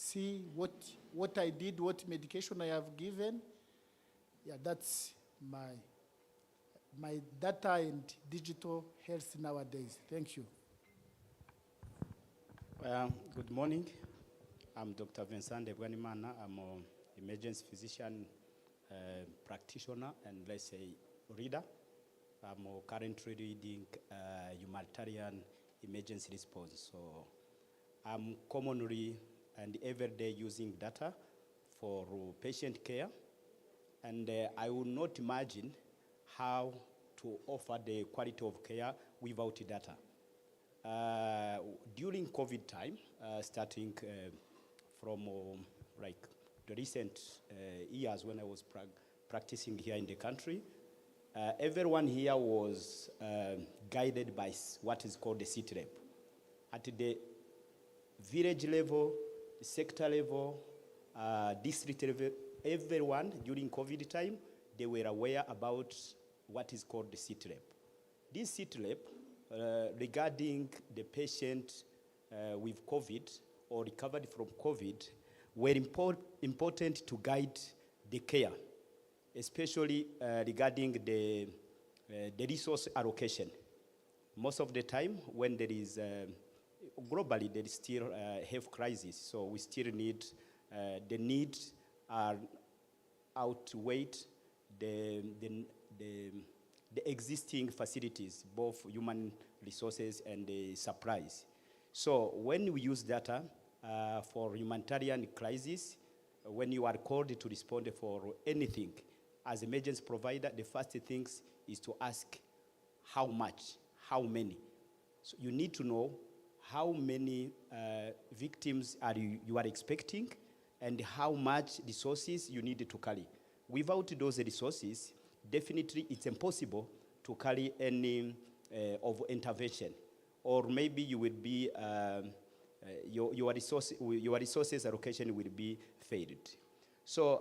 see what I did, what medication I have given. Yeah, that's my data and digital health nowadays. Thank you. Good morning. I'm Dr. Vincent Debwanimana. I'm an emergency physician practitioner and, let's say, reader. I'm currently reading humanitarian emergency response. So I'm commonly and every day using data for patient care. And I would not imagine how to offer the quality of care without data. During COVID time, starting from like the recent years when I was practicing here in the country, everyone here was guided by what is called the city rep. At the village level, sector level, district level, everyone during COVID time, they were aware about what is called the city rep. This city rep, regarding the patient with COVID or recovered from COVID, were important to guide the care, especially regarding the resource allocation. Most of the time, when there is, globally, there is still a health crisis, so we still need, the needs are outweighed the existing facilities, both human resources and the supplies. So when we use data for humanitarian crisis, when you are called to respond for anything, as emergency provider, the first thing is to ask how much, how many. So you need to know how many victims you are expecting and how much resources you need to carry. Without those resources, definitely it's impossible to carry any of intervention. Or maybe you will be, your resources allocation will be failed. So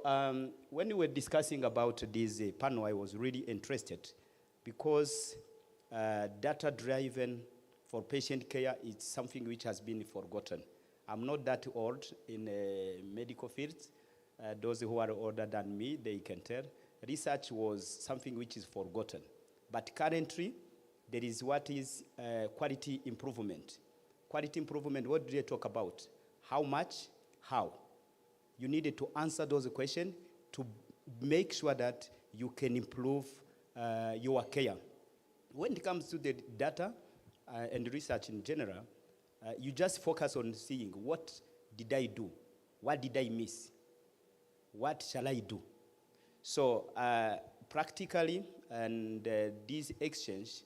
when we were discussing about this panel, I was really interested because data-driven for patient care is something which has been forgotten. I'm not that old in medical fields. Those who are older than me, they can tell. Research was something which is forgotten. But currently, there is what is quality improvement. Quality improvement, what do they talk about? How much? How? You needed to answer those questions to make sure that you can improve your care. When it comes to the data and research in general, you just focus on seeing what did I do? What did I miss? What shall I do? So practically, and this exchange,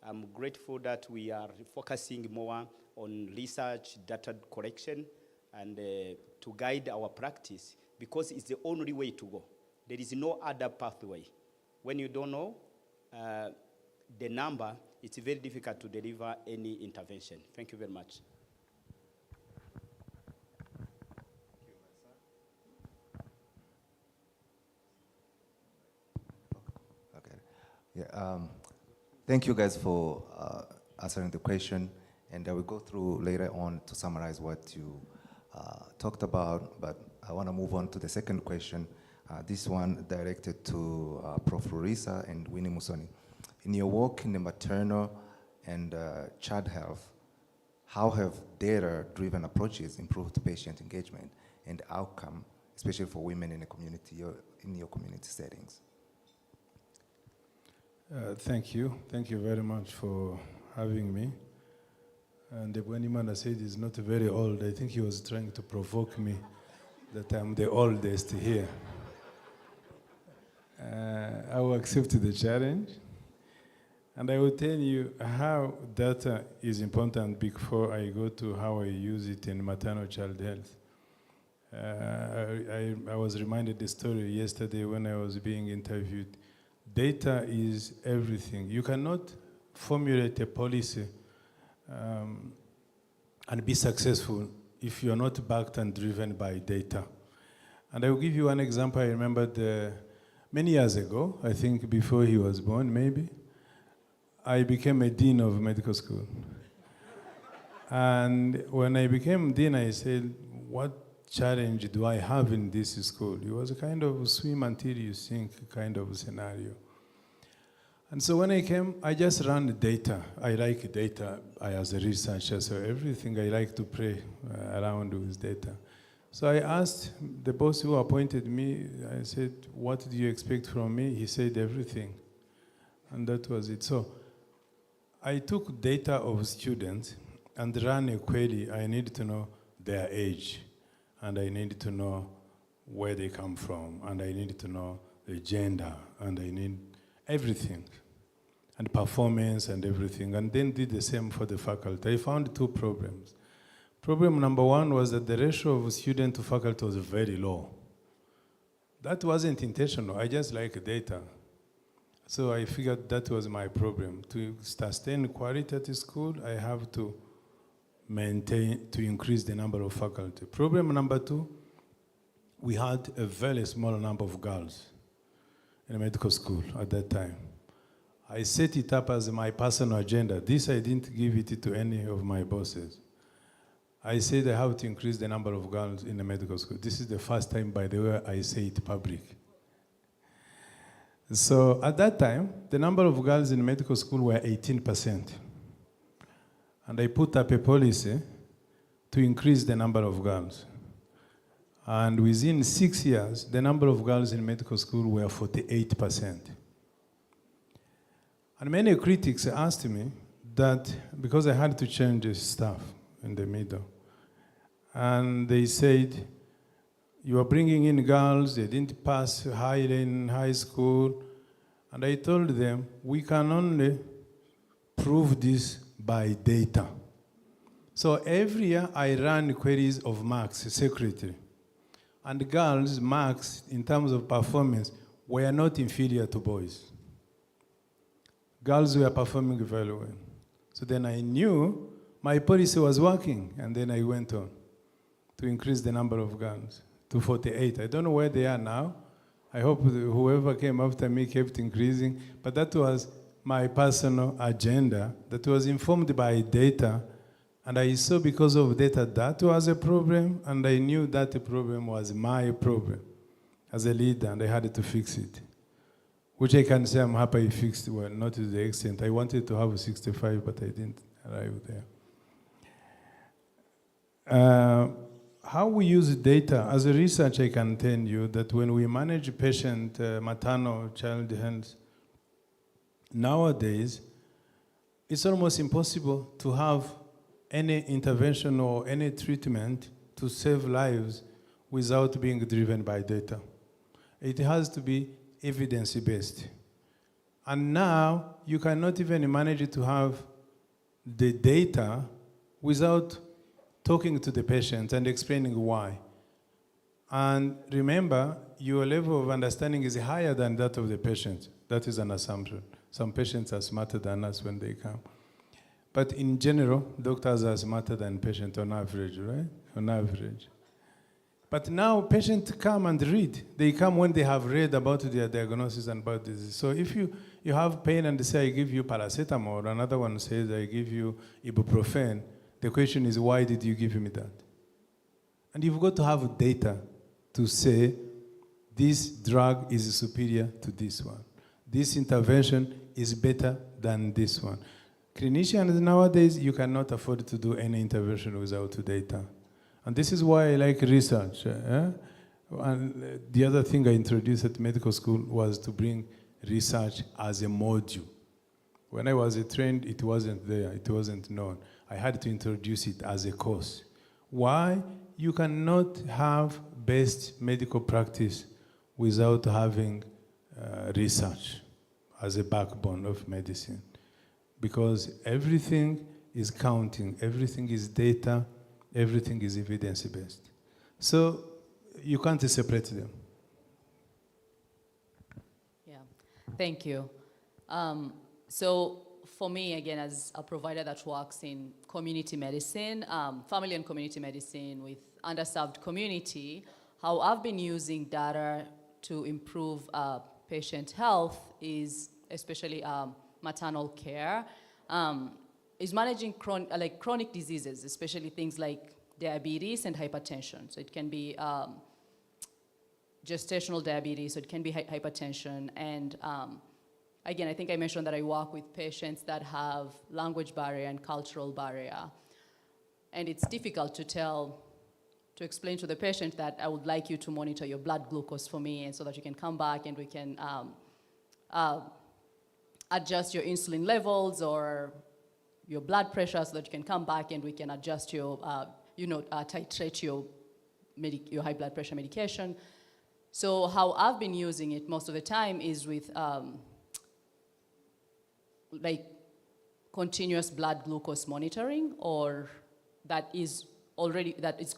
I'm grateful that we are focusing more on research, data collection, and to guide our practice, because it's the only way to go. There is no other pathway. When you don't know the number, it's very difficult to deliver any intervention. Thank you very much. Yeah, thank you guys for answering the question, and I will go through later on to summarize what you talked about, but I want to move on to the second question. This one directed to Prof. Rurisa and Winnie Musoni. In your work in the maternal and child health, how have data-driven approaches improved patient engagement and outcome, especially for women in the community, in your community settings? Thank you. Thank you very much for having me. And the Bwenimana said he's not very old. I think he was trying to provoke me that I'm the oldest here. I will accept the challenge. And I will tell you how data is important before I go to how I use it in maternal child health. I was reminded the story yesterday when I was being interviewed. Data is everything. You cannot formulate a policy and be successful if you're not backed and driven by data. And I will give you one example. I remembered many years ago, I think before he was born, maybe, I became a dean of medical school. And when I became dean, I said, what challenge do I have in this school? It was a kind of swim until you sink kind of scenario. And so when I came, I just ran the data. I like data as a researcher, so everything I like to play around with data. So I asked the boss who appointed me, I said, what do you expect from me? He said everything. And that was it. So I took data of students and ran a query. I needed to know their age, and I needed to know where they come from, and I needed to know the gender, and I need everything, and performance and everything, and then did the same for the faculty. I found two problems. Problem number one was that the ratio of student to faculty was very low. That wasn't intentional, I just like data. So I figured that was my problem. To sustain quality at the school, I have to increase the number of faculty. Problem number two, we had a very small number of girls in a medical school at that time. I set it up as my personal agenda. This I didn't give it to any of my bosses. I said I have to increase the number of girls in the medical school. This is the first time, by the way, I say it public. So at that time, the number of girls in medical school were 18%. And I put up a policy to increase the number of girls. And within 6 years, the number of girls in medical school were 48%. And many critics asked me that, because I had to change the staff in the middle, and they said, you are bringing in girls, they didn't pass in high school. And I told them, we can only prove this by data. So every year I ran queries of marks, secretary. And girls' marks in terms of performance were not inferior to boys. Girls were performing very well. So then I knew my policy was working, and then I went on to increase the number of girls to 48. I don't know where they are now. I hope whoever came after me kept increasing, but that was my personal agenda that was informed by data, and I saw because of data that was a problem, and I knew that the problem was my problem as a leader, and I had to fix it, which I can say I'm happy I fixed. Well, not to the extent. I wanted to have 65, but I didn't arrive there. How we use data, as a researcher, I can tell you that when we manage patient maternal child health, nowadays, it's almost impossible to have any intervention or any treatment to save lives without being driven by data. It has to be evidence-based. And now, you cannot even manage to have the data without talking to the patient and explaining why. And remember, your level of understanding is higher than that of the patient. That is an assumption. Some patients are smarter than us when they come. But in general, doctors are smarter than patients on average, right? On average. But now patients come and read. They come when they have read about their diagnosis and about disease. So if you have pain and they say, I give you paracetamol, another one says, I give you ibuprofen, the question is, why did you give me that? And you've got to have data to say, this drug is superior to this one. This intervention is better than this one. Clinicians nowadays, you cannot afford to do any intervention without data. And this is why I like research. And the other thing I introduced at medical school was to bring research as a module. When I was trained, it wasn't there, it wasn't known. I had to introduce it as a course. Why? You cannot have best medical practice without having research as a backbone of medicine. Because everything is counting, everything is data, everything is evidence-based. So you can't separate them. Yeah, thank you. So for me, again, as a provider that works in community medicine, family and community medicine with underserved community, how I've been using data to improve patient health is especially maternal care, is managing chronic diseases, especially things like diabetes and hypertension. So it can be gestational diabetes, so it can be hypertension. And again, I think I mentioned that I work with patients that have language barrier and cultural barrier. And it's difficult to explain to the patient that I would like you to monitor your blood glucose for me, and so that you can come back and we can adjust your insulin levels or your blood pressure, so that you can come back and we can adjust your, titrate your high blood pressure medication. So how I've been using it most of the time is with like continuous blood glucose monitoring, or that is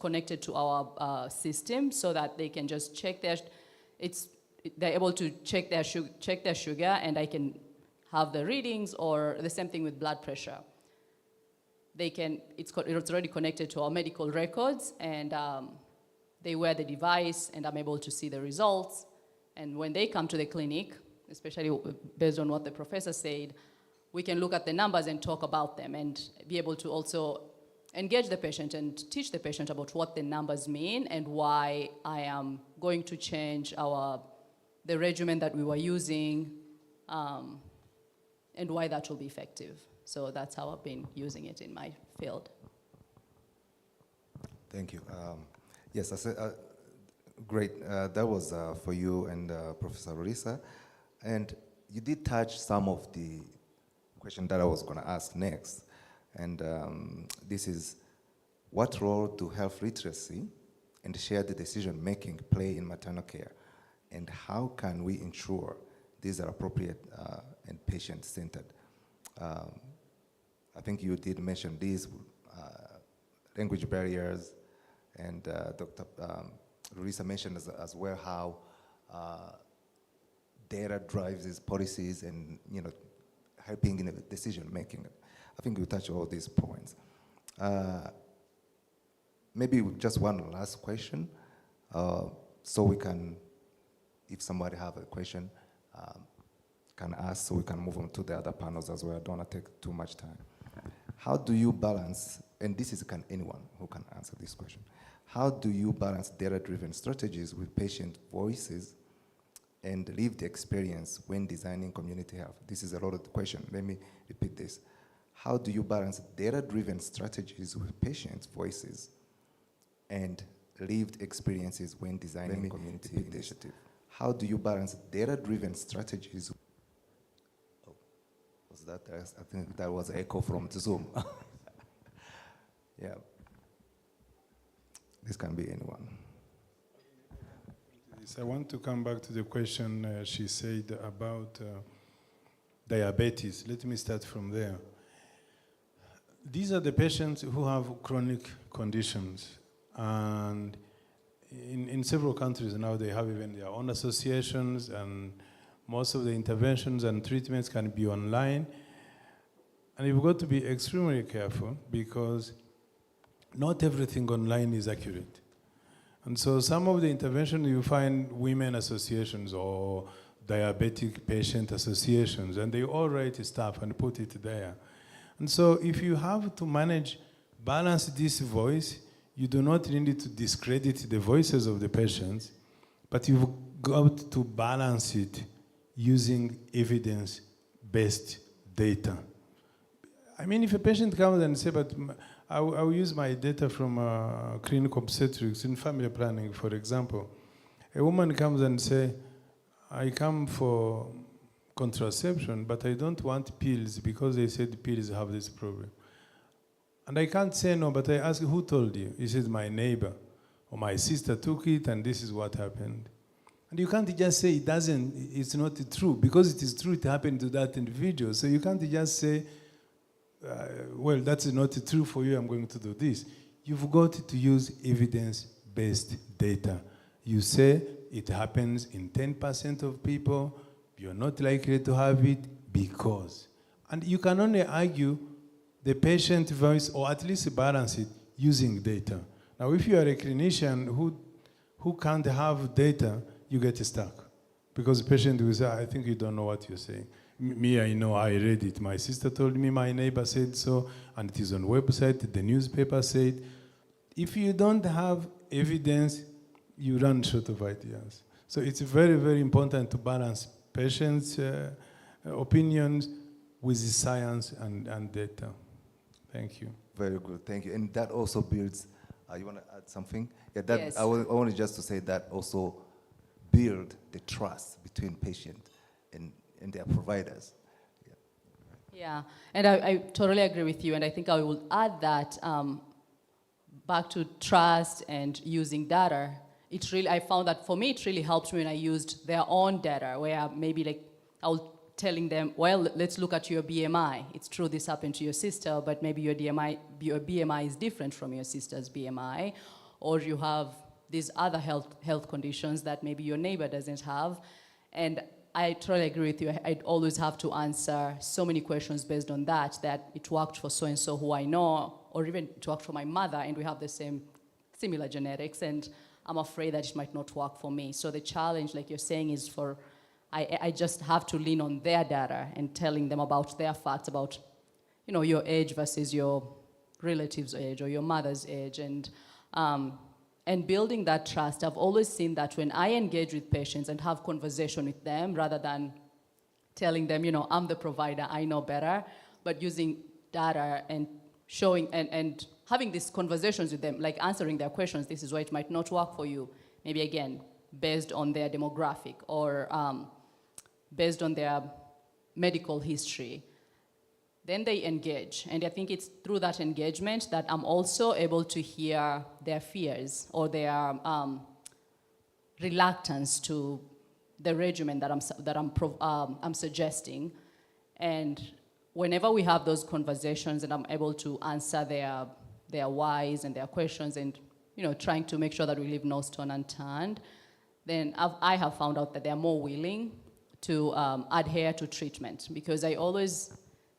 connected to our system, so that they can just check they're able to check their sugar, and I can have the readings, or the same thing with blood pressure. It's already connected to our medical records, and they wear the device, and I'm able to see the results. And when they come to the clinic, especially based on what the professor said, we can look at the numbers and talk about them, and be able to also engage the patient and teach the patient about what the numbers mean, and why I am going to change the regimen that we were using, and why that will be effective. So that's how I've been using it in my field. Thank you. Yes, I said, great. That was for you and Professor Risa. And you did touch some of the question that I was going to ask next. And this is, what role do health literacy and shared decision-making play in maternal care? And how can we ensure these are appropriate and patient-centered? I think you did mention these, language barriers, and Dr. Risa mentioned as well how data drives these policies and helping in the decision-making. I think we touch all these points. Maybe just one last question, so we can, if somebody have a question, can ask, so we can move on to the other panels as well. I don't want to take too much time. How do you balance, and this is anyone who can answer this question, how do you balance data-driven strategies with patient voices and lived experience when designing community health? This is a lot of the question. Let me repeat this. How do you balance data-driven strategies with patients' voices and lived experiences when designing community initiative? How do you balance data-driven strategies? Oh, was that? I think that was an echo from Zoom. Yeah. This can be anyone. I want to come back to the question she said about diabetes. Let me start from there. These are the patients who have chronic conditions, and in several countries now they have even their own associations, and most of the interventions and treatments can be online. And you've got to be extremely careful, because not everything online is accurate. And so some of the interventions you find women associations or diabetic patient associations, and they all write stuff and put it there. And so if you have to balance this voice, you do not need to discredit the voices of the patients, but you've got to balance it using evidence-based data. I mean, if a patient comes and says, but I will use my data from clinical obstetrics in family planning, for example. A woman comes and says, I come for contraception, but I don't want pills because they said pills have this problem. And I can't say no, but I ask, who told you? He says, my neighbor or my sister took it, and this is what happened. And you can't just say it's not true, because it is true, it happened to that individual. So you can't just say, well, that's not true for you, I'm going to do this. You've got to use evidence-based data. You say it happens in 10% of people, you're not likely to have it because. And you can only argue the patient voice, or at least balance it using data. Now, if you are a clinician who can't have data, you get stuck. Because the patient will say, I think you don't know what you're saying. Me, I know, I read it. My sister told me, my neighbor said so, and it is on the website, the newspaper said. if you don't have evidence, you run short of ideas. So it's very, very important to balance patients' opinions with the science and data. Thank you. Very good, thank you. And that also builds, you want to add something? Yeah, that, Yes. I wanted just to say that also build the trust between patient and their providers. Yeah, and I totally agree with you, and I think I will add that back to trust and using data. It really, I found that for me, it really helped me when I used their own data, where maybe like I was telling them, well, let's look at your BMI. It's true this happened to your sister, but maybe your BMI is different from your sister's BMI, or you have these other health conditions that maybe your neighbor doesn't have. And I totally agree with you. I'd always have to answer so many questions based on that it worked for so-and-so who I know, or even it worked for my mother, and we have the similar genetics, and I'm afraid that it might not work for me. So the challenge, like you're saying, is I just have to lean on their data and telling them about their facts about, your age versus your relative's age or your mother's age, and building that trust. I've always seen that when I engage with patients and have conversation with them, rather than telling them, I'm the provider, I know better, but using data and showing and having these conversations with them, like answering their questions, this is why it might not work for you. Maybe again, based on their demographic or based on their medical history. Then they engage, and I think it's through that engagement that I'm also able to hear their fears or their reluctance to the regimen that I'm suggesting. And whenever we have those conversations, and I'm able to answer their whys and their questions, and trying to make sure that we leave no stone unturned, then I have found out that they're more willing to adhere to treatment, because I always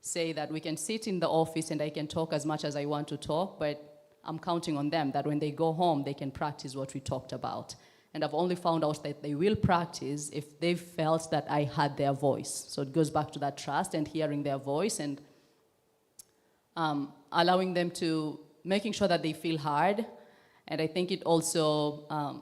say that we can sit in the office and I can talk as much as I want to talk, but I'm counting on them that when they go home, they can practice what we talked about. And I've only found out that they will practice if they felt that I had their voice. So it goes back to that trust and hearing their voice, and allowing them to, making sure that they feel heard. And I think it also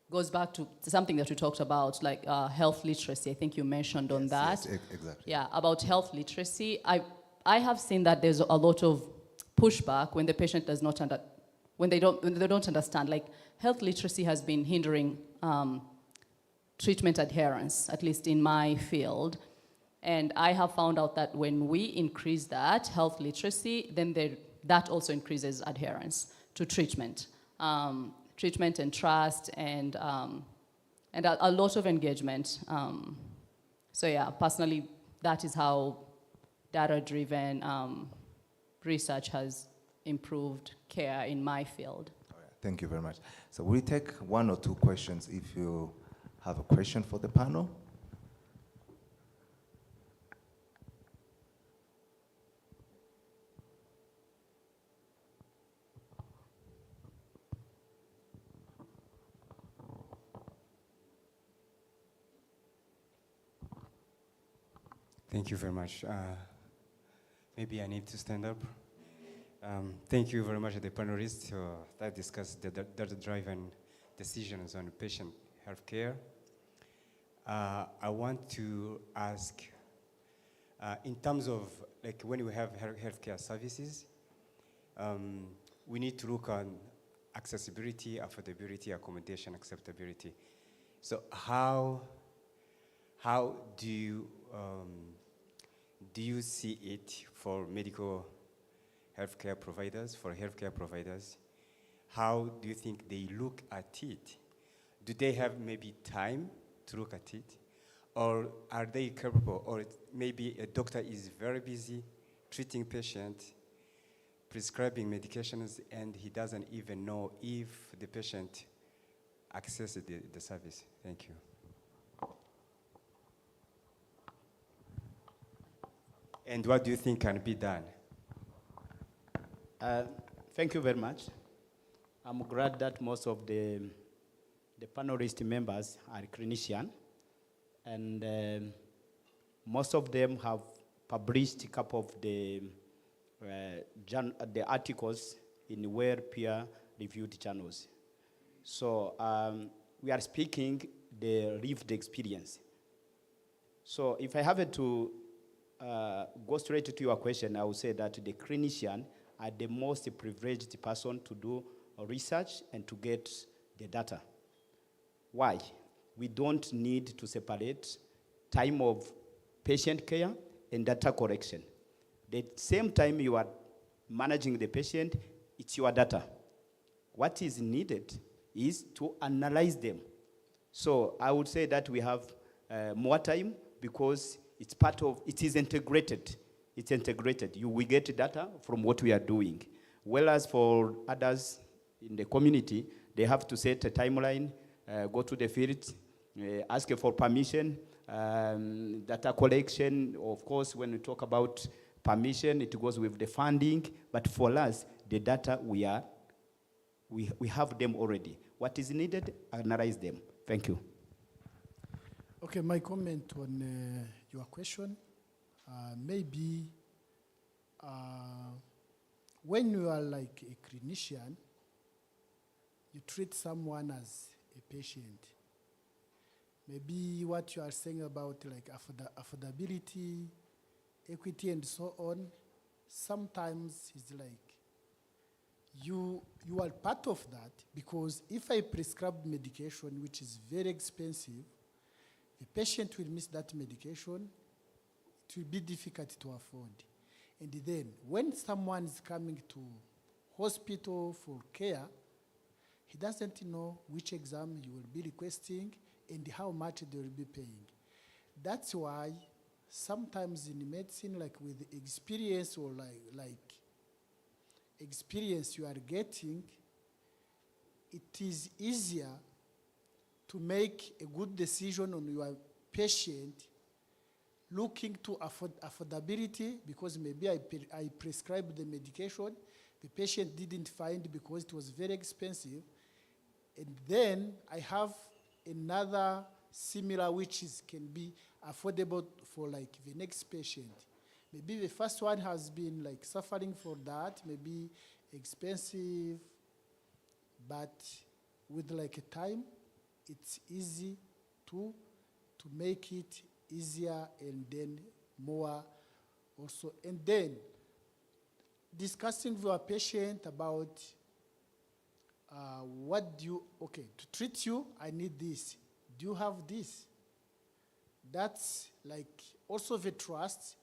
goes back to something that we talked about, like health literacy. I think you mentioned on that. Yes, exactly. Yeah, about health literacy. I have seen that there's a lot of pushback when the patient does not when they don't understand. Like, health literacy has been hindering treatment adherence, at least in my field. And I have found out that when we increase that health literacy, then that also increases adherence to treatment. Treatment and trust and a lot of engagement. So yeah, personally, that is how data-driven research has improved care in my field. All right, thank you very much. So we'll take one or two questions if you have a question for the panel. Thank you very much. Maybe I need to stand up. Thank you very much, the panelists that discussed the data-driven decisions on patient healthcare. I want to ask, in terms of like when we have healthcare services, we need to look on accessibility, affordability, accommodation, acceptability. So how do you see it for medical healthcare providers, How do you think they look at it? Do they have maybe time to look at it? Or are they capable? Or maybe a doctor is very busy treating patients, prescribing medications, and he doesn't even know if the patient accesses the service. Thank you. And what do you think can be done? Thank you very much. I'm glad that most of the panelist members are clinicians, and most of them have published a couple of the articles in well-peer reviewed channels. So we are speaking the lived experience. So if I have to go straight to your question, I would say that the clinician are the most privileged person to do research and to get the data. Why? We don't need to separate time of patient care and data collection. The same time you are managing the patient, it's your data. What is needed is to analyze them. So I would say that we have more time because it's part of, it is integrated. It's integrated. We get data from what we are doing. Whereas for others in the community, they have to set a timeline, go to the field, ask for permission, data collection. Of course, when we talk about permission, it goes with the funding. But for us, the data we have them already. What is needed, analyze them. Thank you. Okay, my comment on your question, maybe when you are like a clinician, you treat someone as a patient. Maybe what you are saying about like affordability, equity, and so on, sometimes it's like you are part of that, because if I prescribe medication which is very expensive, the patient will miss that medication. It will be difficult to afford. And then when someone is coming to hospital for care, he doesn't know which exam you will be requesting and how much they will be paying. That's why sometimes in medicine, like with experience or like experience you are getting, it is easier to make a good decision on your patient, looking to affordability, because maybe I prescribed the medication, the patient didn't find because it was very expensive, and then I have another similar which can be affordable for like the next patient. Maybe the first one has been like suffering for that, maybe expensive, but with like a time, it's easy to make it easier and then more also. And then discussing with our patient about to treat you, I need this. Do you have this? That's like also the trust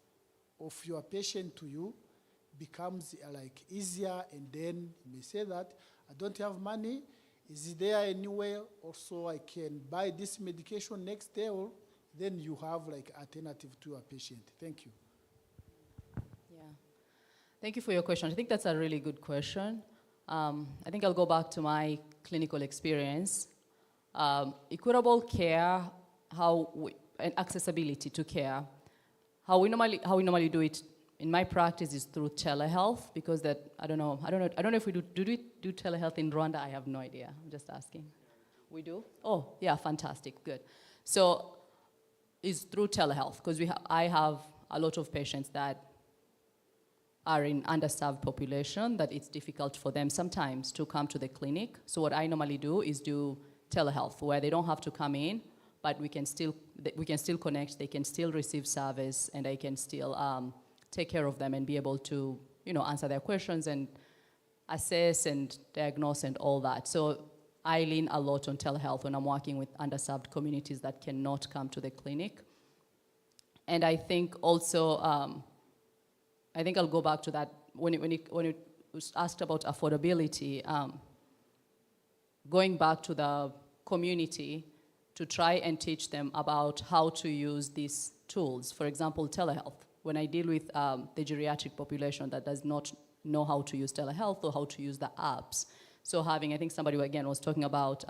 of your patient to you becomes like easier, and then you may say that I don't have money. Is there anywhere also I can buy this medication next day? Or then you have like alternative to your patient. Thank you. Yeah. Thank you for your question. I think that's a really good question. I think I'll go back to my clinical experience. Equitable care, and accessibility to care. How we normally do it in my practice is through telehealth, because I don't know if we do we do telehealth in Rwanda? I have no idea. I'm just asking. We do? Oh, yeah, fantastic, good. So it's through telehealth, because I have a lot of patients that are in underserved population that it's difficult for them sometimes to come to the clinic. So what I normally do is do telehealth, where they don't have to come in, but we can still connect, they can still receive service, and I can still take care of them and be able to, answer their questions and assess and diagnose and all that. So I lean a lot on telehealth when I'm working with underserved communities that cannot come to the clinic. And I think also, I think I'll go back to that when it was asked about affordability, going back to the community to try and teach them about how to use these tools. For example, telehealth. When I deal with the geriatric population that does not know how to use telehealth or how to use the apps. So I think somebody again was talking about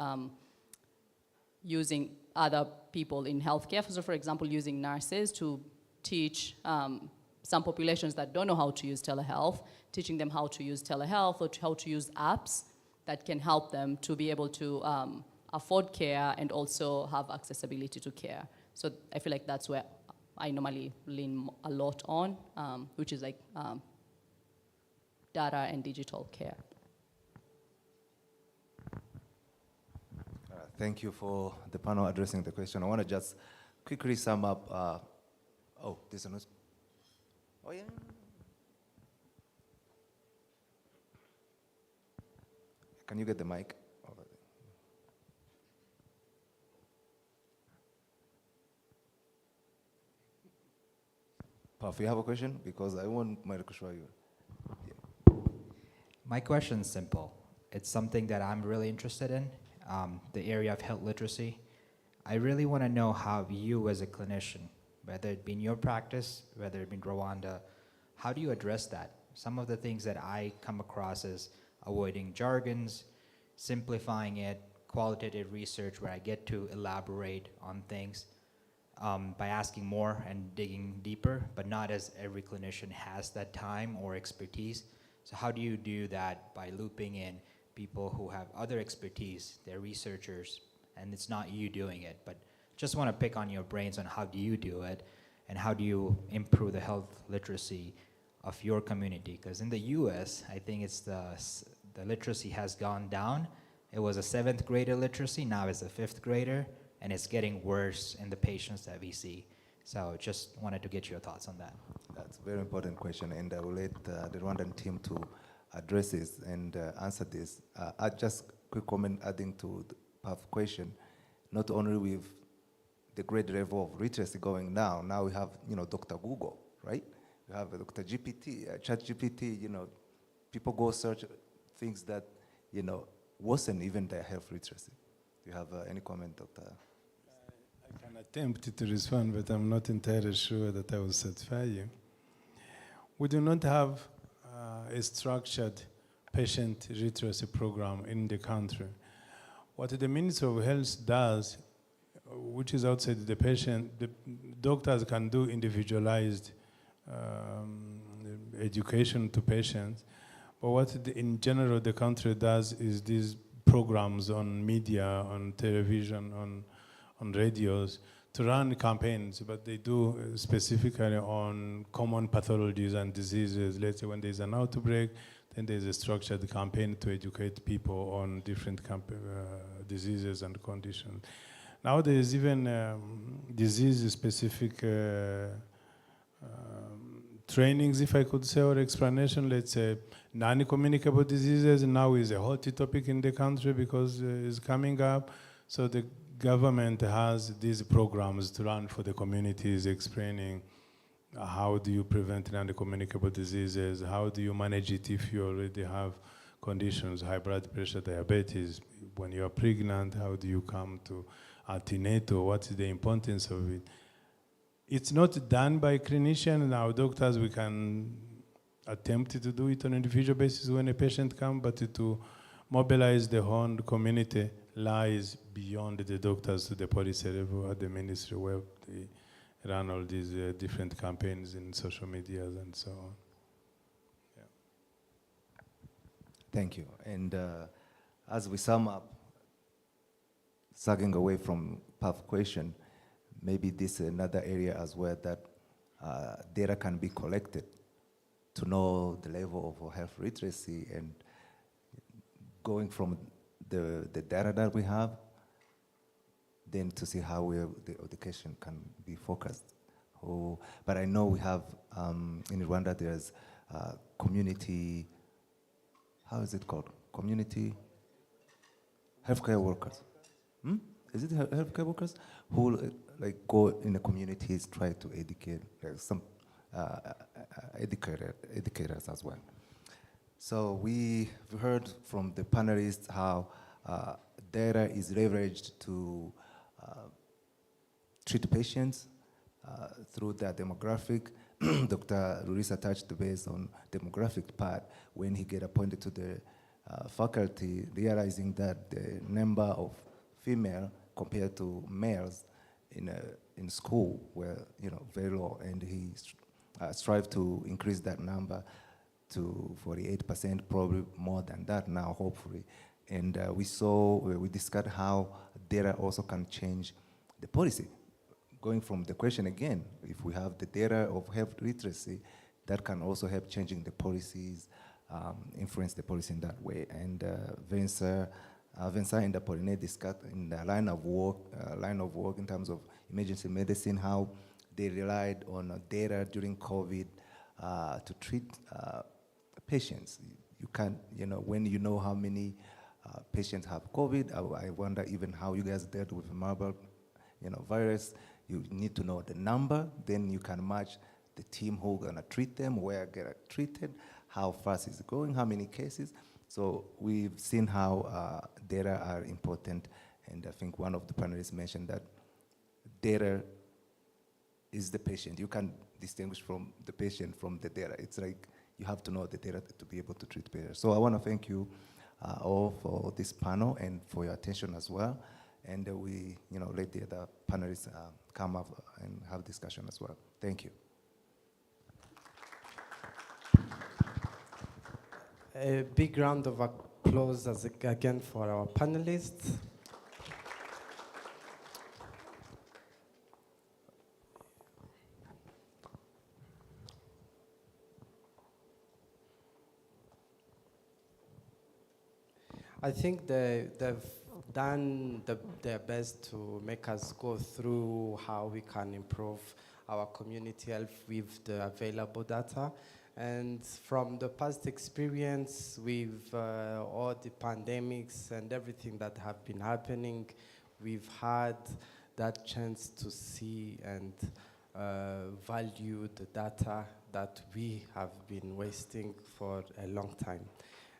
using other people in healthcare. So for example, using nurses to teach some populations that don't know how to use telehealth, teaching them how to use telehealth or how to use apps that can help them to be able to afford care and also have accessibility to care. So I feel like that's where I normally lean a lot on, which is like data and digital care. Thank you for the panel addressing the question. I want to just quickly sum up. Oh, this one. Oh, yeah. Can you get the mic? Over there? Puff, you have a question? Because I want Mike to show you. My question's simple. It's something that I'm really interested in, the area of health literacy. I really want to know how you as a clinician, whether it be in your practice, whether it be in Rwanda, how do you address that? Some of the things that I come across is avoiding jargons, simplifying it, qualitative research where I get to elaborate on things by asking more and digging deeper, but not as every clinician has that time or expertise. So how do you do that by looping in people who have other expertise, they're researchers, and it's not you doing it, but just want to pick on your brains on how do you do it, and how do you improve the health literacy of your community? Because in the US, I think it's the literacy has gone down. It was a 7th grader literacy, now it's a 5th grader, and it's getting worse in the patients that we see. So just wanted to get your thoughts on that. That's a very important question, and I will let the Rwandan team to address this and answer this. I just quick comment adding to the Puff question. Not only with the grade level of literacy going down, now we have Dr. Google, right? We have Dr. GPT, ChatGPT. People go search things that worsen even their health literacy. Do you have any comment, Dr.? I can attempt to respond, but I'm not entirely sure that I will satisfy you. We do not have a structured patient literacy program in the country. What the Ministry of Health does, which is outside the patient, the doctors can do individualized education to patients. But what in general the country does is these programs on media, on television, on radios, to run campaigns, but they do specifically on common pathologies and diseases. Let's say when there's an outbreak, then there's a structured campaign to educate people on different diseases and conditions. Now there's even disease-specific trainings, if I could say, or explanation. Let's say non-communicable diseases now is a hot topic in the country because it's coming up. So the government has these programs to run for the communities, explaining how do you prevent non-communicable diseases, how do you manage it if you already have conditions, high blood pressure, diabetes, when you are pregnant, how do you come to antenatal, what's the importance of it. It's not done by clinicians. Now doctors, we can attempt to do it on an individual basis when a patient comes, but to mobilize the whole community lies beyond the doctors to the policy level at the ministry, where they run all these different campaigns in social media and so on. Yeah. Thank you. And as we sum up, sagging away from Puff question, maybe this is another area as well that data can be collected to know the level of health literacy, and going from the data that we have, then to see how the education can be focused. But I know we have, in Rwanda, there's community, how is it called? Community healthcare workers. Is it healthcare workers who go in the communities, try to educate some educators as well. So we heard from the panelists how data is leveraged to treat patients through their demographic. Dr. Rurisa touched base on demographic part when he get appointed to the faculty, realizing that the number of female compared to males in school were very low, and he strived to increase that number to 48%, probably more than that now, hopefully. And we discussed how data also can change the policy. Going from the question again, if we have the data of health literacy, that can also help changing the policies, influence the policy in that way. And Vince, Vincent and Apolline discussed in the line of work in terms of emergency medicine, how they relied on data during COVID to treat patients. You can't, when you know how many patients have COVID, I wonder even how you guys dealt with Marburg, virus. You need to know the number, then you can match the team who's gonna treat them, where get treated, how fast is it going, how many cases. So we've seen how data are important, and I think one of the panelists mentioned that data is the patient. You can distinguish from the patient from the data. It's like you have to know the data to be able to treat patients. So I want to thank you all for this panel and for your attention as well. And we, let the other panelists come up and have discussion as well. Thank you. A big round of applause again for our panelists. I think they've done their best to make us go through how we can improve our community health with the available data. And from the past experience with all the pandemics and everything that have been happening, we've had that chance to see and value the data that we have been wasting for a long time.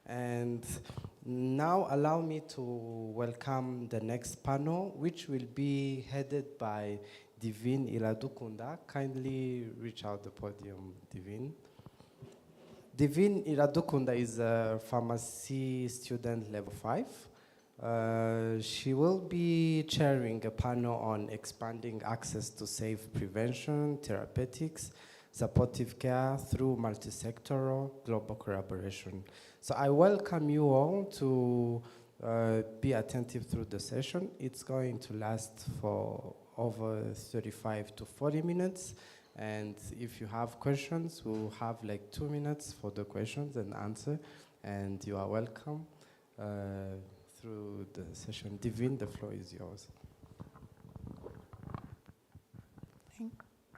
And now allow me to welcome the next panel, which will be headed by Divine Iradukunda. Kindly reach out the podium, Divine. Divine Iradukunda is a pharmacy student level 5. She will be chairing a panel on expanding access to safe prevention, therapeutics, supportive care through multi-sectoral global collaboration. So I welcome you all to be attentive through the session. It's going to last for over 35 to 40 minutes. And if you have questions, we'll have like 2 minutes for the questions and answer. And you are welcome through the session. Divine, the floor is yours.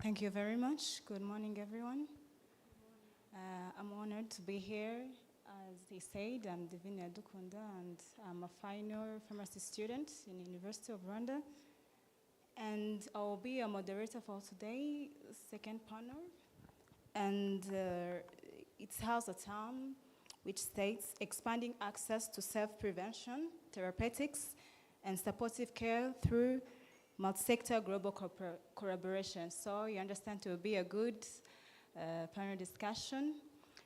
Thank you very much. Good morning, everyone. I'm honored to be here. As they said, I'm Divine Adukunda, and I'm a final pharmacy student in the University of Rwanda. And I'll be a moderator for today's second panel. And it has a term which states expanding access to self-prevention, therapeutics, and supportive care through multi-sector global collaboration. So you understand it will be a good panel discussion.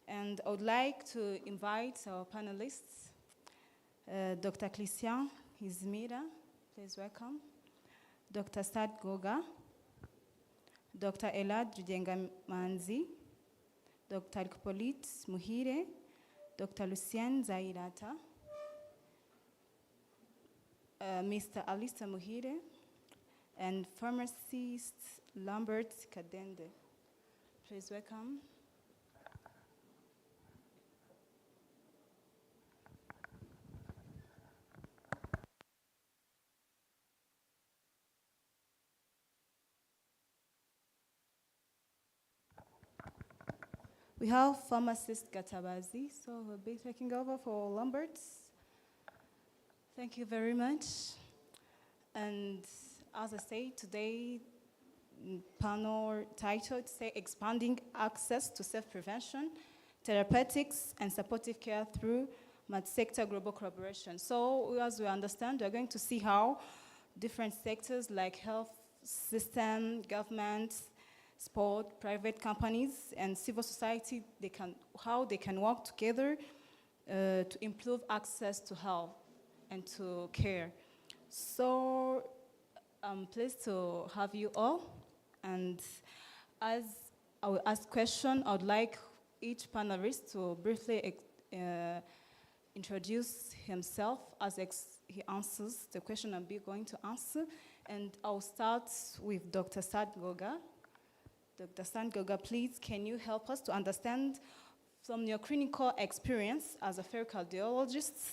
And I would like to invite our panelists, Dr. Christian Izmira, please welcome. Dr. Sad Goga, Dr. Elad Judengamanzi, Dr. Hippolyte Muhire, Dr. Lucien Zairata, Mr. Alista Muhire, and pharmacist Lambert Kadende. Please welcome. We have pharmacist Gatabazi, so we'll be taking over for Lambert. Thank you very much. And as I say, today panel title say expanding access to self-prevention, therapeutics, and supportive care through multi-sector global collaboration. So as we understand, we're going to see how different sectors like health system, government, sport, private companies, and civil society, how they can work together to improve access to health and to care. So I'm pleased to have you all. And as I will ask questions, I would like each panelist to briefly introduce himself as he answers the question I'm going to answer. And I'll start with Dr. Sad Goga. Dr. Sad Goga, please, can you help us to understand from your clinical experience as a cardiologist,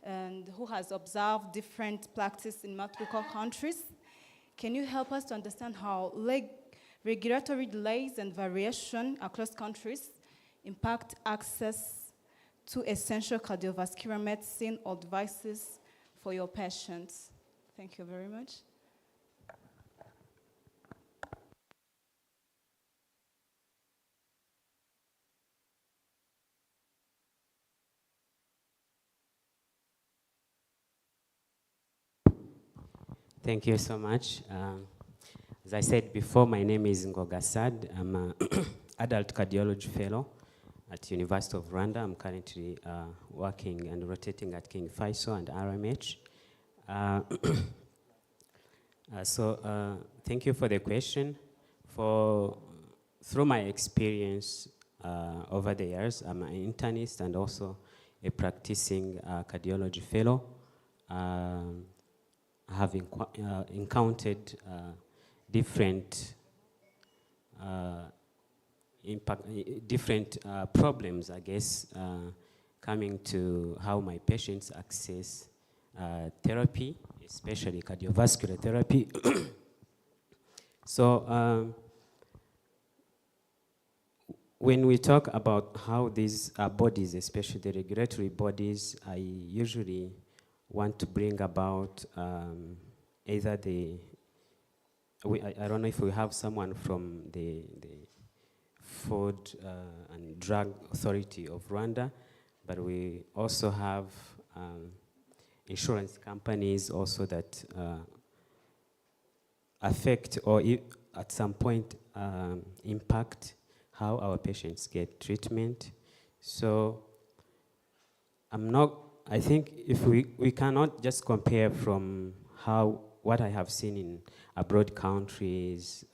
and who has observed different practice in multiple countries. Can you help us to understand how regulatory delays and variation across countries impact access to essential cardiovascular medicine or devices for your patients? Thank you very much. Thank you so much. As I said before, my name is Ngoga Sad. I'm an adult cardiology fellow at University of Rwanda. I'm currently working and rotating at King Faisal and RMH. Thank you for the question. Through my experience over the years, I'm an internist and also a practicing cardiology fellow. I have encountered different problems, I guess, coming to how my patients access therapy, especially cardiovascular therapy. When we talk about how these bodies, especially the regulatory bodies, I usually want to bring about either I don't know if we have someone from the Food and Drug Authority of Rwanda, but we also have insurance companies also that affect or at some point impact how our patients get treatment. So I think if we cannot just compare from what I have seen in abroad countries,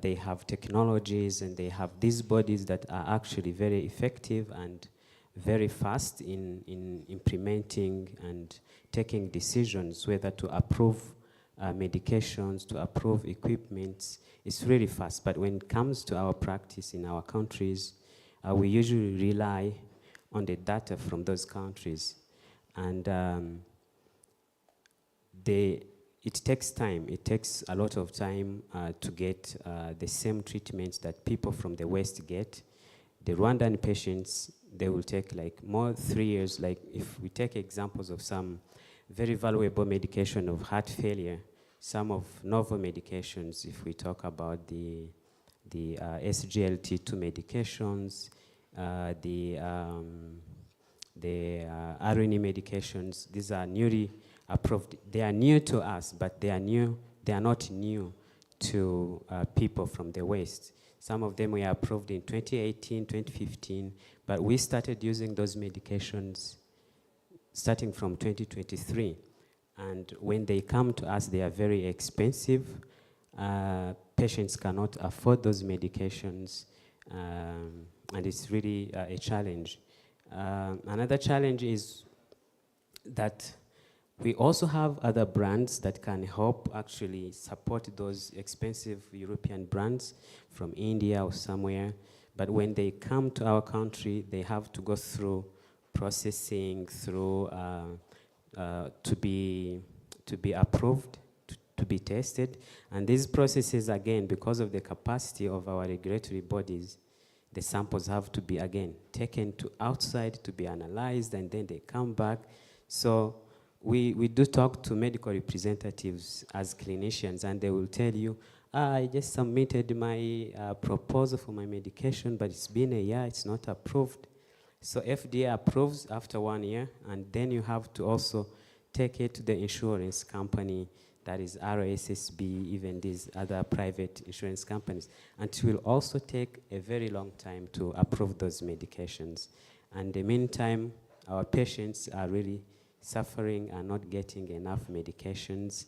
they have technologies and they have these bodies that are actually very effective and very fast in implementing and taking decisions whether to approve medications, to approve equipment. It's really fast. But when it comes to our practice in our countries, we usually rely on the data from those countries. And it takes time. It takes a lot of time to get the same treatments that people from the West get. The Rwandan patients, they will take like 3 years. Like if we take examples of some very valuable medication of heart failure, some of novel medications, if we talk about the SGLT2 medications, the RNA medications, these are newly approved. They are new to us, but they are not new to people from the West. Some of them were approved in 2018, 2015, but we started using those medications starting from 2023. And when they come to us, they are very expensive. Patients cannot afford those medications, and it's really a challenge. Another challenge is that we also have other brands that can help actually support those expensive European brands from India or somewhere. But when they come to our country, they have to go through processing, through to be approved, to be tested. And these processes, again, because of the capacity of our regulatory bodies, the samples have to be, again, taken to outside to be analyzed, and then they come back. So we do talk to medical representatives as clinicians, and they will tell you, I just submitted my proposal for my medication, but it's been a year, it's not approved. So FDA approves after 1 year, and then you have to also take it to the insurance company, that is RSSB, even these other private insurance companies. And it will also take a very long time to approve those medications. And in the meantime, our patients are really suffering and not getting enough medications.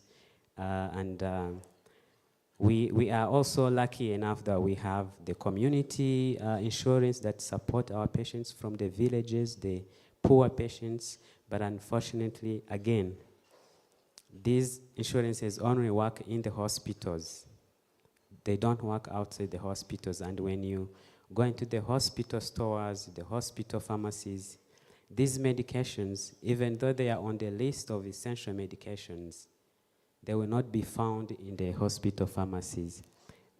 We are also lucky enough that we have the community insurance that support our patients from the villages, the poor patients. But unfortunately, again, these insurances only work in the hospitals. They don't work outside the hospitals. And when you go into the hospital stores, the hospital pharmacies, These medications, even though they are on the list of essential medications, they will not be found in the hospital pharmacies.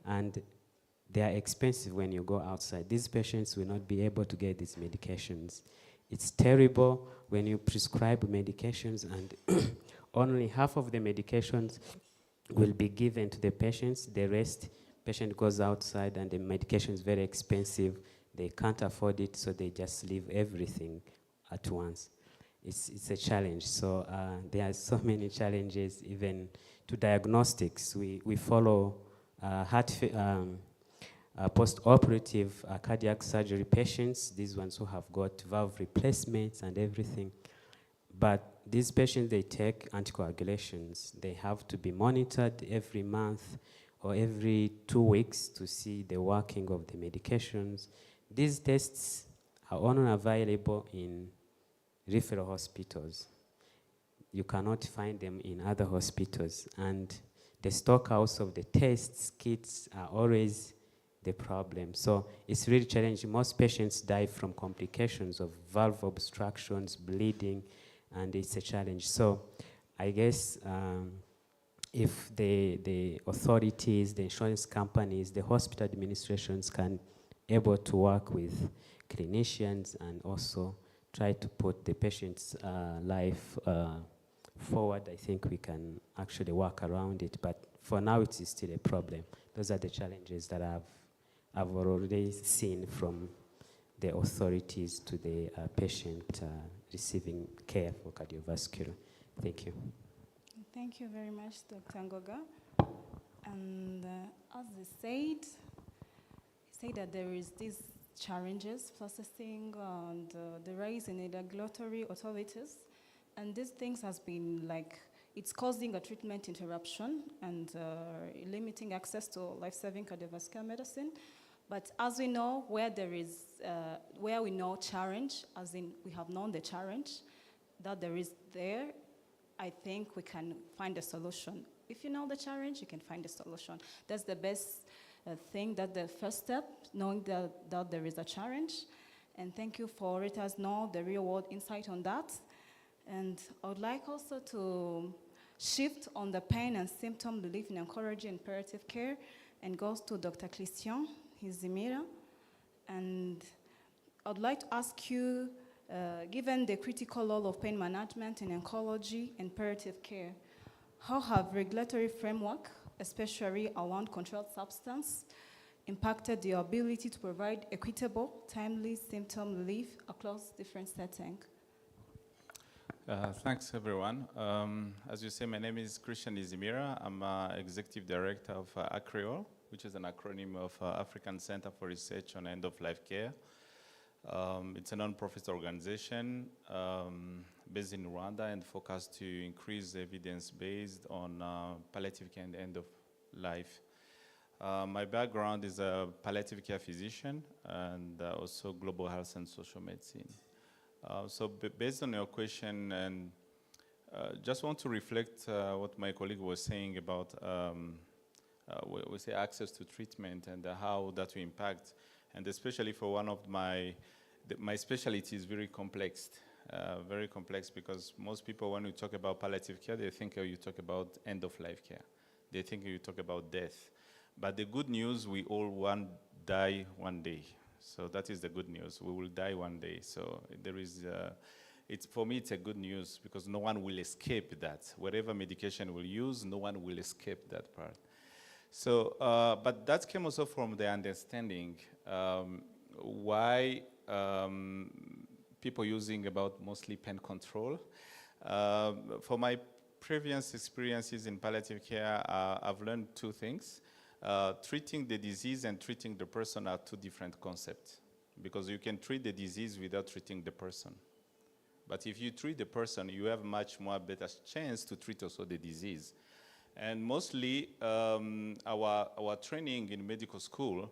And they are expensive when you go outside. These patients will not be able to get these medications. It's terrible when you prescribe medications and only half of the medications will be given to the patients. The rest, patient goes outside and the medication is very expensive. They can't afford it, so they just leave everything at once. It's a challenge. So there are so many challenges, even to diagnostics. We follow post-operative cardiac surgery patients, these ones who have got valve replacements and everything. But these patients, they take anticoagulations. They have to be monitored every month or every 2 weeks to see the working of the medications. These tests are only available in referral hospitals. You cannot find them in other hospitals. And the stockhouse of the tests kits are always the problem. So it's really challenging. Most patients die from complications of valve obstructions, bleeding, and it's a challenge. So I guess if the authorities, the insurance companies, the hospital administrations can able to work with clinicians and also try to put the patient's life forward, I think we can actually work around it. But for now, it is still a problem. Those are the challenges that I've already seen from the authorities to the patient receiving care for cardiovascular. Thank you. Thank you very much, Dr. Ngoga. And as they said that there is these challenges, processing and the rise in the regulatory authorities. And these things has been like, it's causing a treatment interruption and limiting access to life-saving cardiovascular medicine. But as we know, where we know challenge, as in we have known the challenge that there is there, I think we can find a solution. If you know the challenge, you can find a solution. That's the best thing, that's the first step, knowing that there is a challenge. And thank you for letting us know the real world insight on that. And I would like also to shift on the pain and symptom relief in oncology and palliative care and goes to Dr. Christian Hizimira. And I'd like to ask you, given the critical role of pain management in oncology and palliative care, how have regulatory framework, especially around controlled substance, impacted the ability to provide equitable, timely symptom relief across different settings? Thanks, everyone. As you say, my name is Christian Izimira. I'm Executive Director of ACREOL, which is an acronym of African Center for Research on End-of-Life Care. It's a non-profit organization based in Rwanda and focused to increase evidence based on palliative care and end-of-life. My background is a palliative care physician and also global health and social medicine. Based on your question, and just want to reflect what my colleague was saying about we say access to treatment and how that will impact, and especially for one of my specialty is very complex because most people, when we talk about palliative care, they think you talk about end-of-life care. They think you talk about death. But the good news, we all die one day. So that is the good news. We will die one day. So there is, for me, it's a good news because no one will escape that. Whatever medication we'll use, no one will escape that part. So, but that came also from the understanding why people using about mostly pain control. For my previous experiences in palliative care, I've learned two things. Treating the disease and treating the person are two different concepts because you can treat the disease without treating the person. But if you treat the person, you have much more better chance to treat also the disease. And mostly our training in medical school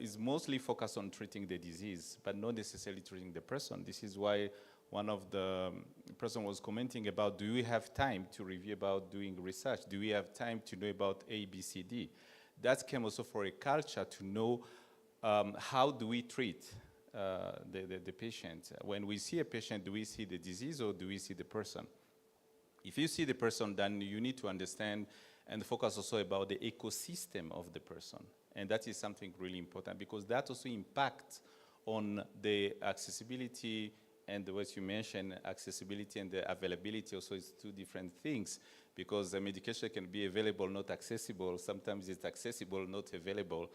is mostly focused on treating the disease, but not necessarily treating the person. This is why one of the person was commenting about, do we have time to review about doing research? Do we have time to know about A, B, C, D? That came also for a culture to know how do we treat? the patient. When we see a patient, do we see the disease or do we see the person? If you see the person, then you need to understand and focus also about the ecosystem of the person. And that is something really important because that also impacts on the accessibility and what you mentioned, accessibility and the availability also is two different things because the medication can be available, not accessible. Sometimes it's accessible, not available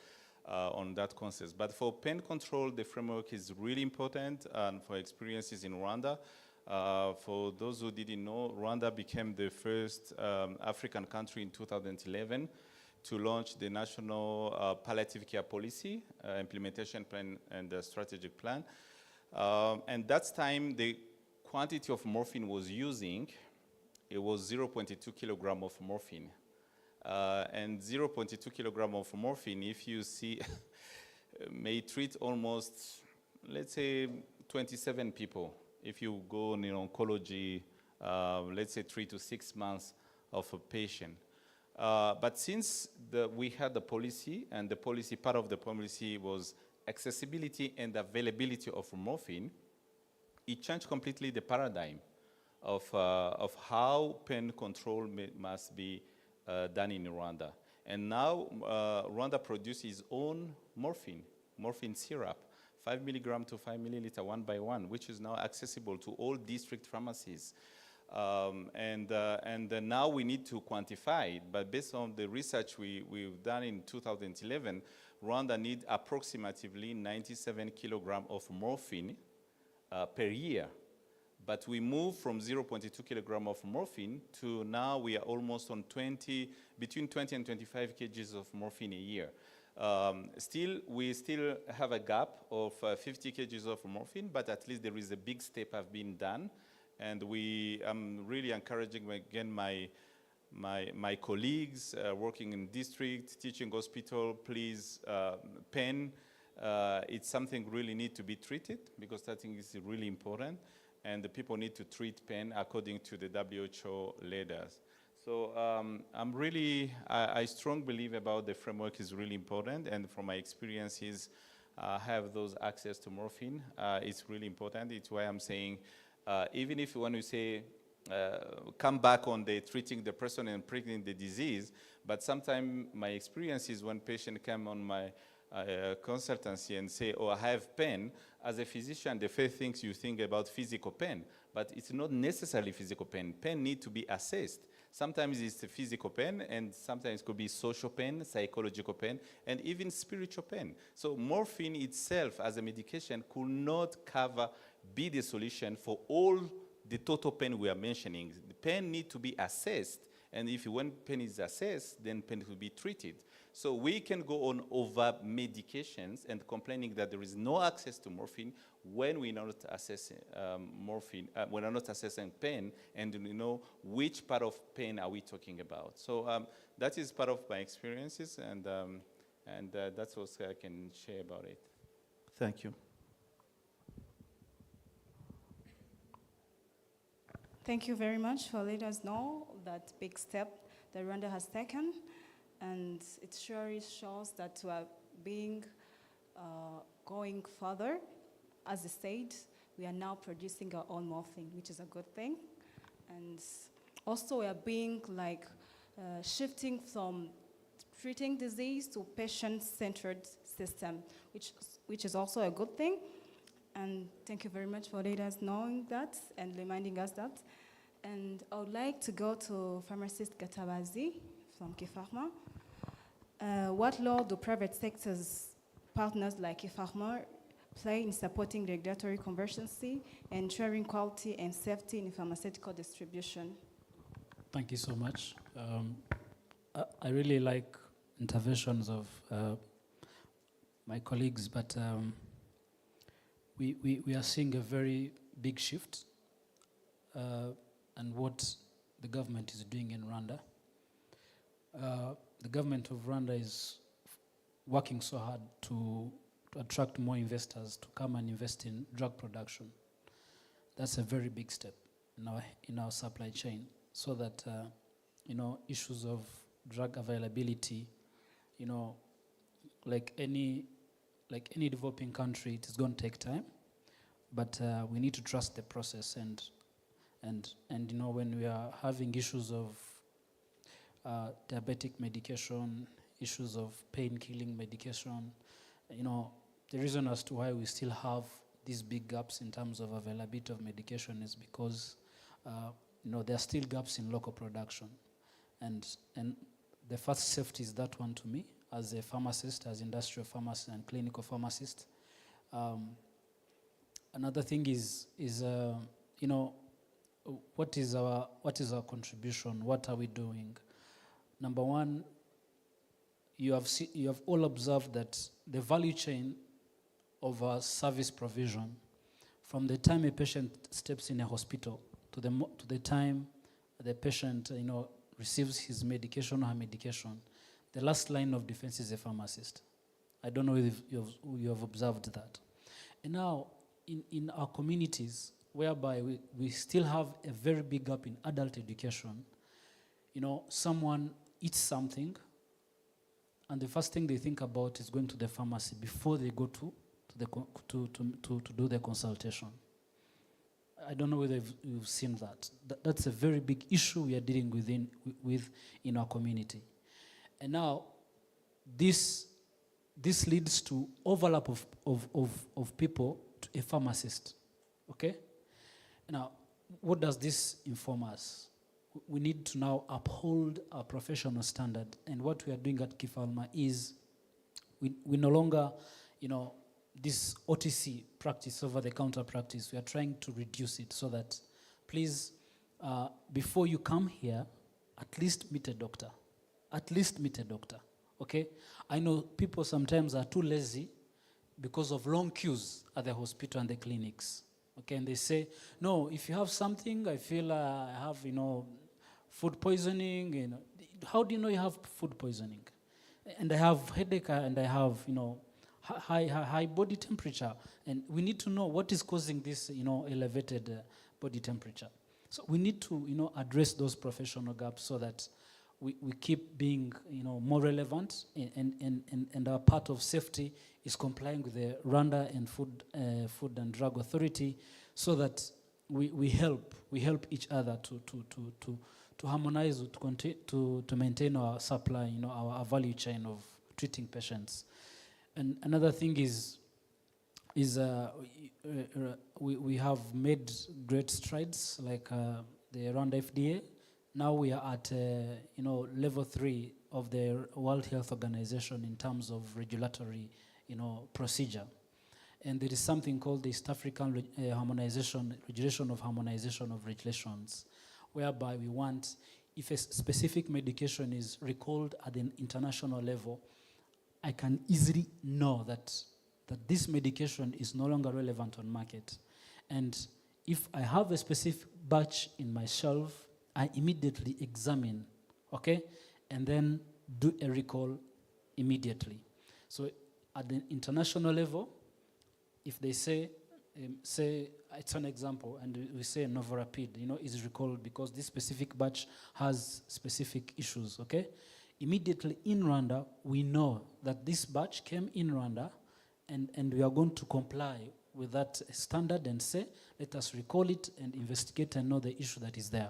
on that concept. But for pain control, the framework is really important and for experiences in Rwanda. For those who didn't know, Rwanda became the first African country in 2011 to launch the National Palliative Care Policy, Implementation Plan and Strategic Plan. And that time, the quantity of morphine was using, it was 0.2 kilogram of morphine. And 0.2 kilogram of morphine, if you see, may treat almost, let's say, 27 people. If you go in oncology, let's say 3 to 6 months of a patient. But since we had the policy, and the policy, part of the policy was accessibility and availability of morphine, it changed completely the paradigm of how pain control must be done in Rwanda. And now Rwanda produces its own morphine syrup, 5 milligram to 5 milliliter, 1 by 1, which is now accessible to all district pharmacies. And now we need to quantify it, but based on the research we've done in 2011, Rwanda needs approximately 97 kilogram of morphine per year. But we moved from 0.2 kilogram of morphine to now we are almost on between 20 and 25 kgs of morphine a year. We still have a gap of 50 kgs of morphine, but at least there is a big step have been done. And I'm really encouraging, again, my colleagues working in district, teaching hospital, please, pain, it's something really need to be treated because I think is really important. And the people need to treat pain according to the WHO leaders. So I strongly believe about the framework is really important. And from my experiences, have those access to morphine, it's really important. It's why I'm saying, even if you want to say, come back on the treating the person and treating the disease, but sometimes my experience is when patients come on my consultancy and say, oh, I have pain, as a physician, the first things you think about physical pain, but it's not necessarily physical pain. Pain needs to be assessed. Sometimes it's physical pain, and sometimes it could be social pain, psychological pain, and even spiritual pain. So morphine itself as a medication could not be the solution for all the total pain we are mentioning. The pain needs to be assessed, and when pain is assessed, then pain will be treated. So we can go on over medications and complaining that there is no access to morphine when we're not assessing when we're not assessing pain, and we know which part of pain are we talking about. So that is part of my experiences, and that's what I can share about it. Thank you. Thank you very much for letting us know that big step that Rwanda has taken. And it surely shows that we are going further. As a state, we are now producing our own morphine, which is a good thing. And also we are shifting from treating disease to patient-centered system, which is also a good thing. And thank you very much for letting us know that and reminding us that. And I would like to go to pharmacist Gatabazi from Kipharma. What role do private sector's partners like Kipharma play in supporting regulatory convergency and ensuring quality and safety in pharmaceutical distribution? Thank you so much. I really like interventions of my colleagues, but we are seeing a very big shift and what the government is doing in Rwanda. The government of Rwanda is working so hard to attract more investors to come and invest in drug production. That's a very big step in our supply chain, so that issues of drug availability, like any like any developing country, it is going to take time, but we need to trust the process. And you know, when we are having issues of diabetic medication, issues of pain-killing medication, you know, the reason as to why we still have these big gaps in terms of availability of medication is because you know, there are still gaps in local production. And the first safety is that one to me, as a pharmacist, as industrial pharmacist and clinical pharmacist. Another thing is you know, what is our contribution? What are we doing? Number one, you have all observed that the value chain of our service provision, from the time a patient steps in a hospital to the time the patient, you know, receives his medication or her medication, the last line of defense is a pharmacist. I don't know if you have observed that. And now, in our communities, whereby we still have a very big gap in adult education, you know, someone eats something, and the first thing they think about is going to the pharmacy before they go to do the consultation. I don't know whether you've seen that. That's a very big issue we are dealing with in our community. And now, this leads to overlap of people to a pharmacist. Okay? Now, what does this inform us? We need to now uphold our professional standard. And what we are doing at Kifalma is we no longer, you know, this OTC practice, over-the-counter practice, we are trying to reduce it so that, please, before you come here, at least meet a doctor. At least meet a doctor, okay? I know people sometimes are too lazy because of long queues at the hospital and the clinics, okay? And they say, no, if you have something, I feel I have, you know, food poisoning, you know. How do you know you have food poisoning? And I have headache and I have, you know, high body temperature, and we need to know what is causing this, you know, elevated body temperature. So we need to, you know, address those professional gaps so that we keep being, you know, more relevant, and our part of safety is complying with the Rwanda and Food and Drug Authority, so that we help each other to harmonize, to maintain our supply, you know, our value chain of treating patients. And another thing is we have made great strides, like the Rwanda FDA. Now we are at you know, level 3 of the World Health Organization in terms of regulatory, you know, procedure. And there is something called the East African Regulation of Harmonization of Regulations, whereby we want, if a specific medication is recalled at an international level, I can easily know that this medication is no longer relevant on market. And if I have a specific batch in my shelf, I immediately examine, okay? And then do a recall immediately. So at the international level, if they say it's an example, and we say Novorapid, you know, is recalled because this specific batch has specific issues, okay? Immediately in Rwanda, we know that this batch came in Rwanda, and we are going to comply with that standard and say, let us recall it and investigate and know the issue that is there,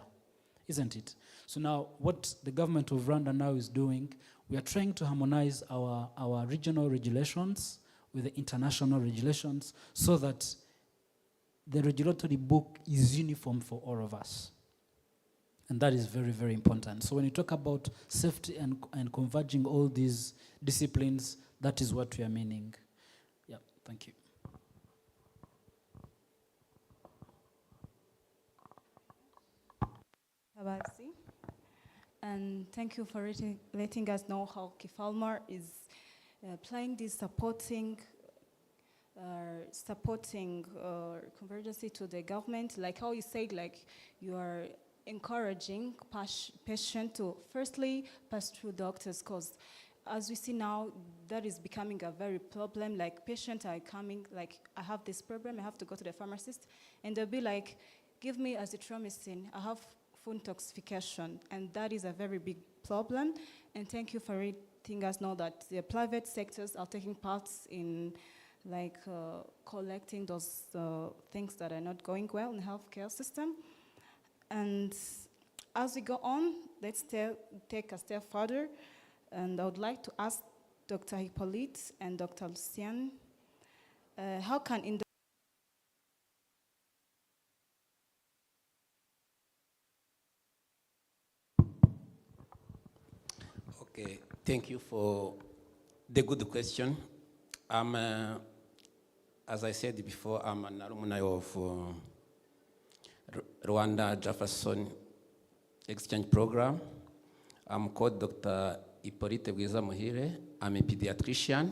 isn't it? So now, what the government of Rwanda now is doing, we are trying to harmonize our regional regulations with the international regulations so that the regulatory book is uniform for all of us. And that is very, very important. So when you talk about safety and converging all these disciplines, that is what we are meaning. Yeah, thank you. Tabasi. And thank you for letting us know how Kifalma is playing this supporting convergence to the government. Like how you said, like you are encouraging patient to firstly pass through doctors, because as we see now, that is becoming a very problem. Like patients are coming, like I have this problem, I have to go to the pharmacist, and they'll be like, give me azithromycin, I have food intoxication, and that is a very big problem. And thank you for letting us know that the private sectors are taking parts in like collecting those things that are not going well in the healthcare system. And as we go on, let's take a step further. And I would like to ask Dr. Hippolyte and Dr. Lucien, how can Okay, thank you for the good question. As I said before, I'm an alumni of Rwanda Jefferson exchange program. I'm called Dr. Hippolyte Muhire. I'm a pediatrician.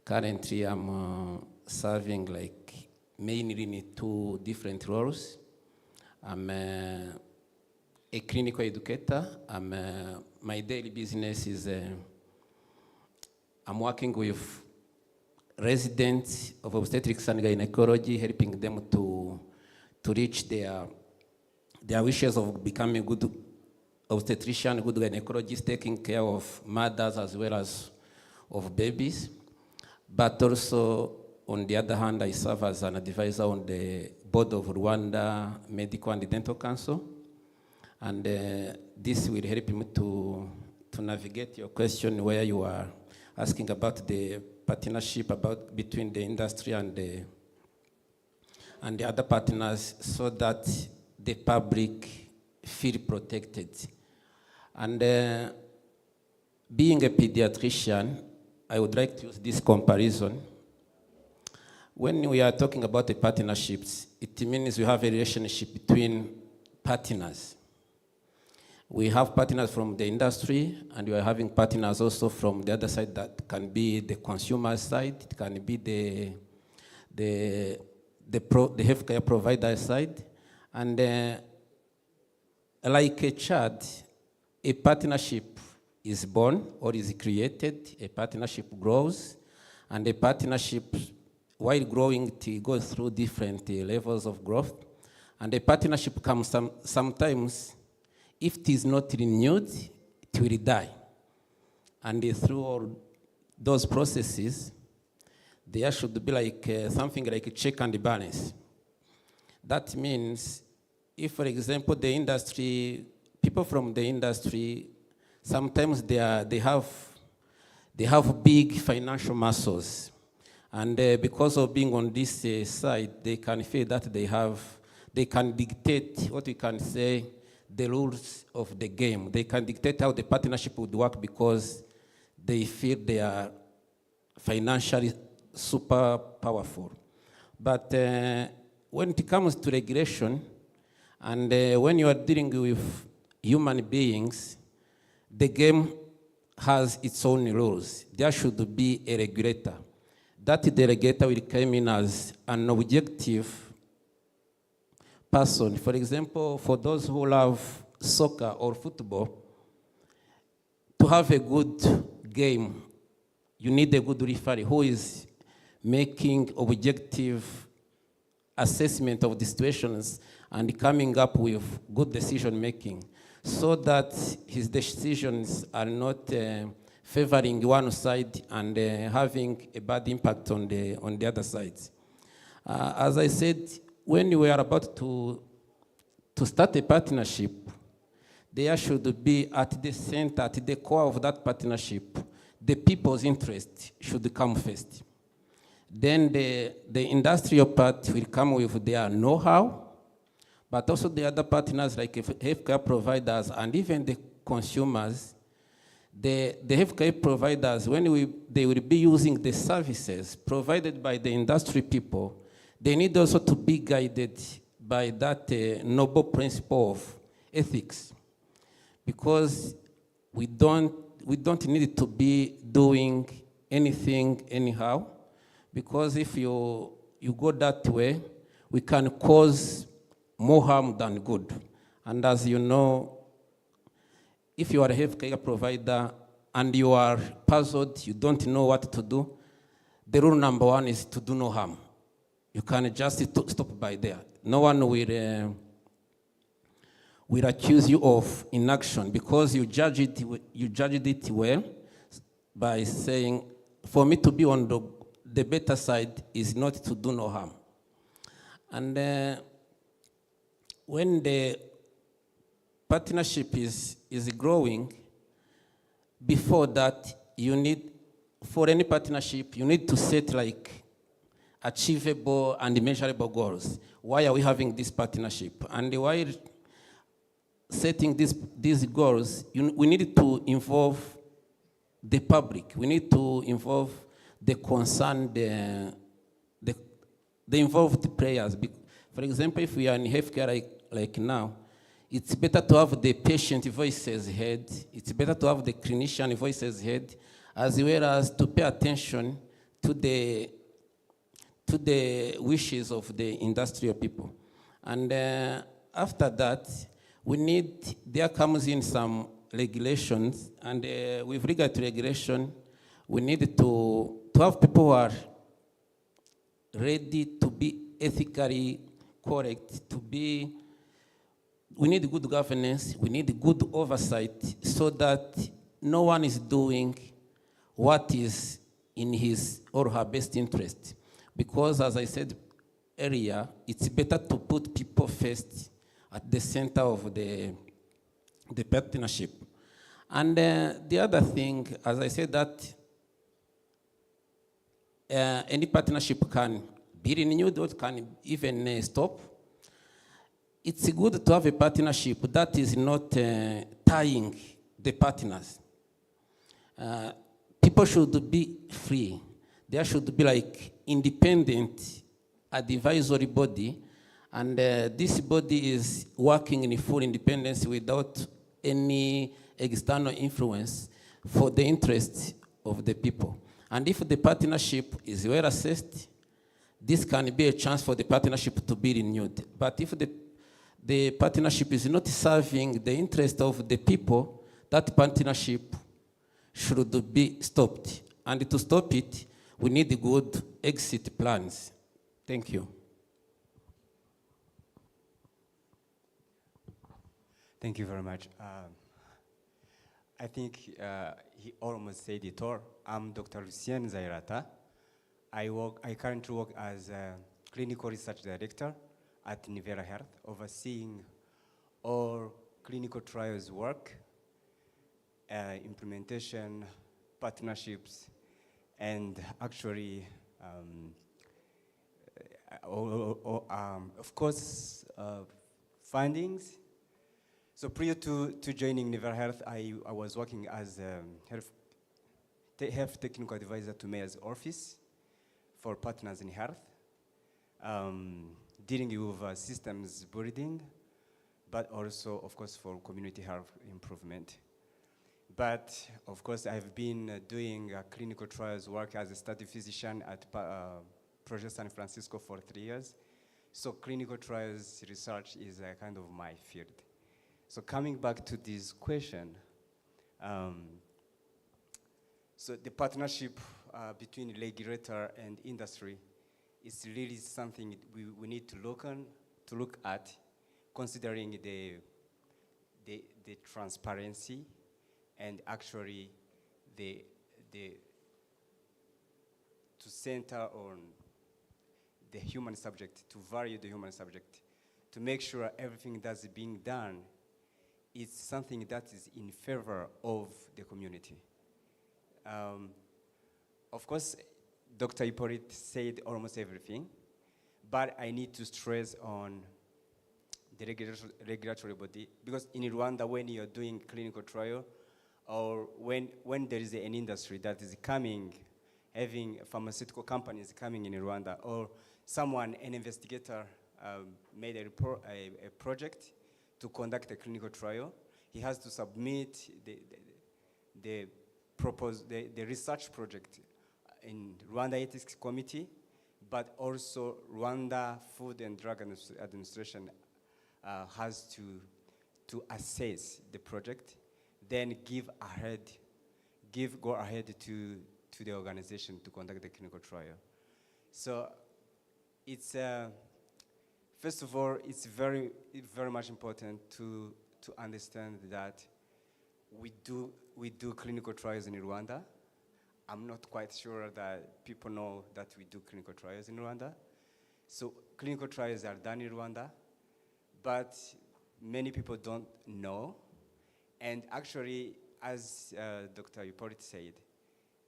Currently, I'm serving like mainly in 2 different roles. I'm a clinical educator. My daily business is I'm working with residents of obstetrics and gynecology, helping them to reach their wishes of becoming good obstetrician, good gynecologist, taking care of mothers as well as of babies. But also, on the other hand, I serve as an advisor on the board of Rwanda Medical and Dental Council. And this will help me to navigate your question where you are asking about the partnership between the industry and the other partners so that the public feel protected. And being a pediatrician, I would like to use this comparison. When we are talking about the partnerships, it means we have a relationship between partners. We have partners from the industry, and we are having partners also from the other side that can be the consumer side, it can be the healthcare provider side. And like a child, a partnership is born or is created, a partnership grows, and a partnership, while growing, it goes through different levels of growth. And a partnership comes sometimes, if it is not renewed, it will die. And through all those processes, there should be like something like a check and balance. That means, if, for example, the industry, people from the industry, sometimes they have big financial muscles. And because of being on this side, they can feel that they can dictate what we can say, the rules of the game. They can dictate how the partnership would work because they feel they are financially super powerful. But when it comes to regulation, and when you are dealing with human beings, the game has its own rules. There should be a regulator. That the regulator will come in as an objective person. For example, for those who love soccer or football, to have a good game, you need a good referee who is making objective assessment of the situations and coming up with good decision making so that his decisions are not favoring one side and having a bad impact on the other side. As I said, when we are about to start a partnership, there should be at the center, at the core of that partnership, the people's interest should come first. Then the industrial part will come with their know-how, but also the other partners like healthcare providers and even the consumers. The healthcare providers, when they will be using the services provided by the industry people, they need also to be guided by that noble principle of ethics, because we don't need to be doing anything anyhow, because if you go that way, we can cause more harm than good. And as you know, if you are a healthcare provider and you are puzzled, you don't know what to do, the rule number 1 is to do no harm. You can just stop by there. No one will accuse you of inaction because you judged it well. by saying, for me to be on the better side is not to do no harm. And when the partnership is growing, before that, you need, for any partnership, you need to set like achievable and measurable goals. Why are we having this partnership? And while setting these goals, we need to involve the public. We need to involve the concerned, the involved players. For example, if we are in healthcare like now, it's better to have the patient voices heard. It's better to have the clinician voices heard, as well as to pay attention to the wishes of the industrial people. And after that, there comes in some regulations, and with regard to regulation, we need to have people who are ready to be ethically correct, we need good governance, we need good oversight, so that no one is doing what is in his or her best interest. Because, as I said earlier, it's better to put people first at the center of the partnership. And the other thing, as I said, that any partnership can be renewed or can even stop. It's good to have a partnership that is not tying the partners. People should be free. There should be like independent advisory body, and this body is working in full independence without any external influence for the interests of the people. And if the partnership is well assessed, this can be a chance for the partnership to be renewed. But if the partnership is not serving the interest of the people, that partnership should be stopped. And to stop it, we need good exit plans. Thank you. Thank you very much. I think he almost said it all. I'm Dr. Lucien Zairata. I currently work as a clinical research director at Nivera Health, overseeing all clinical trials work, implementation, partnerships, and actually, of course, findings. So prior to joining Nivera Health, I was working as a health technical advisor to Mayor's Office for Partners in Health, dealing with systems building, but also, of course, for community health improvement. But, of course, I've been doing clinical trials work as a study physician at Project San Francisco for 3 years. So clinical trials research is kind of my field. So coming back to this question, so the partnership between regulator and industry is really something we need to look at, considering the transparency and actually to center on the human subject, to value the human subject, to make sure everything that's being done is something that is in favor of the community. Of course, Dr. Hippolyte said almost everything, but I need to stress on the regulatory body, because in Rwanda, when you're doing clinical trial, or when there is an industry that is coming, having pharmaceutical companies coming in Rwanda, or an investigator made a project to conduct a clinical trial, he has to submit the research project in Rwanda Ethics Committee, but also Rwanda Food and Drug Administration has to assess the project, then go ahead to the organization to conduct the clinical trial. So it's first of all, it's very much important to understand that we do clinical trials in Rwanda, I'm not quite sure that people know that we do clinical trials in Rwanda. So clinical trials are done in Rwanda, but many people don't know. And actually, as Dr. Hippolyte said,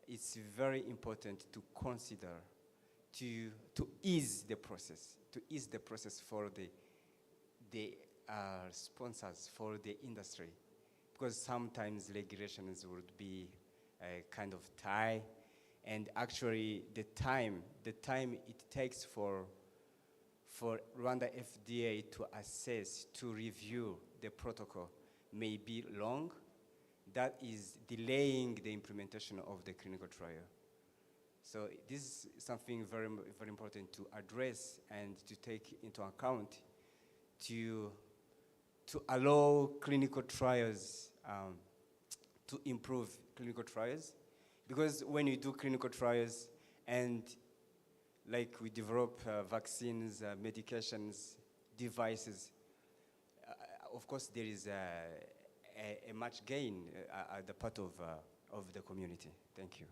it's very important to consider to ease the process for the sponsors, for the industry, because sometimes regulations would be a kind of tie, and actually the time it takes for Rwanda FDA to assess, to review the protocol may be long. That is delaying the implementation of the clinical trial. So this is something very, very important to address and to take into account to allow clinical trials, to improve clinical trials. Because when you do clinical trials and like we develop vaccines, medications, devices, of course there is a much gain at the part of the community. Thank you.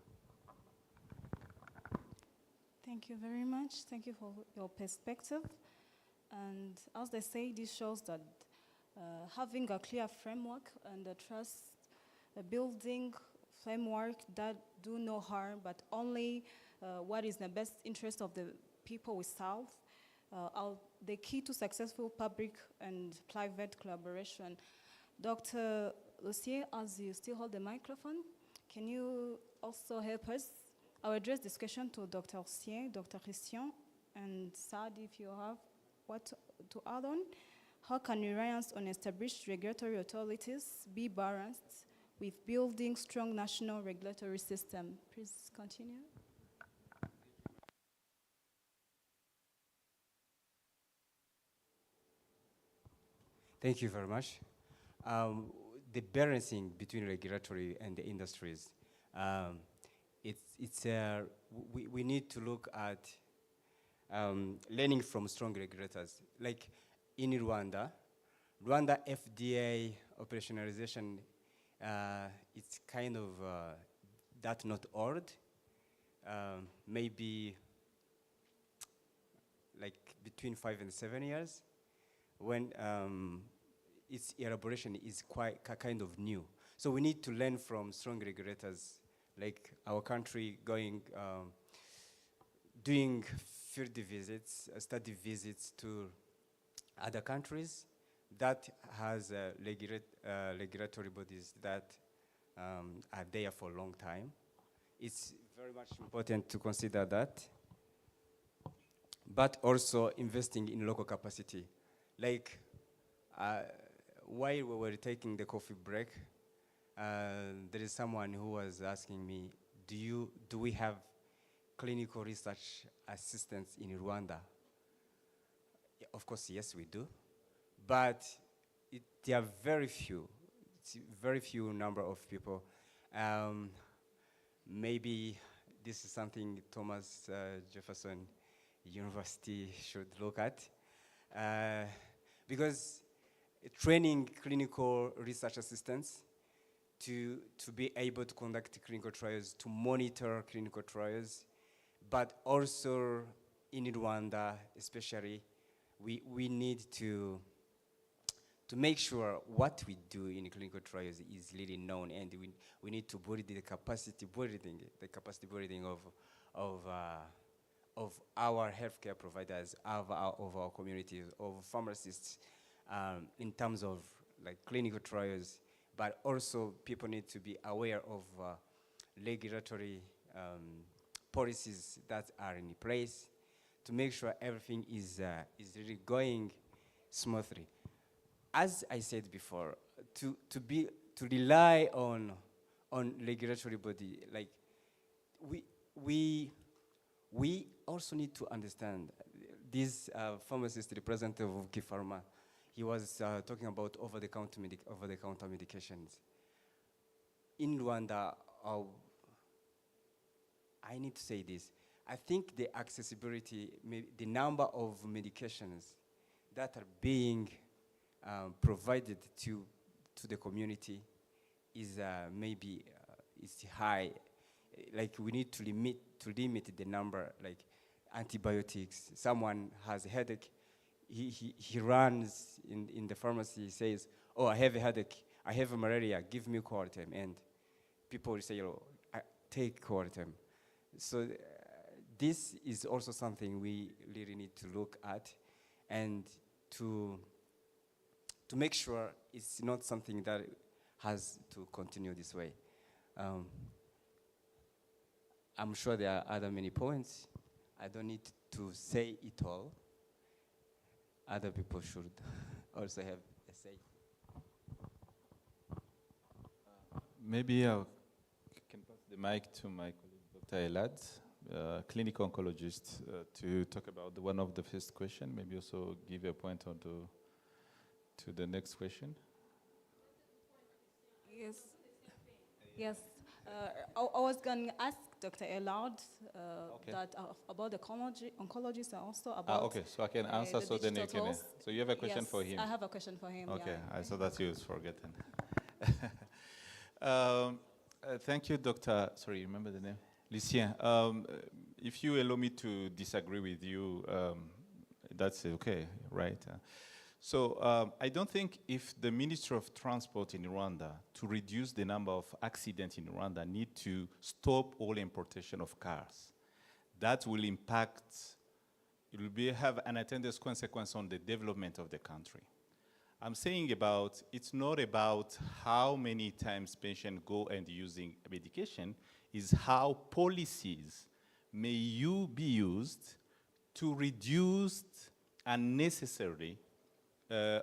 Thank you very much. Thank you for your perspective. And as they say, this shows that having a clear framework and a trust, a building framework that do no harm, but only what is in the best interest of the people we serve, are the key to successful public and private collaboration. Dr. Lucier, as you still hold the microphone, can you also help us? I'll address this question to Dr. Lucier, Dr. Christian, and Saad, if you have what to add on. How can reliance on established regulatory authorities be balanced with building strong national regulatory system? Please continue. Thank you very much. The balancing between regulatory and the industries, we need to look at learning from strong regulators. Like in Rwanda FDA operationalization, it's kind of that not old, maybe like between 5 and 7 years, when its elaboration is quite kind of new. So we need to learn from strong regulators, like our country doing field visits, study visits to other countries that has regulatory bodies that are there for a long time. It's very much important to consider that, but also investing in local capacity. Like while we were taking the coffee break, there is someone who was asking me, do we have clinical research assistants in Rwanda? Of course, yes, we do, but there are very few. It's very few number of people. Maybe this is something Thomas Jefferson University should look at, because training clinical research assistants to be able to conduct clinical trials, to monitor clinical trials, but also in Rwanda especially, we need to make sure what we do in clinical trials is really known, and we need to build the capacity building of our healthcare providers, of our communities, of pharmacists, in terms of like clinical trials, but also people need to be aware of regulatory policies that are in place to make sure everything is really going smoothly. As I said before, to rely on regulatory body, like we also need to understand this pharmacist representative of Kifarma. He was talking about over-the-counter medications. In Rwanda, I need to say this. I think the accessibility, the number of medications that are being provided to the community is maybe is high. like we need to limit the number, like antibiotics. Someone has a headache, he runs in the pharmacy, he says, oh, I have a headache, I have a malaria, give me Coartem. And people will say, oh, take Coartem. So this is also something we really need to look at and to make sure it's not something that has to continue this way. I'm sure there are other many points. I don't need to say it all. Other people should also have a say. Maybe I can pass the mic to my colleague, Dr. Elad, clinical oncologist, to talk about one of the first question. Maybe also give a point on to the next question. Yes. Yes. I was going to ask Dr. Elad that about the oncologists and also about. Okay, so I can answer. So then you can. So you have a question yes, for him. I have a question for him. Okay, yeah. I saw that you was forgotten. Thank you, Dr. Sorry, remember the name? Lucien. If you allow me to disagree with you, that's okay, right? So I don't think if the Minister of Transport in Rwanda, to reduce the number of accidents in Rwanda, need to stop all importation of cars. That will impact, it will have an attendant consequence on the development of the country. I'm saying about, it's not about how many times patients go and using medication, is how policies may be used to reduce unnecessary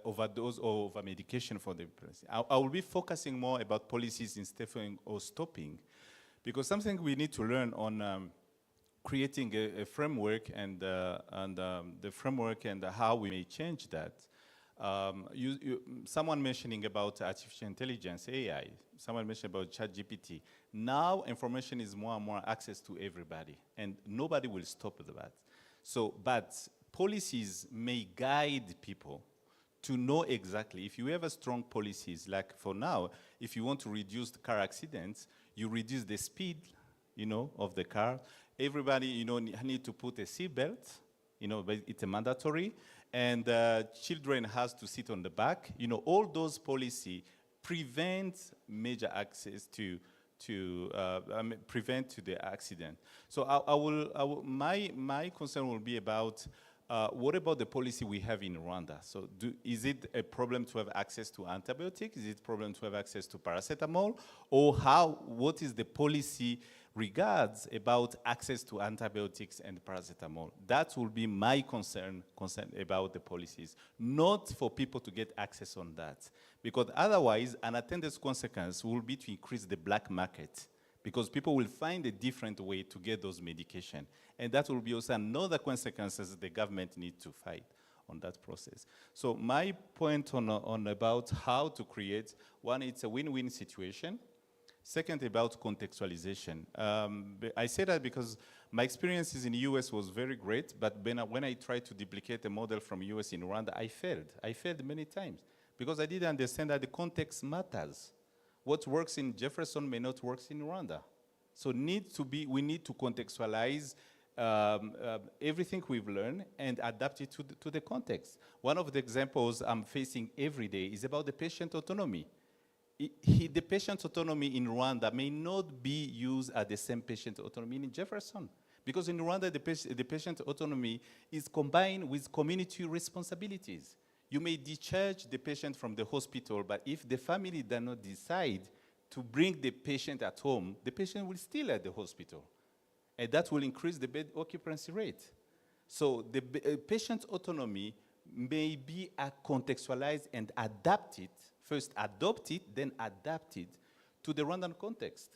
overdose or over medication for the person. I will be focusing more about policies instead of stopping, because something we need to learn on creating a framework and the framework and how we may change that. Someone mentioning about artificial intelligence, AI, someone mentioned about ChatGPT. Now information is more and more access to everybody, and nobody will stop that. So, but policies may guide people to know exactly, if you have a strong policies, like for now, if you want to reduce the car accidents, you reduce the speed, of the car. Everybody, need to put a seatbelt, but it's a mandatory, and children has to sit on the back. All those policy prevent major access prevent to the accident. So my concern will be about what about the policy we have in Rwanda? So is it a problem to have access to antibiotics? Is it a problem to have access to paracetamol? Or what is the policy regards about access to antibiotics and paracetamol? That will be my concern about the policies, not for people to get access on that. Because otherwise, an attendant consequence will be to increase the black market, because people will find a different way to get those medication. And that will be also another consequences the government needs to fight on that process. So my point on about how to create, one, it's a win-win situation. Second, about contextualization. I say that because my experiences in the US was very great, but when I tried to duplicate a model from US in Rwanda, I failed. I failed many times because I didn't understand that the context matters. What works in Jefferson may not work in Rwanda. So we need to contextualize everything we've learned and adapt it to the context. One of the examples I'm facing every day is about the patient autonomy. The patient autonomy in Rwanda may not be used as the same patient autonomy in Jefferson. Because in Rwanda, the patient autonomy is combined with community responsibilities. You may discharge the patient from the hospital, but if the family does not decide to bring the patient at home, the patient will still at the hospital. And that will increase the bed occupancy rate. So the patient autonomy may be contextualized and adapted, first adopt it, then adapt it to the Rwandan context.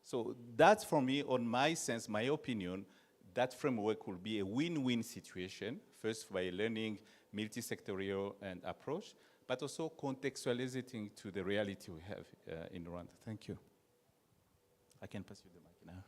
So that's for me, on my sense, my opinion, that framework will be a win-win situation, first by learning multi-sectorial and approach, but also contextualizing to the reality we have in Rwanda. Thank you. I can pass you the mic now.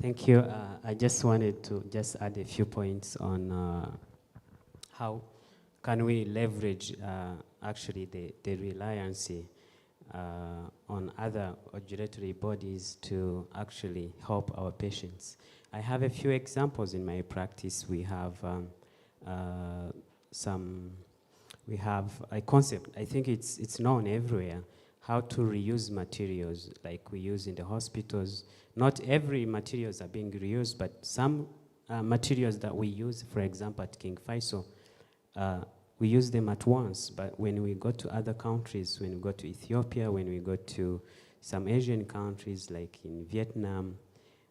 Thank you. I just wanted to just add a few points on how can we leverage actually the reliance on other regulatory bodies to actually help our patients. I have a few examples in my practice. We have we have a concept, I think it's known everywhere, how to reuse materials like we use in the hospitals. Not every materials are being reused, but some materials that we use, for example, at King Faisal, we use them at once, but when we go to other countries, when we go to Ethiopia, when we go to some Asian countries like in Vietnam,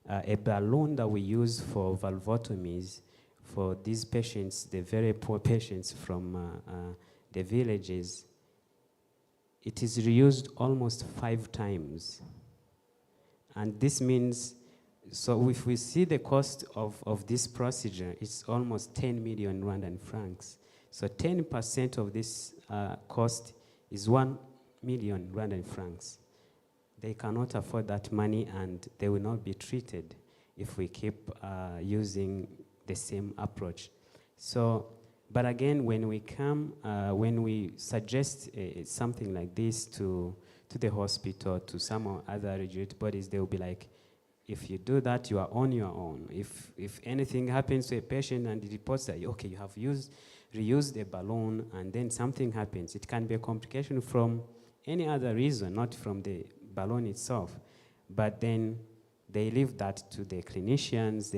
a balloon that we use for valvotomies for these patients, the very poor patients from the villages, it is reused almost 5 times. And this means, so if we see the cost of this procedure, it's almost 10 million Rwandan francs. So 10% of this cost is 1 million Rwandan francs. They cannot afford that money, and they will not be treated if we keep using the same approach. So, but again, when we suggest something like this to the hospital, to some other regulatory bodies, they will be like, if you do that, you are on your own. If anything happens to a patient and it reports that, okay, you have reused a balloon and then something happens, it can be a complication from any other reason, not from the balloon itself. But then they leave that to the clinicians,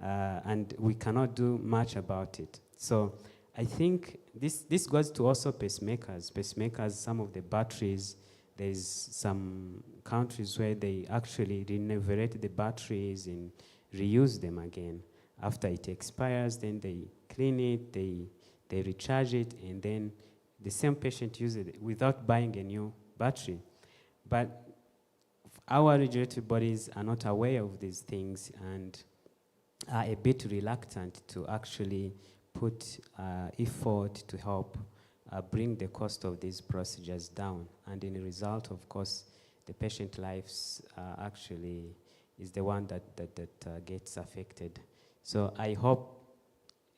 and we cannot do much about it. So I think this goes to also pacemakers. Pacemakers, some of the batteries, there's some countries where they actually renovate the batteries and reuse them again. After it expires, then they clean it, they recharge it, and then the same patient uses it without buying a new battery. But our regulatory bodies are not aware of these things and are a bit reluctant to actually put effort to help bring the cost of these procedures down. And in the result, of course, the patient lives actually is the one that gets affected. So I hope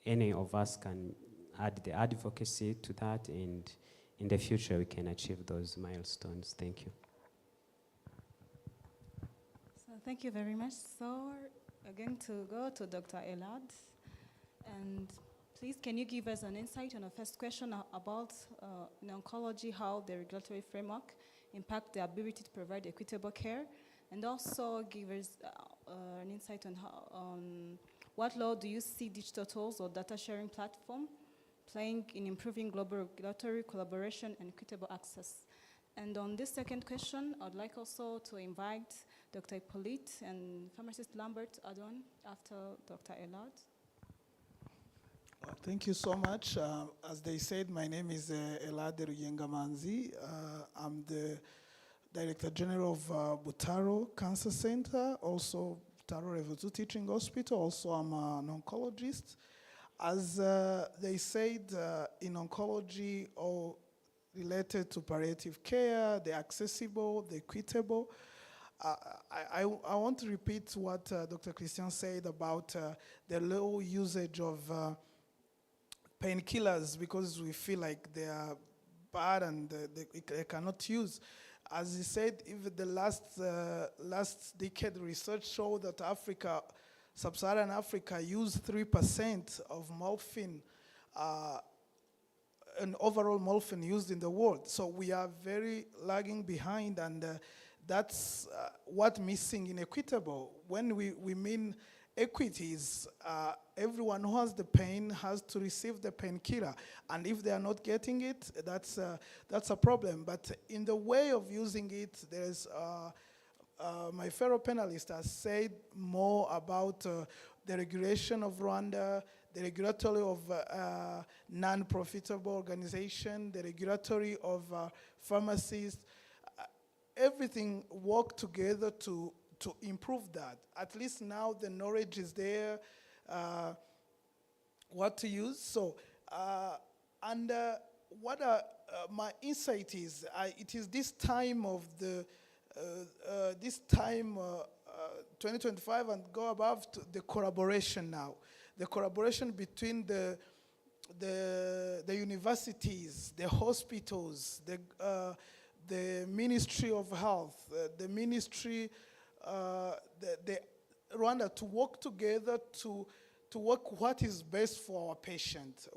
any of us can add the advocacy to that, and in the future we can achieve those milestones. Thank you. So thank you very much. So we're going to go to Dr. Elad. And please, can you give us an insight on the first question about in oncology, how the regulatory framework impact the ability to provide equitable care, and also give us an insight on what role do you see digital tools or data sharing platform playing in improving global regulatory collaboration and equitable access? And on this second question, I'd like also to invite Dr. Hippolyte and pharmacist Lambert to add on after Dr. Elad. Thank you so much. As they said, my name is Elad Ruyengamanzi. I'm the Director General of Butaro Cancer Center, also Butaro Level 2 Teaching Hospital. Also, I'm an oncologist. As they said, in oncology, all related to palliative care, the accessible, the equitable. I want to repeat what Dr. Christian said about the low usage of painkillers, because we feel like they are bad and they cannot use. As he said, even the last decade research showed that Africa, sub-Saharan Africa, used 3% of morphine, and overall morphine used in the world. So we are very lagging behind, and that's what missing in equitable. When we mean equity is everyone who has the pain has to receive the painkiller, and if they are not getting it, that's a problem. But in the way of using it, there's my fellow panelist has said more about the regulation of Rwanda, the regulatory of non-profitable organization, the regulatory of pharmacies. Everything work together to improve that. At least now the knowledge is there, what to use. So, what my insight is, it is this time of the 2025 and go above to the collaboration now. The collaboration between the universities, the hospitals, the Ministry of Health, the Ministry, the Rwanda, to work together to work what is best for our patient.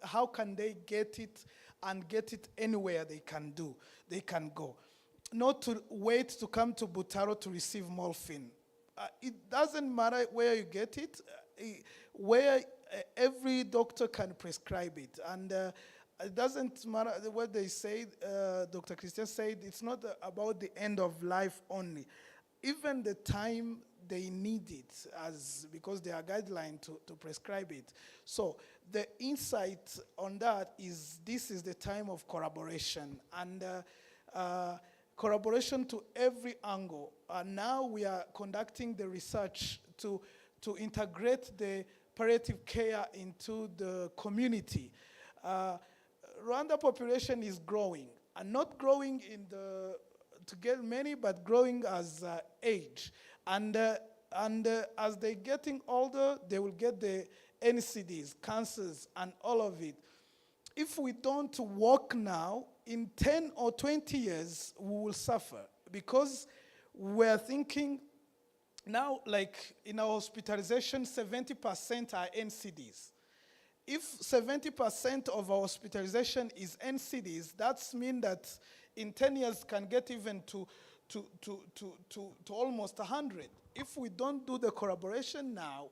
How can they get it and get it anywhere they can go. Not to wait to come to Butaro to receive morphine. It doesn't matter where you get it, where every doctor can prescribe it. And it doesn't matter what they say, Dr. Christian said, it's not about the end of life only. Even the time they need it, because there are guidelines to prescribe it. So the insight on that is this is the time of collaboration. And collaboration to every angle. Now we are conducting the research to integrate the palliative care into the community. Rwanda population is growing, and not growing to get many, but growing as age. And as they're getting older, they will get the NCDs, cancers, and all of it. If we don't work now, in 10 or 20 years, we will suffer, because we're thinking now, like in our hospitalization, 70% are NCDs. If 70% of our hospitalization is NCDs, that means that in 10 years can get even to almost 100. If we don't do the collaboration now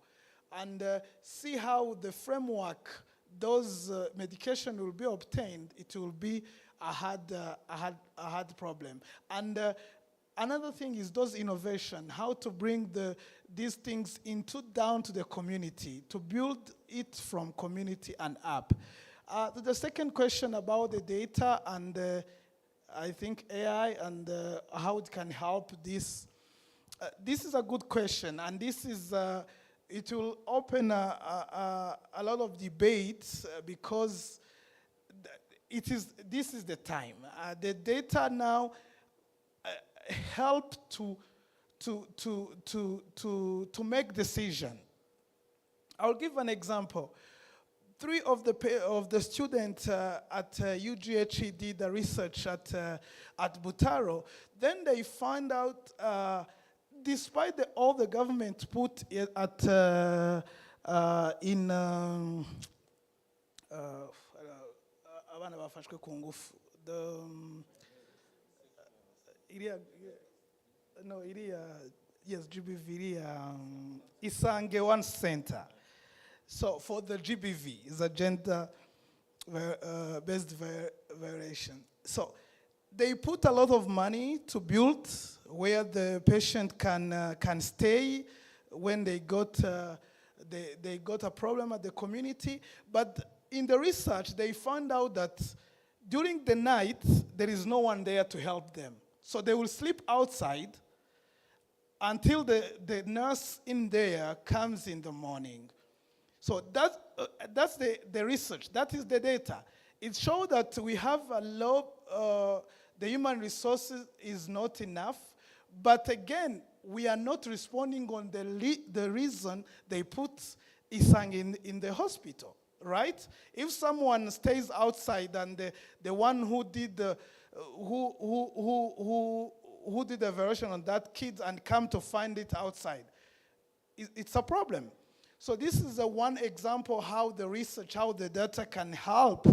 and see how the framework, those medication will be obtained, it will be a hard problem. And another thing is those innovation, how to bring these things down to the community, to build it from community and up. The second question about the data and I think AI and how it can help this. This is a good question, and this is it will open a lot of debates because this is the time. The data now help to make decision. I'll give an example. 3 of the students at UGH did the research at Butaro. Then they find out, despite all the government put at in abana bafashwe ku ngufu, yes, GBV, Isange One Center. So for the GBV, is a gender-based variation. So they put a lot of money to build where the patient can stay when they got a problem at the community. But in the research, they found out that during the night, there is no one there to help them. So they will sleep outside until the nurse in there comes in the morning. So that's the research. That is the data. It shows that we have a low, the human resources is not enough. But again, we are not responding on the reason they put Isang in the hospital, right? If someone stays outside and the one who did the who did the evaluation on that kid and come to find it outside, it's a problem. So this is one example how the research, how the data can help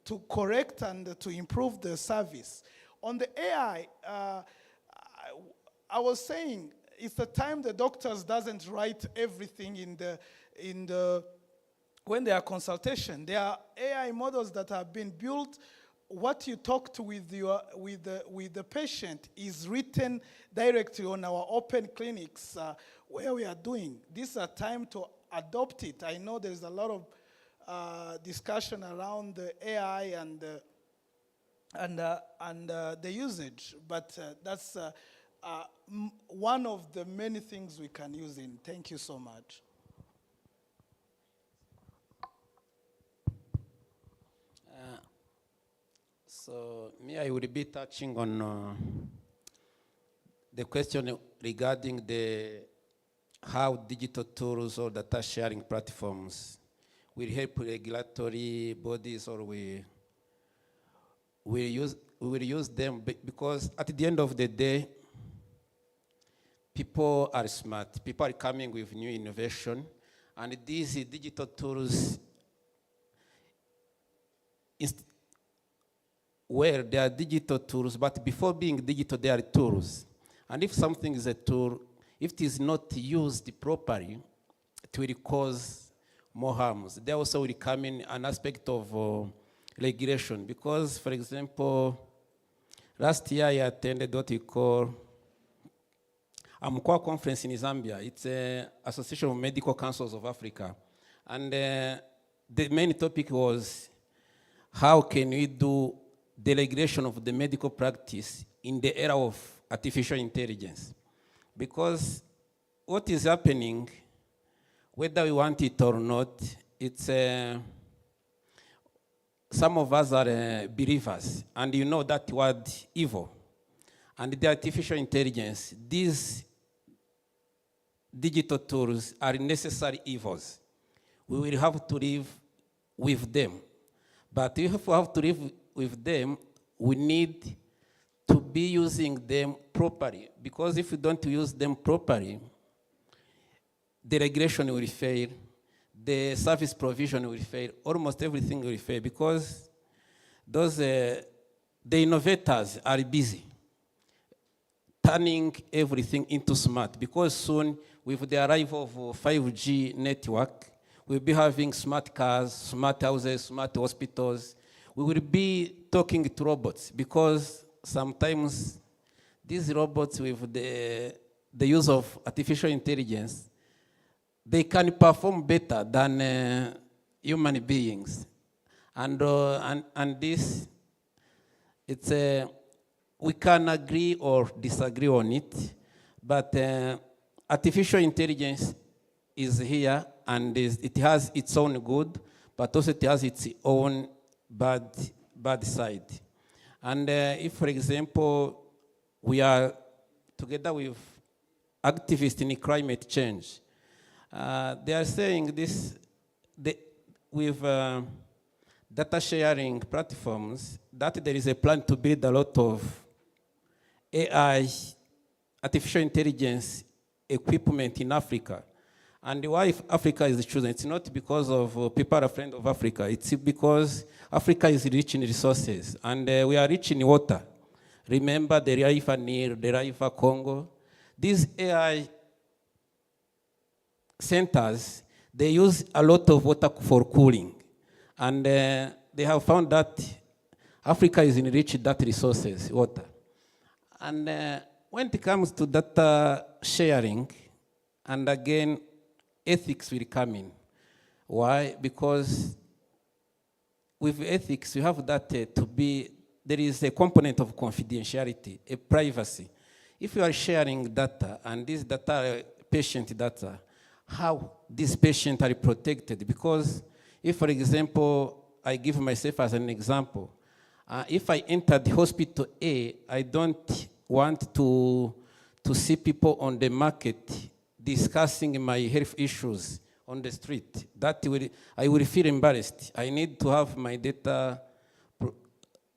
to correct and to improve the service. On the AI, I was saying it's the time the doctors doesn't write everything when they are consultation. There are AI models that have been built. What you talked with the patient is written directly on our open clinics where we are doing. This is a time to adopt it. I know there's a lot of discussion around the AI and the usage, but that's one of the many things we can use in. Thank you so much. So me, I would be touching on the question regarding how digital tools or data sharing platforms will help regulatory bodies, or we will use them because at the end of the day, people are smart. People are coming with new innovation, and these digital tools, where they are digital tools, but before being digital, they are tools. And if something is a tool, if it is not used properly, it will cause more harms. There also will come in an aspect of regulation, because, for example, last year I attended what we call a Mkoa conference in Zambia. It's an Association of Medical Councils of Africa. And the main topic was how can we do the regulation of the medical practice in the era of artificial intelligence. Because what is happening, whether we want it or not, it's some of us are believers, and you know that word evil. And the artificial intelligence, these digital tools are necessary evils. We will have to live with them. But if we have to live with them, we need to be using them properly. Because if we don't use them properly, the regulation will fail, the service provision will fail, almost everything will fail, because those, the innovators are busy turning everything into smart, because soon, with the arrival of 5G network, we'll be having smart cars, smart houses, smart hospitals. We will be talking to robots, because sometimes these robots, with the use of artificial intelligence, they can perform better than human beings. And this, it's we can agree or disagree on it, but artificial intelligence is here, and it has its own good, but also it has its own bad side. And if, for example, we are together with activists in climate change, they are saying this, with data sharing platforms, that there is a plan to build a lot of AI, artificial intelligence equipment in Africa. And why Africa is chosen? It's not because of people are afraid of Africa. It's because Africa is rich in resources, and we are rich in water. Remember the River Nile, the River Congo. These AI centers, they use a lot of water for cooling. And they have found that Africa is enriched in that resources, water. And when it comes to data sharing, and again, ethics will come in. Why? Because with ethics, you have that there is a component of confidentiality, a privacy. If you are sharing data, and this data are patient data, how these patients are protected? Because if, for example, I give myself as an example, if I enter the hospital A, I don't want to see people on the market discussing my health issues on the street. I will feel embarrassed. I need to have my data,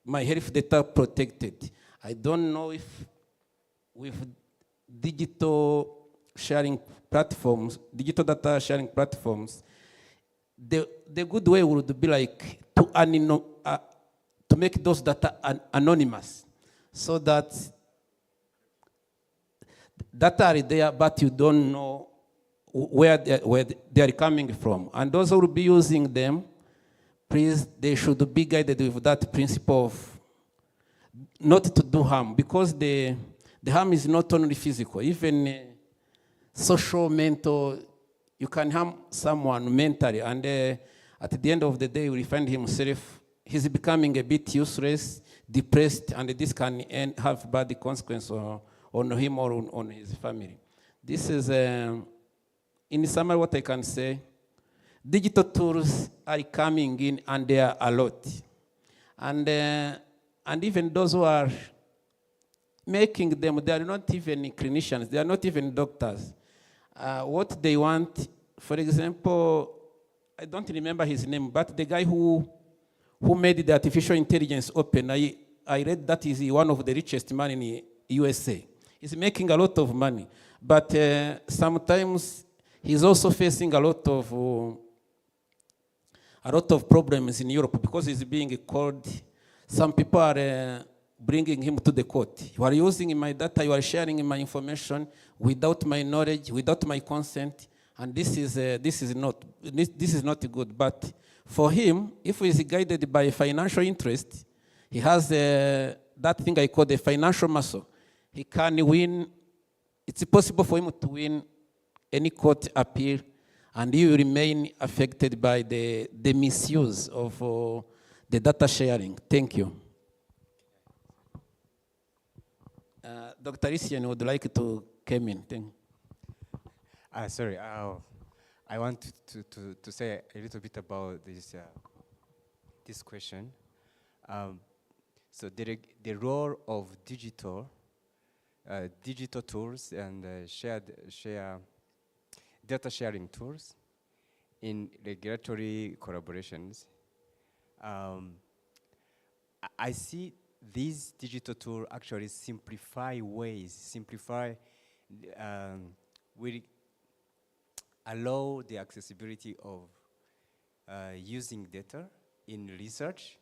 my health data protected. I don't know if with digital sharing platforms, digital data sharing platforms, the good way would be like to make those data anonymous, so that data are there, but you don't know where they are coming from. And those who will be using them, please, they should be guided with that principle of not to do harm, because the harm is not only physical, even social, mental. You can harm someone mentally, and at the end of the day, you will find himself, he's becoming a bit useless, depressed, and this can have bad consequences on him or on his family. This is, in summary, what I can say. Digital tools are coming in, and there are a lot. And even those who are making them, they are not even clinicians, they are not even doctors. What they want, for example, I don't remember his name, but the guy who made the artificial intelligence open, I read that is one of the richest man in USA. He's making a lot of money, but sometimes he's also facing a lot of problems in Europe because he's being called. Some people are bringing him to the court. You are using my data, you are sharing my information without my knowledge, without my consent, and this is not good. But for him, if he is guided by financial interest, he has that thing I call the financial muscle. He can win. It's possible for him to win any court appeal, and he will remain affected by the misuse of the data sharing. Thank you. Dr. Isian would like to come in. Thank you. Sorry, I want to say a little bit about this question. So the role of digital tools and data sharing tools in regulatory collaborations. I see these digital tools actually will allow the accessibility of using data in research,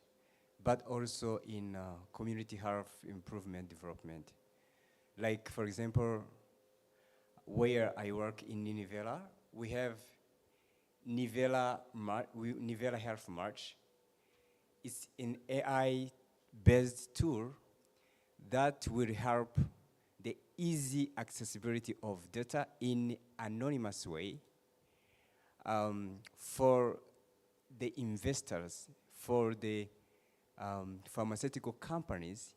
but also in community health improvement development. Like, for example, where I work in Nivela, we have Nivela Health March. It's an AI-based tool that will help the easy accessibility of data in anonymous way for the investors, for the pharmaceutical companies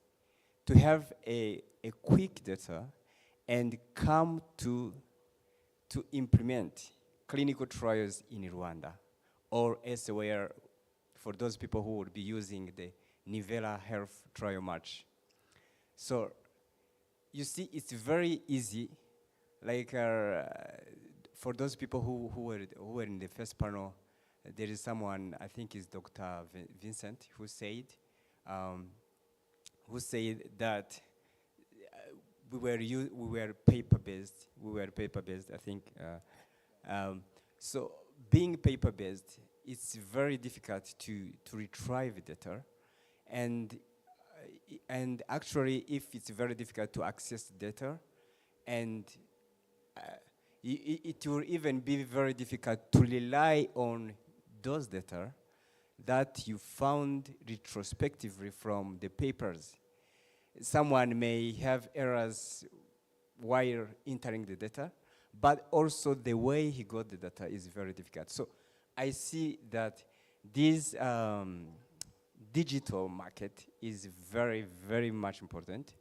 to have a quick data and come to implement clinical trials in Rwanda or elsewhere for those people who would be using the Nivela Health Trial March. So you see, it's very easy. Like for those people who were in the first panel, there is someone, I think is Dr. Vincent, who said that we were paper-based. I think. So being paper-based, it's very difficult to retrieve data, and actually, if it's very difficult to access data, and it will even be very difficult to rely on those data that you found retrospectively from the papers. Someone may have errors while entering the data, but also the way he got the data is very difficult. So I see that this digital market is very, very much important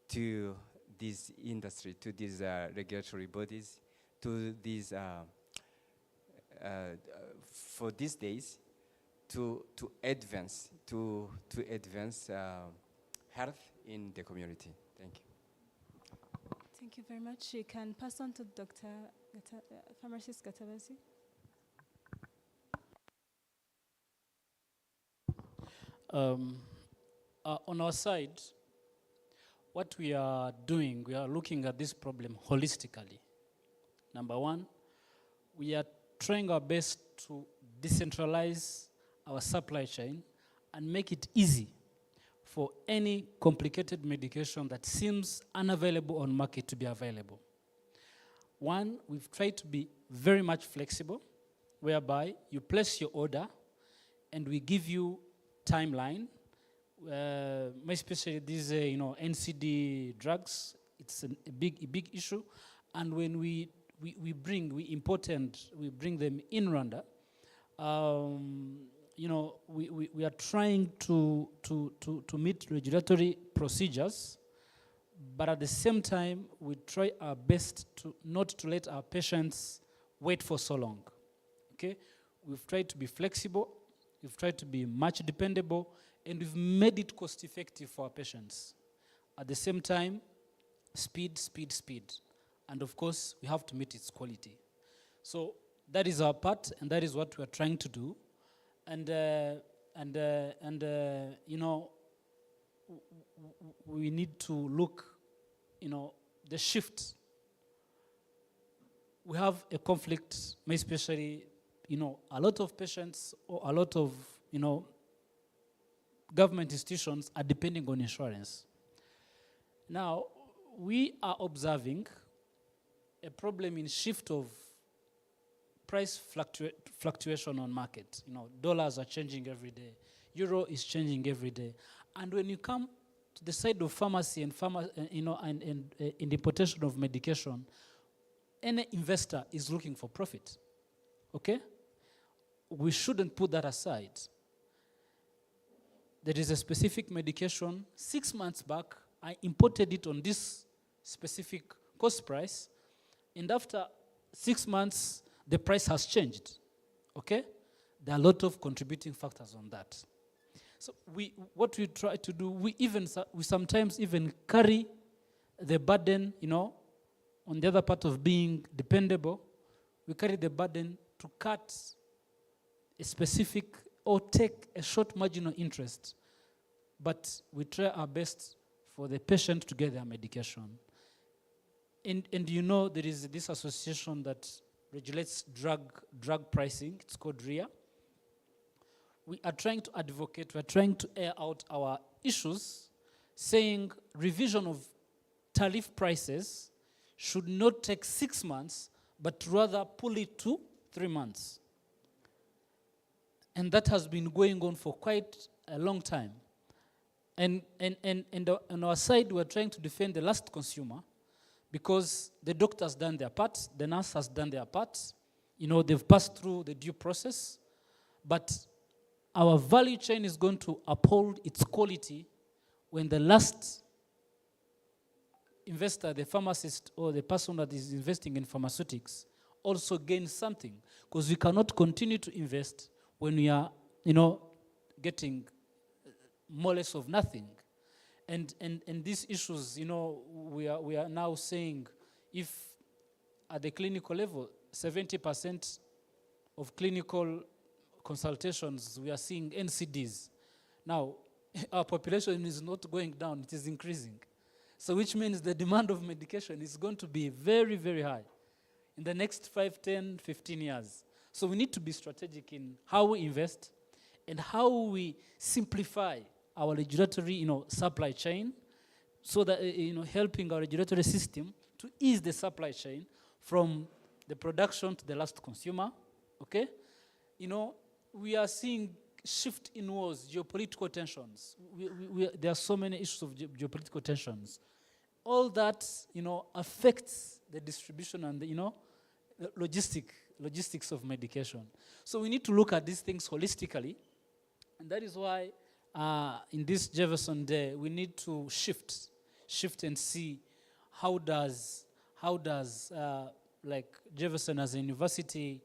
to this industry, to these regulatory bodies, to these, for these days, to advance health in the community. Thank you. Thank you very much. You can pass on to Dr. Pharmacist Gatabazi. On our side, what we are doing, we are looking at this problem holistically. Number one, we are trying our best to decentralize our supply chain and make it easy for any complicated medication that seems unavailable on market to be available. One, we've tried to be very much flexible, whereby you place your order and we give you timeline. Especially these NCD drugs, it's a big issue. And when we bring them in Rwanda, we are trying to meet regulatory procedures, but at the same time, we try our best not to let our patients wait for so long. Okay, we've tried to be flexible, we've tried to be much dependable, and we've made it cost-effective for our patients. At the same time, speed, speed, speed. And of course, we have to meet its quality. So that is our part, and that is what we are trying to do. And you know, we need to look, you know, the shift. We have a conflict, especially, you know, a lot of patients or a lot of, you know, government institutions are depending on insurance. Now, we are observing a problem in shift of price fluctuation on market. You know, dollars are changing every day. Euro is changing every day. And when you come to the side of pharmacy and you know, and in the importation of medication, any investor is looking for profit. Okay? We shouldn't put that aside. There is a specific medication. 6 months back, I imported it on this specific cost price, and after 6 months, the price has changed. Okay? There are a lot of contributing factors on that. So what we try to do, we sometimes even carry the burden, you know, on the other part of being dependable, we carry the burden to cut a specific or take a short marginal interest, but we try our best for the patient to get their medication. And you know, there is this association that regulates drug pricing. It's called RIA. We are trying to advocate, we're trying to air out our issues, saying revision of tariff prices should not take 6 months, but rather pull it to 3 months. And that has been going on for quite a long time. And on our side, we're trying to defend the last consumer, because the doctor has done their part, the nurse has done their part, you know, they've passed through the due process, but our value chain is going to uphold its quality when the last investor, the pharmacist or the person that is investing in pharmaceutics, also gains something, because we cannot continue to invest when we are, you know, getting more or less of nothing. And these issues, you know, we are now saying, if at the clinical level, 70% of clinical consultations, we are seeing NCDs. Now, our population is not going down, it is increasing. So which means the demand of medication is going to be very, very high in the next 5, 10, 15 years. So we need to be strategic in how we invest and how we simplify our regulatory, you know, supply chain, so that, you know, helping our regulatory system to ease the supply chain from the production to the last consumer, okay? You know, we are seeing shift in wars, geopolitical tensions. There are so many issues of geopolitical tensions. All that, you know, affects the distribution and the, you know, the logistics of medication. So we need to look at these things holistically, and that is why in this Jefferson Day, we need to shift and see how does like Jefferson as a university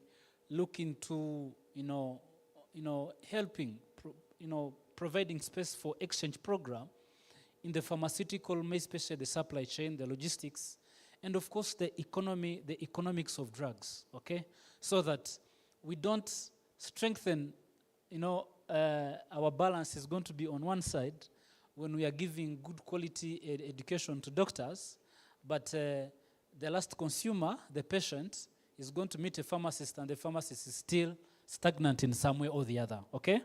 look into, you know, helping, providing space for exchange program in the pharmaceutical, especially the supply chain, the logistics, and of course the economics of drugs, okay? So that we don't strengthen, you know, our balance is going to be on one side when we are giving good quality education to doctors, but the last consumer, the patient, is going to meet a pharmacist, and the pharmacist is still stagnant in some way or the other, okay?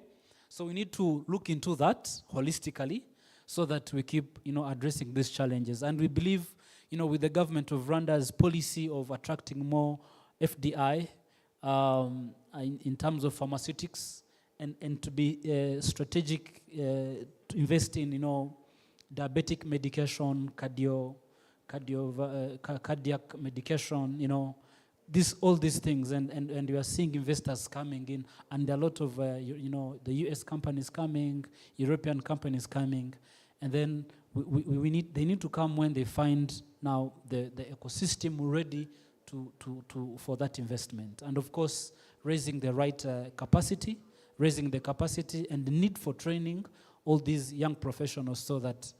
So we need to look into that holistically so that we keep, you know, addressing these challenges. And we believe, you know, with the government of Rwanda's policy of attracting more FDI in terms of pharmaceutics, and to be strategic to invest in, you know, diabetic medication, cardiac medication, you know, all these things, and we are seeing investors coming in, and there are a lot of, you know, the US companies coming, European companies coming, and then they need to come when they find now the ecosystem ready for that investment. And of course, raising the right capacity, and the need for training all these young professionals so that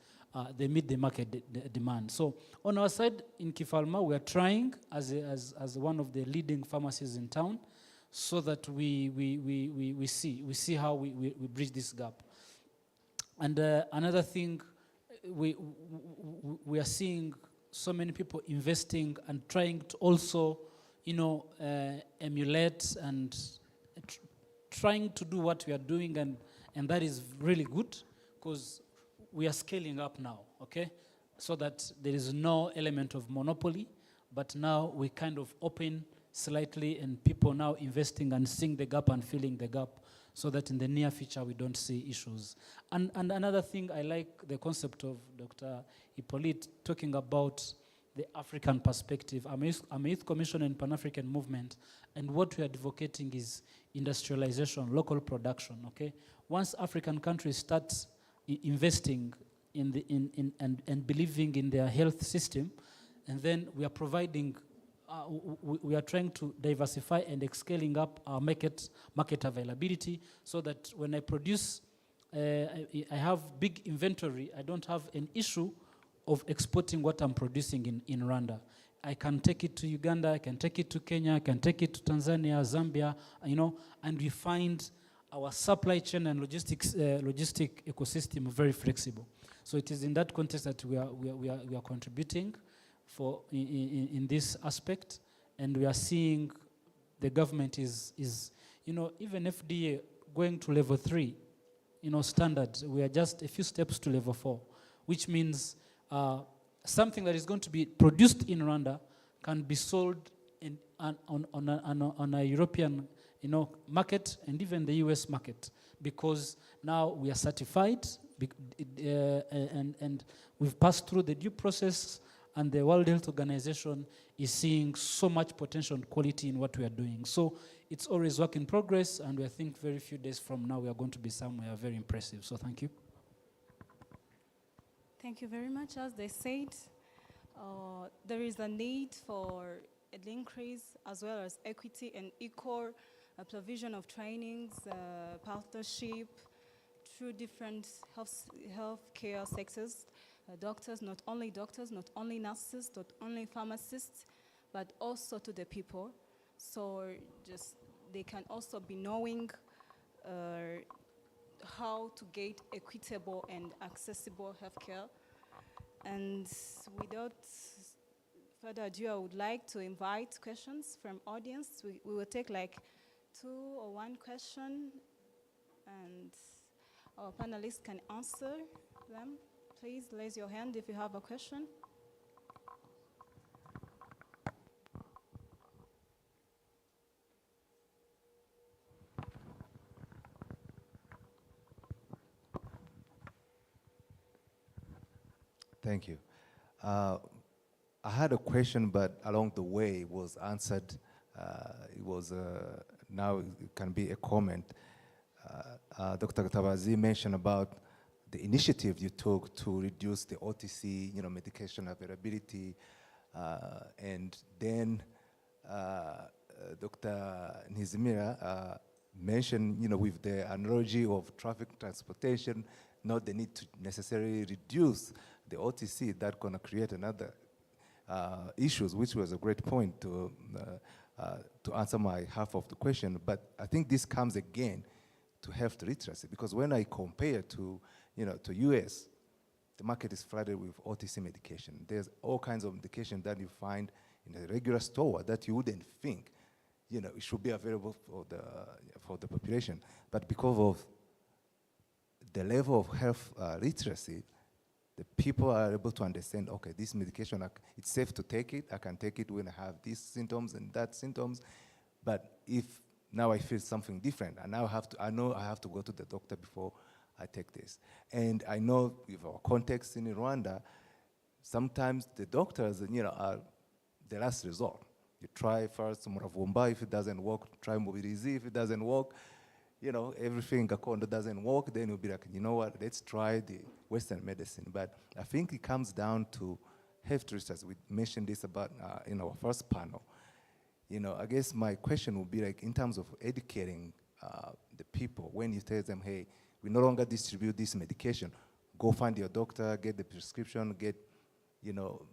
they meet the market demand. So on our side in Kifalma, we are trying as one of the leading pharmacies in town, so that we see how we bridge this gap. And another thing, we are seeing so many people investing and trying to also, emulate and trying to do what we are doing, and that is really good, because we are scaling up now, okay? So that there is no element of monopoly, but now we kind of open slightly, and people now investing and seeing the gap and filling the gap, so that in the near future we don't see issues. And another thing, I like the concept of Dr. Hippolyte talking about the African perspective. I'm a youth commissioner in Pan-African movement, and what we are advocating is industrialization, local production, okay? Once African countries start investing and believing in their health system, and then we are providing, we are trying to diversify and scaling up our market availability, so that when I produce, I have big inventory, I don't have an issue of exporting what I'm producing in Rwanda. I can take it to Uganda, I can take it to Kenya, I can take it to Tanzania, Zambia, and we find our supply chain and logistic ecosystem very flexible. So it is in that context that we are contributing in this aspect, and we are seeing the government is even FDA going to level 3, standard. We are just a few steps to level 4, which means something that is going to be produced in Rwanda can be sold on a European market, and even the US market, because now we are certified, and we've passed through the due process, and the World Health Organization is seeing so much potential and quality in what we are doing. So it's always work in progress, and I think very few days from now we are going to be somewhere very impressive. So thank you. Thank you very much. As they said, there is a need for an increase as well as equity and equal provision of trainings, partnership through different healthcare sectors. Doctors, not only nurses, not only pharmacists, but also to the people. So just they can also be knowing how to get equitable and accessible healthcare. And without further ado, I would like to invite questions from audience. We will take like 2 or 1 question, and our panelists can answer them. Please raise your hand if you have a question. Thank you. I had a question, but along the way it was answered. It was now it can be a comment. Dr. Gatabazi mentioned about the initiative you took to reduce the OTC, medication availability, and then Dr. Nizimira mentioned, with the analogy of traffic transportation, not the need to necessarily reduce the OTC, that's going to create another issues, which was a great point to answer my half of the question. But I think this comes again to health literacy, because when I compare to US, the market is flooded with OTC medication. There's all kinds of medication that you find in a regular store that you wouldn't think, it should be available for the population. But because of the level of health literacy, the people are able to understand, okay, this medication, it's safe to take it. I can take it when I have these symptoms and that symptoms. But if now I feel something different, and now I know I have to go to the doctor before I take this. And I know with our context in Rwanda, sometimes the doctors, are the last resort. You try first Muravumba, if it doesn't work, try Mobilize, if it doesn't work, everything Gakondo doesn't work, then you'll be like, you know what, let's try the Western medicine. But I think it comes down to health research. We mentioned this about in our first panel. I guess my question would be like, in terms of educating the people, when you tell them, hey, we no longer distribute this medication, go find your doctor, get the prescription, get, you know,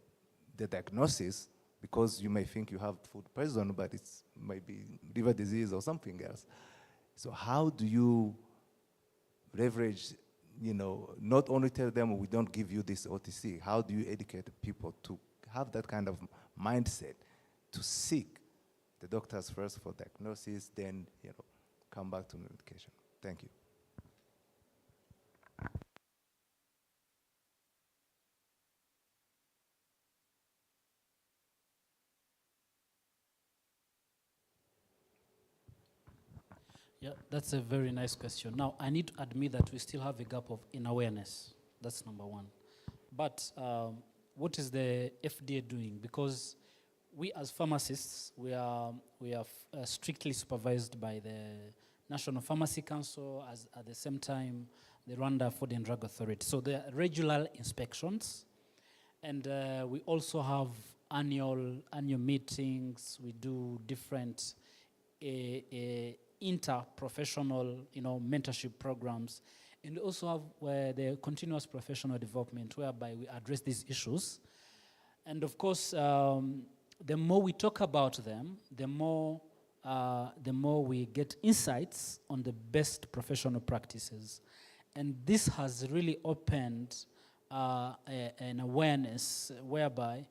the diagnosis, because you may think you have food poison, but it's maybe liver disease or something else. So how do you leverage, you know, not only tell them we don't give you this OTC, how do you educate people to have that kind of mindset to seek the doctors first for diagnosis, then, you know, come back to medication? Thank you. Yeah, that's a very nice question. Now, I need to admit that we still have a gap in awareness. That's number one. But what is the FDA doing? Because we as pharmacists, we are strictly supervised by the National Pharmacy Council, as at the same time, the Rwanda Food and Drug Authority. So there are regular inspections. And we also have annual meetings. We do different interprofessional, you know, mentorship programs, and we also have the continuous professional development, whereby we address these issues. And of course, the more we talk about them, the more we get insights on the best professional practices, and this has really opened an awareness whereby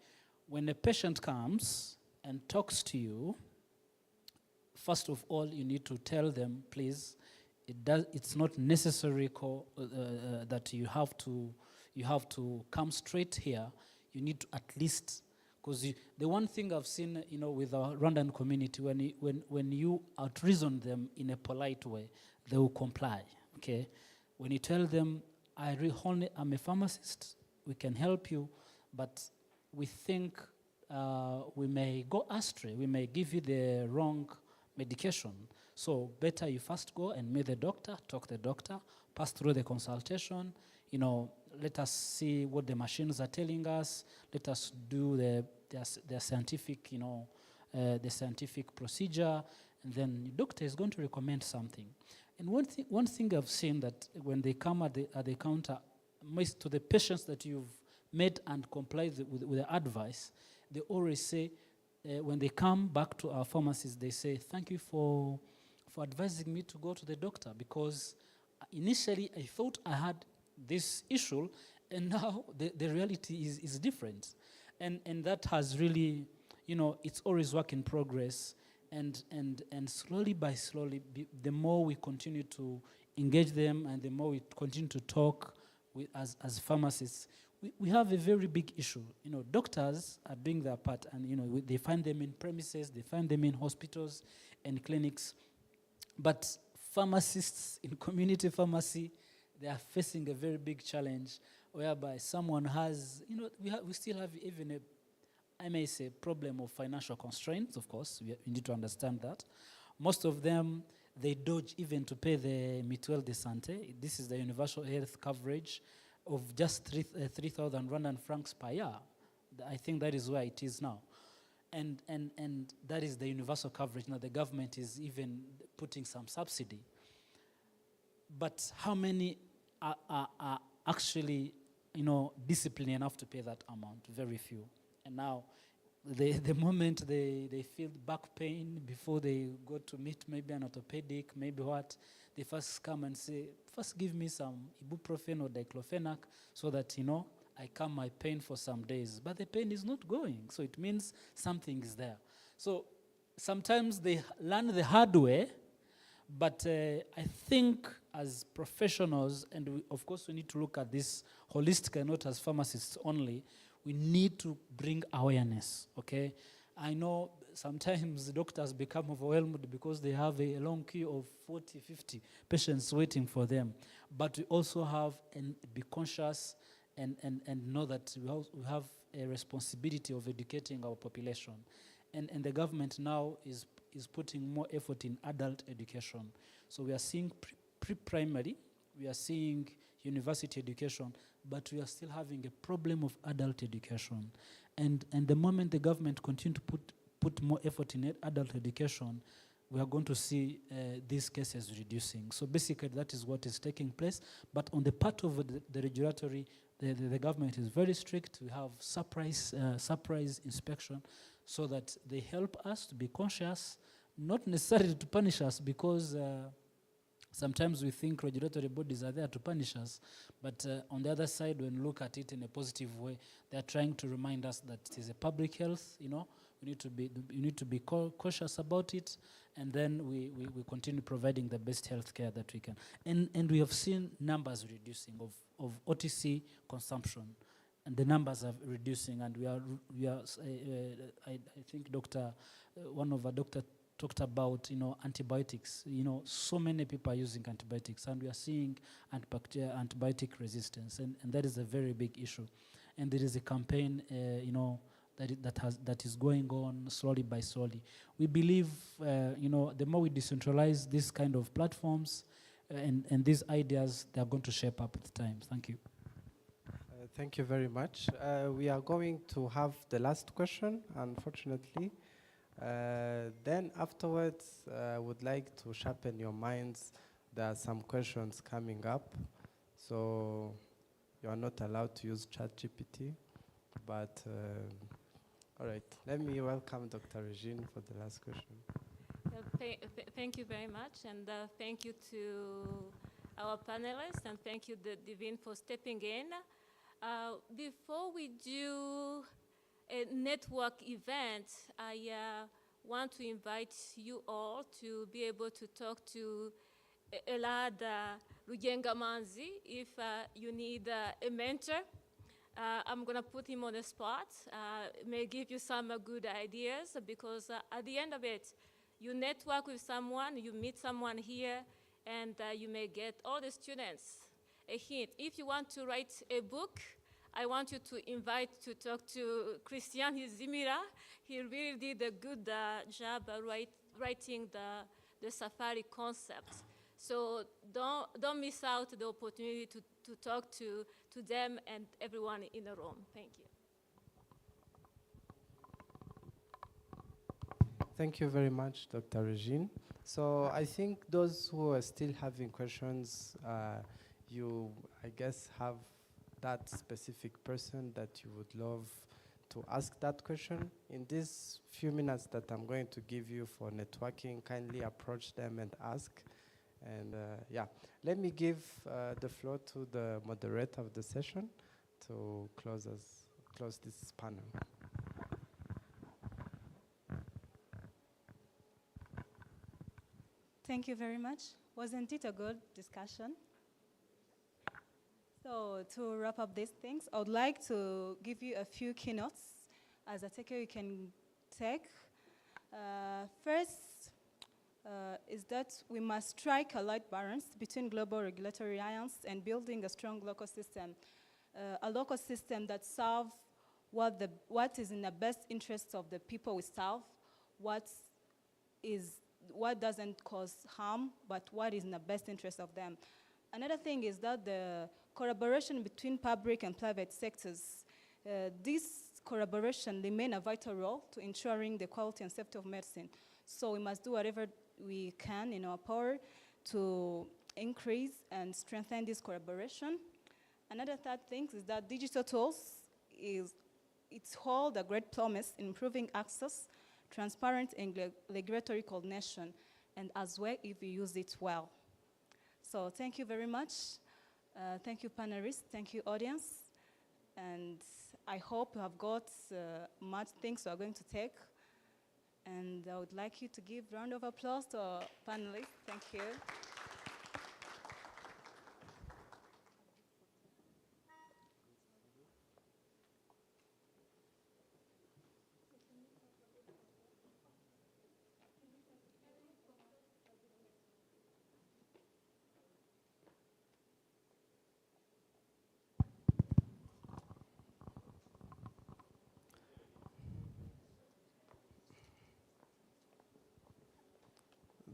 when a patient comes and talks to you, first of all, you need to tell them, please, it's not necessary that you have to come straight here. You need to at least, because the one thing I've seen, you know, with our Rwandan community, when you out-reason them in a polite way, they will comply. Okay, when you tell them, I'm a pharmacist, we can help you, but we think we may go astray. We may give you the wrong medication. So better you first go and meet the doctor, talk to the doctor, pass through the consultation, you know, let us see what the machines are telling us, let us do the scientific, you know, the scientific procedure, and then the doctor is going to recommend something. And one thing I've seen, that when they come at the counter, most to the patients that you've met and complied with the advice, they always say, when they come back to our pharmacies, they say, thank you for advising me to go to the doctor, because initially I thought I had this issue, and now the reality is different. And that has really, you know, it's always work in progress. And slowly by slowly, the more we continue to engage them and the more we continue to talk as pharmacists, we have a very big issue. You know, doctors are doing their part, and you know, they find them in premises, they find them in hospitals and clinics. But pharmacists in community pharmacy, they are facing a very big challenge, whereby someone has, you know, we still have even I may say, problem of financial constraints. Of course, we need to understand that. Most of them, they dodge even to pay the Mutuelle de Santé. This is the universal health coverage of just 3,000 Rwandan francs per year. I think that is where it is now. And that is the universal coverage. Now the government is even putting some subsidy. But how many are actually, you know, disciplined enough to pay that amount? Very few. And now, the moment they feel back pain before they go to meet maybe an orthopedic, maybe what, they first come and say, first give me some ibuprofen or diclofenac so that, you know, I calm my pain for some days. But the pain is not going, so it means something is there. So sometimes they learn the hard way, but I think as professionals, and of course we need to look at this holistically, not as pharmacists only, we need to bring awareness, okay? I know sometimes doctors become overwhelmed because they have a long queue of 40, 50 patients waiting for them. But we also have and be conscious and know that we have a responsibility of educating our population. And the government now is putting more effort in adult education. So we are seeing pre-primary, we are seeing university education, but we are still having a problem of adult education. And the moment the government continue to put more effort in adult education, we are going to see these cases reducing. So basically, that is what is taking place. But on the part of the regulatory, the government is very strict. We have surprise inspection, so that they help us to be conscious, not necessarily to punish us, because sometimes we think regulatory bodies are there to punish us, but on the other side, when you look at it in a positive way, they are trying to remind us that it is a public health, you need to be cautious about it, and then we continue providing the best health care that we can. And we have seen numbers reducing of OTC consumption, and the numbers are reducing, and we are I think one of our doctor talked about, antibiotics. So many people are using antibiotics, and we are seeing antibiotic resistance, and that is a very big issue. And there is a campaign, that is going on slowly by slowly. We believe, the more we decentralize this kind of platforms and these ideas, they are going to shape up with time. Thank you. Thank you very much. We are going to have the last question, unfortunately. Then afterwards, I would like to sharpen your minds. There are some questions coming up, so you are not allowed to use ChatGPT. But all right, let me welcome Dr. Regine for the last question. Thank you very much, and thank you to our panelists, and thank you, Divine, for stepping in. Before we do a network event, I want to invite you all to be able to talk to Elad Rugengamanzi if you need a mentor. I'm going to put him on the spot, may give you some good ideas, because at the end of it, you network with someone, you meet someone here, and you may get all the students a hint. If you want to write a book, I want you to talk to Christian Hizimira. He really did a good job writing the safari concept. So don't miss out the opportunity to talk to them and everyone in the room. Thank you. Thank you very much, Dr. Regine. So I think those who are still having questions, you, I guess, have that specific person that you would love to ask that question. In these few minutes that I'm going to give you for networking, kindly approach them and ask. And let me give the floor to the moderator of the session to close this panel. Thank you very much. Wasn't it a good discussion? So to wrap up these things, I would like to give you a few keynotes as a takeaway you can take. First is that we must strike a light balance between global regulatory alliance and building a strong local system. A local system that serves what is in the best interests of the people we serve, what doesn't cause harm, but what is in the best interest of them. Another thing is that the collaboration between public and private sectors, this collaboration remains a vital role to ensuring the quality and safety of medicine. So we must do whatever we can in our power to increase and strengthen this collaboration. Another third thing is that digital tools hold a great promise in improving access, transparent and regulatory coordination, and as well if we use it well. So thank you very much. Thank you, panelists. Thank you, audience. And I hope you have got much things we are going to take. And I would like you to give a round of applause to our panelists. Thank you.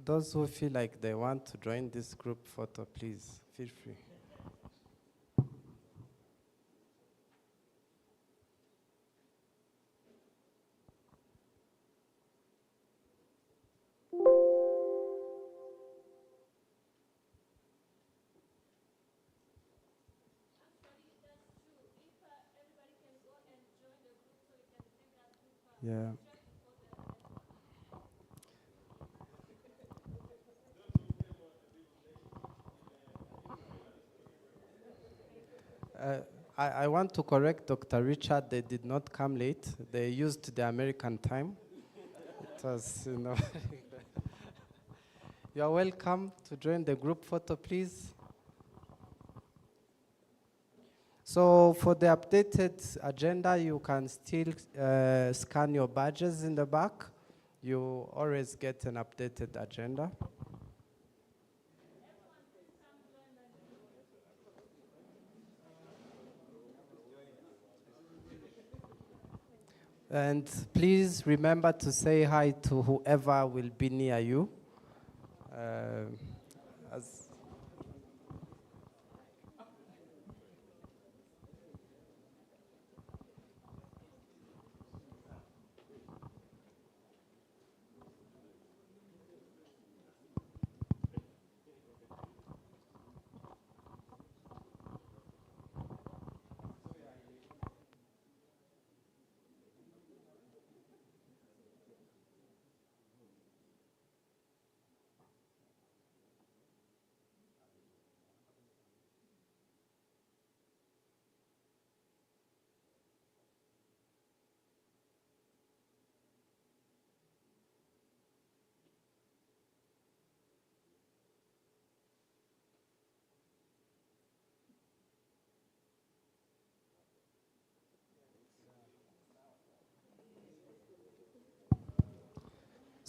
Those who feel like they want to join this group photo, please feel free. Yeah. Uh, I want to correct Dr. Richard. They did not come late. They used the American time. It was, you know. You are welcome to join the group photo, please. So for the updated agenda, you can still scan your badges in the back. You always get an updated agenda. And please remember to say hi to whoever will be near you. As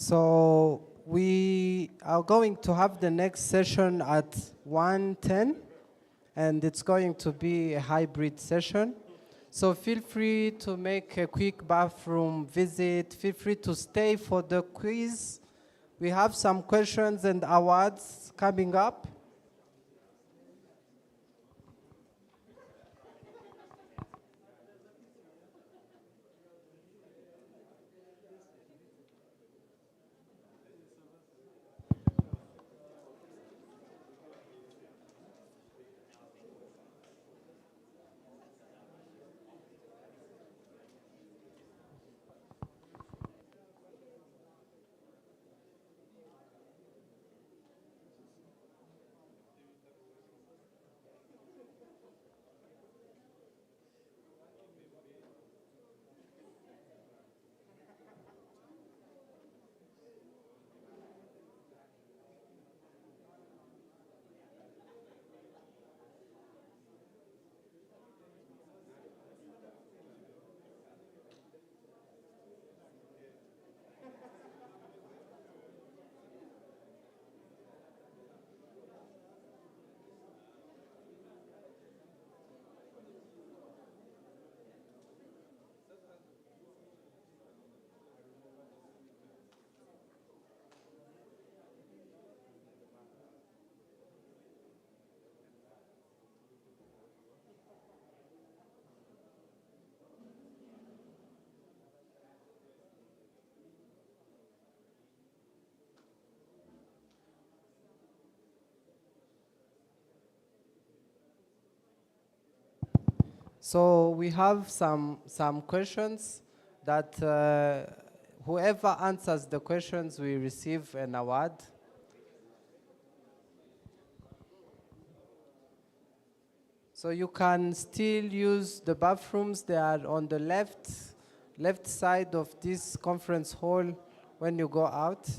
So we are going to have the next session at 1:10, and it's going to be a hybrid session. So feel free to make a quick bathroom visit. Feel free to stay for the quiz. We have some questions and awards coming up. So we have some questions that whoever answers the questions will receive an award. So you can still use the bathrooms. They are on the left side of this conference hall when you go out.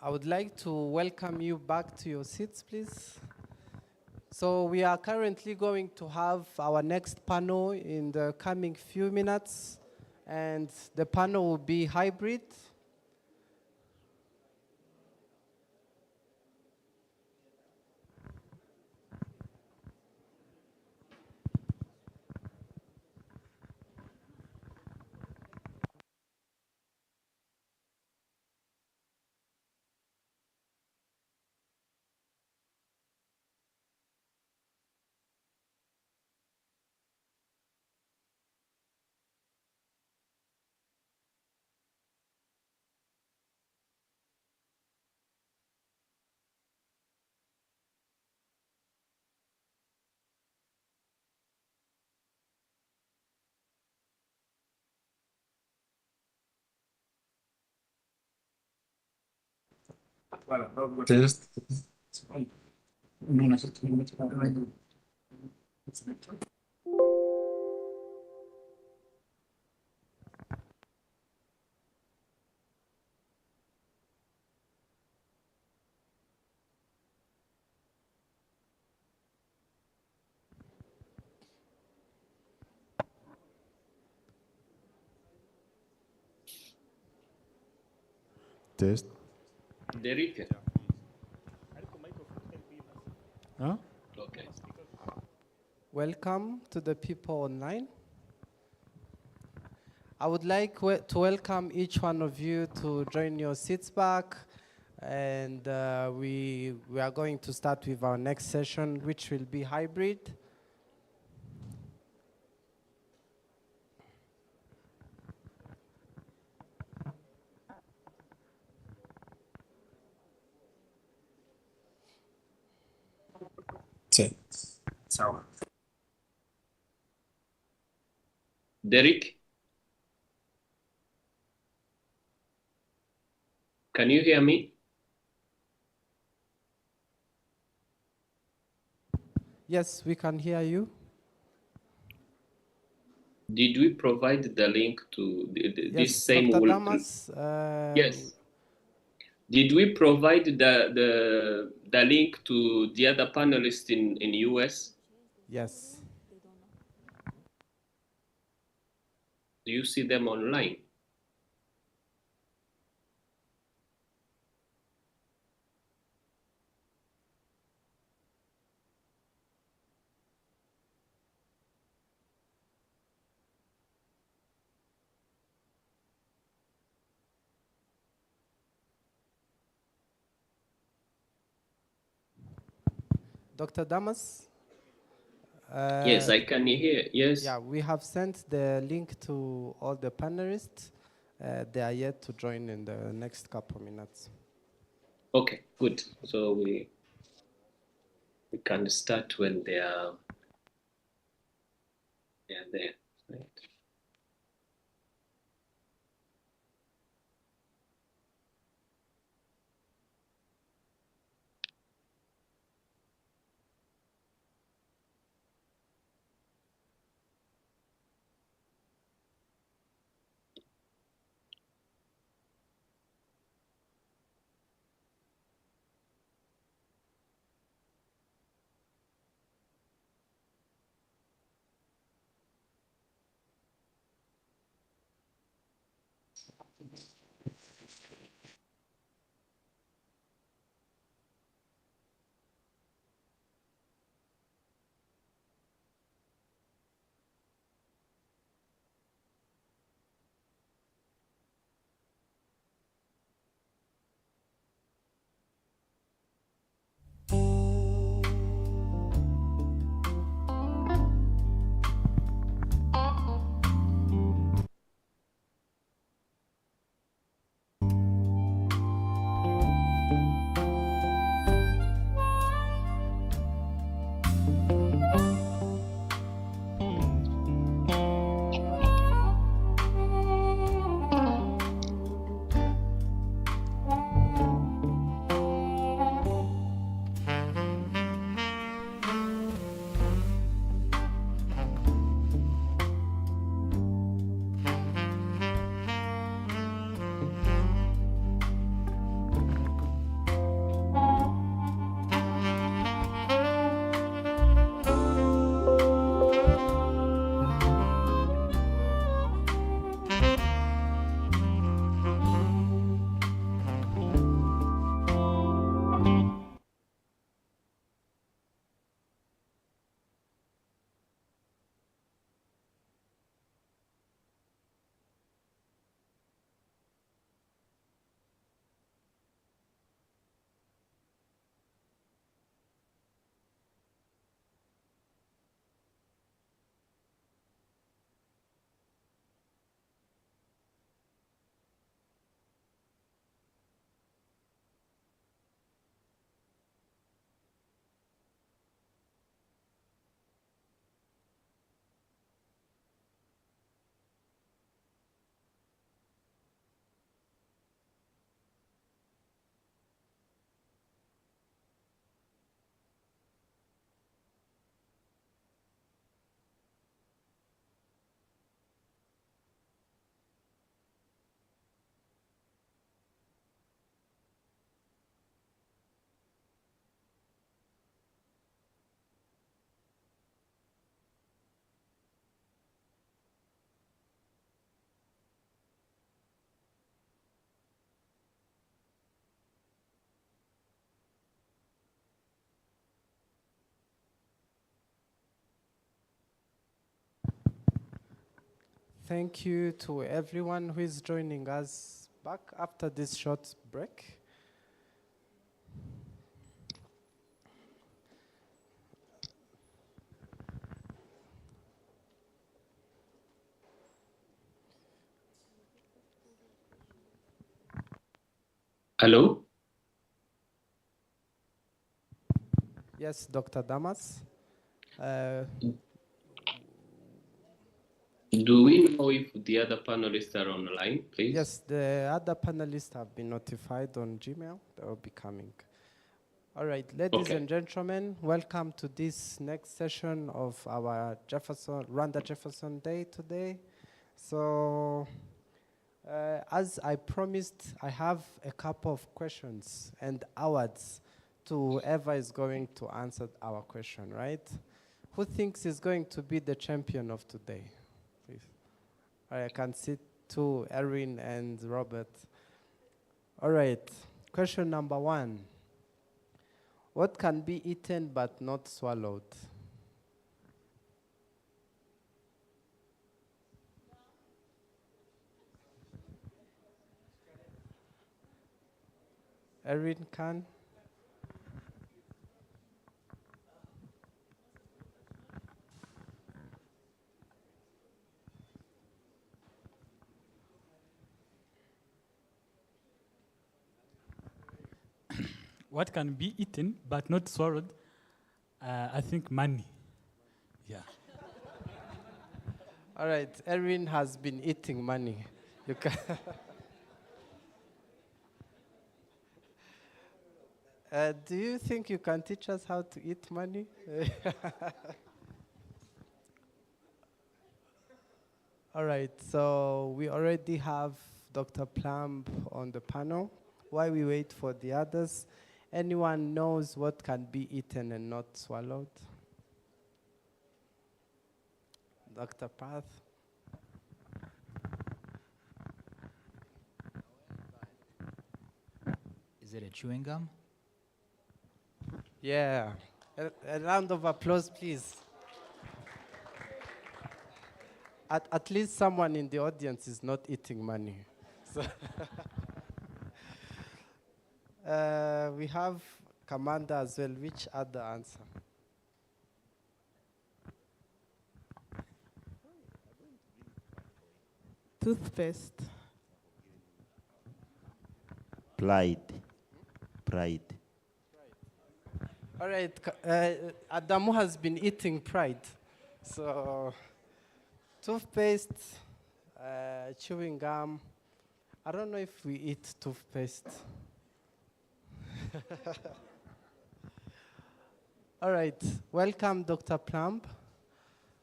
I would like to welcome you back to your seats, please. So we are currently going to have our next panel in the coming few minutes, and the panel will be hybrid. Test. Test. Derek. Huh? Okay. Welcome to the people online. I would like to welcome each one of you to join your seats back. And we are going to start with our next session, which will be hybrid. Sawa. Derek, can you hear me? Yes, we can hear you. Did we provide the link to Yes, this same Dr. will? Damas. Yes. Did we provide the link to the other panelists in US? Yes. Do you see them online? Dr. Damas? Yes, I can hear. Yes. Yeah, we have sent the link to all the panelists. They are yet to join in the next couple minutes. Okay, good. So we can start when they are there. Right. Thank you to everyone who is joining us back after this short break. Hello? Yes, Dr. Damas. Do we know if the other panelists are online, please? Yes, the other panelists have been notified on Gmail. They will be coming. All right, ladies and gentlemen, welcome to this next session of our Rwanda Jefferson Day today. So, as I promised, I have a couple of questions and awards to whoever is going to answer our question, right? Who thinks is going to be the champion of today? Please. I can see two, Erin and Robert. All right, question number 1. What can be eaten but not swallowed? Erin can? What can be eaten but not swallowed? I think money. Yeah. All right, Erin has been eating money. You can do you think you can teach us how to eat money? All right, so we already have Dr. Plumb on the panel. While we wait for the others, anyone knows what can be eaten and not swallowed? Dr. Path? Is it a chewing gum? Yeah. A round of applause, please. At least someone in the audience is not eating money. So we have Commander as well. Which other answer? Toothpaste. Pride. All right, Adamu has been eating pride. So, toothpaste, chewing gum. I don't know if we eat toothpaste. All right, welcome, Dr. Plumb.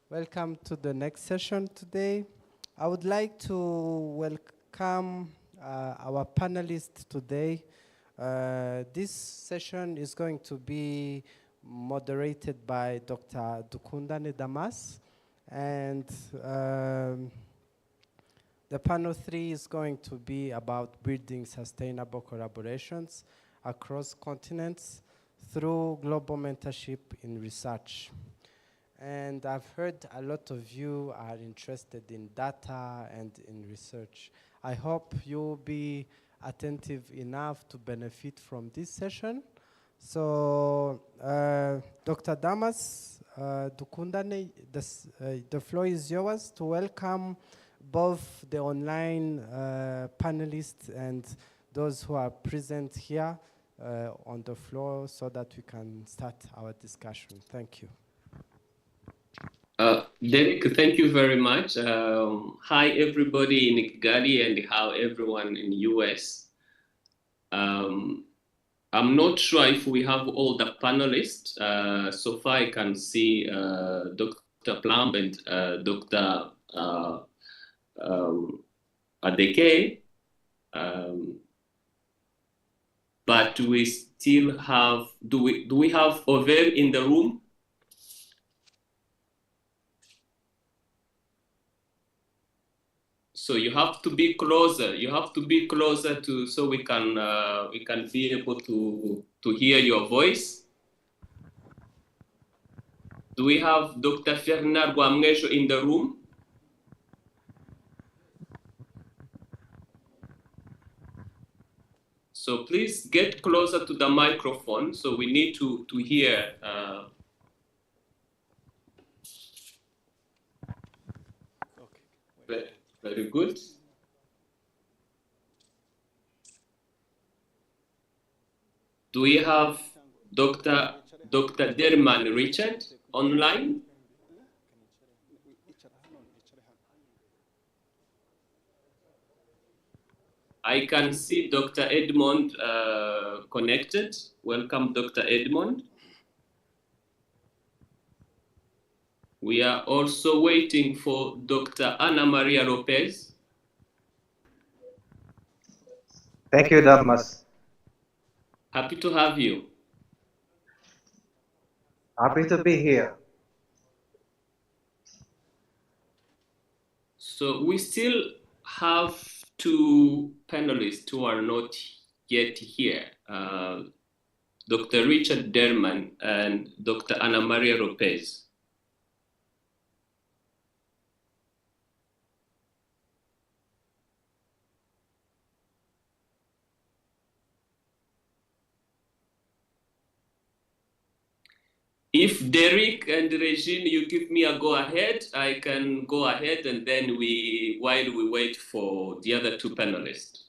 Welcome to the next session today. I would like to welcome our panelists today. This session is going to be moderated by Dr. Dukundane Damas, and the panel 3 is going to be about building sustainable collaborations across continents through global mentorship in research. And I've heard a lot of you are interested in data and in research. I hope you'll be attentive enough to benefit from this session. So, Dr. Damas, Dukundane, the floor is yours to welcome both the online panelists and those who are present here on the floor so that we can start our discussion. Thank you. Derek, thank you very much. Hi, everybody in Kigali and how everyone in the US. I'm not sure if we have all the panelists. So far, I can see Dr. Plumb and Dr. Adeke. But we still have, do we have Over in the room? So you have to be closer. You have to be closer to so we can be able to hear your voice. Do we have Dr. Fernand Guamngesho in the room? So please get closer to the microphone. So we need to hear. Very good. Do we have Dr. Derman Richard online? I can see Dr. Edmond connected. Welcome, Dr. Edmond. We are also waiting for Dr. Ana Maria Lopez. Thank you, Damas. Happy to have you. Happy to be here. So we still have two panelists who are not yet here, Dr. Richard Derman and Dr. Ana Maria Lopez. If Derek and Regine, you give me a go ahead, I can go ahead, and then while we wait for the other two panelists.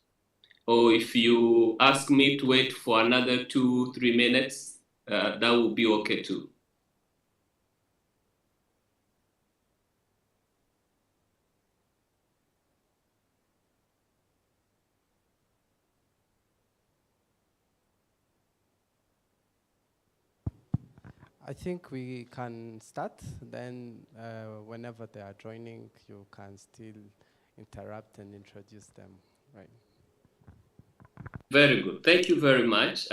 Or if you ask me to wait for another 2-3 minutes, that will be okay too. I think we can start, then whenever they are joining, you can still interrupt and introduce them, right? Very good, thank you very much.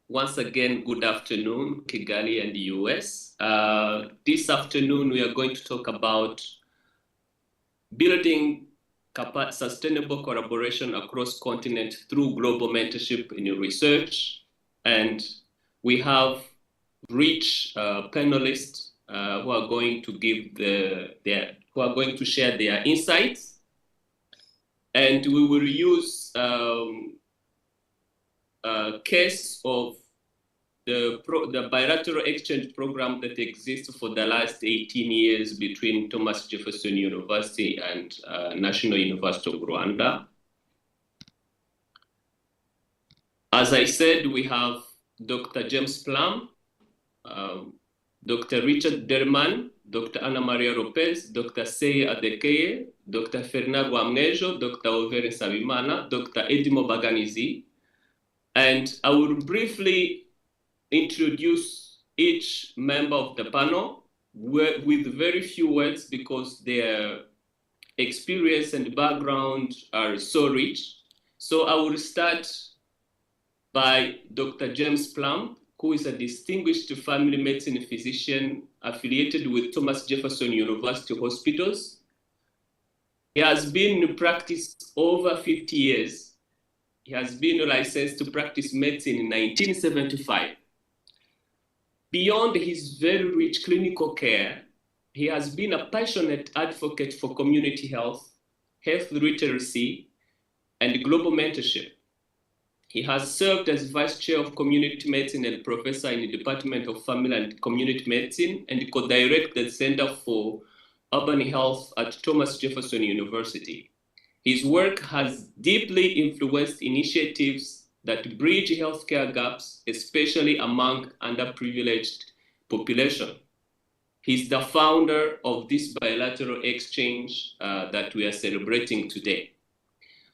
Once again, good afternoon, Kigali and the US. This afternoon, we are going to talk about building sustainable collaboration across continents through global mentorship in research. And we have rich panelists who are going to give who are going to share their insights, and we will use a case of the bilateral exchange program that exists for the last 18 years between Thomas Jefferson University and National University of Rwanda. As I said, we have Dr. James Plum, Dr. Richard Derman, Dr. Ana Maria Lopez, Dr. Sei Adekeye, Dr. Fernando Amnejo, Dr. Overe Sabimana, Dr. Edimo Baganizi. And I will briefly introduce each member of the panel with very few words because their experience and background are so rich. So I will start by Dr. James Plum, who is a distinguished family medicine physician affiliated with Thomas Jefferson University Hospitals. He has been in practice over 50 years. He has been licensed to practice medicine in 1975. Beyond his very rich clinical care, he has been a passionate advocate for community health, health literacy, and global mentorship. He has served as Vice Chair of Community Medicine and Professor in the Department of Family and Community Medicine and co-directed the Center for Urban Health at Thomas Jefferson University. His work has deeply influenced initiatives that bridge healthcare gaps, especially among underprivileged population. He's the founder of this bilateral exchange that we are celebrating today.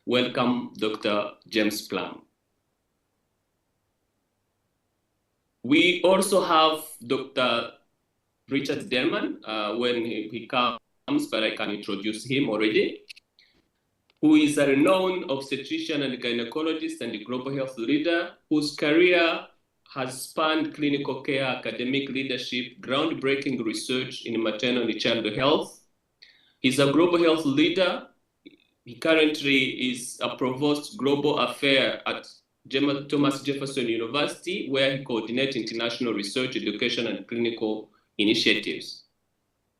Welcome, Dr. James Plum. We also have Dr. Richard Derman when he comes, but I can introduce him already, who is a renowned obstetrician and gynecologist and a global health leader whose career has spanned clinical care, academic leadership, groundbreaking research in maternal and child health. He's a global health leader. He currently is a provost global affair at Thomas Jefferson University, where he coordinates international research, education, and clinical initiatives.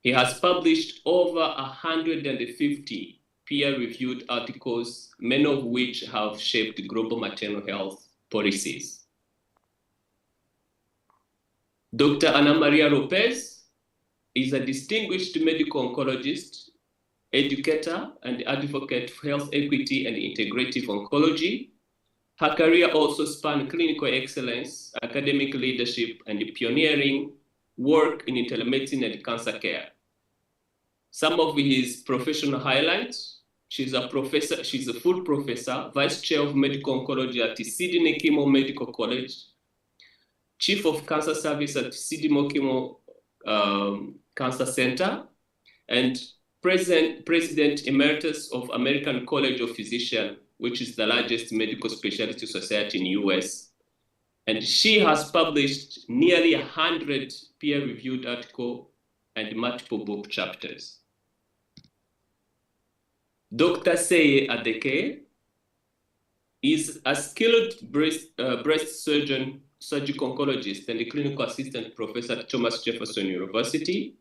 He has published over 150 peer-reviewed articles, many of which have shaped global maternal health policies. Dr. Ana Maria Lopez is a distinguished medical oncologist, educator, and advocate for health equity and integrative oncology. Her career also spanned clinical excellence, academic leadership, and pioneering work in telemedicine and cancer care. Some of his professional highlights: she's a full professor, vice chair of medical oncology at Sydney Kimmel Medical College, chief of cancer service at Sydney Kimmel Cancer Center, and president emeritus of American College of Physicians, which is the largest medical specialty society in the US. And she has published nearly 100 peer-reviewed articles and multiple book chapters. Dr. Seye Adeke is a skilled breast surgeon, surgical oncologist, and a clinical assistant professor at Thomas Jefferson University.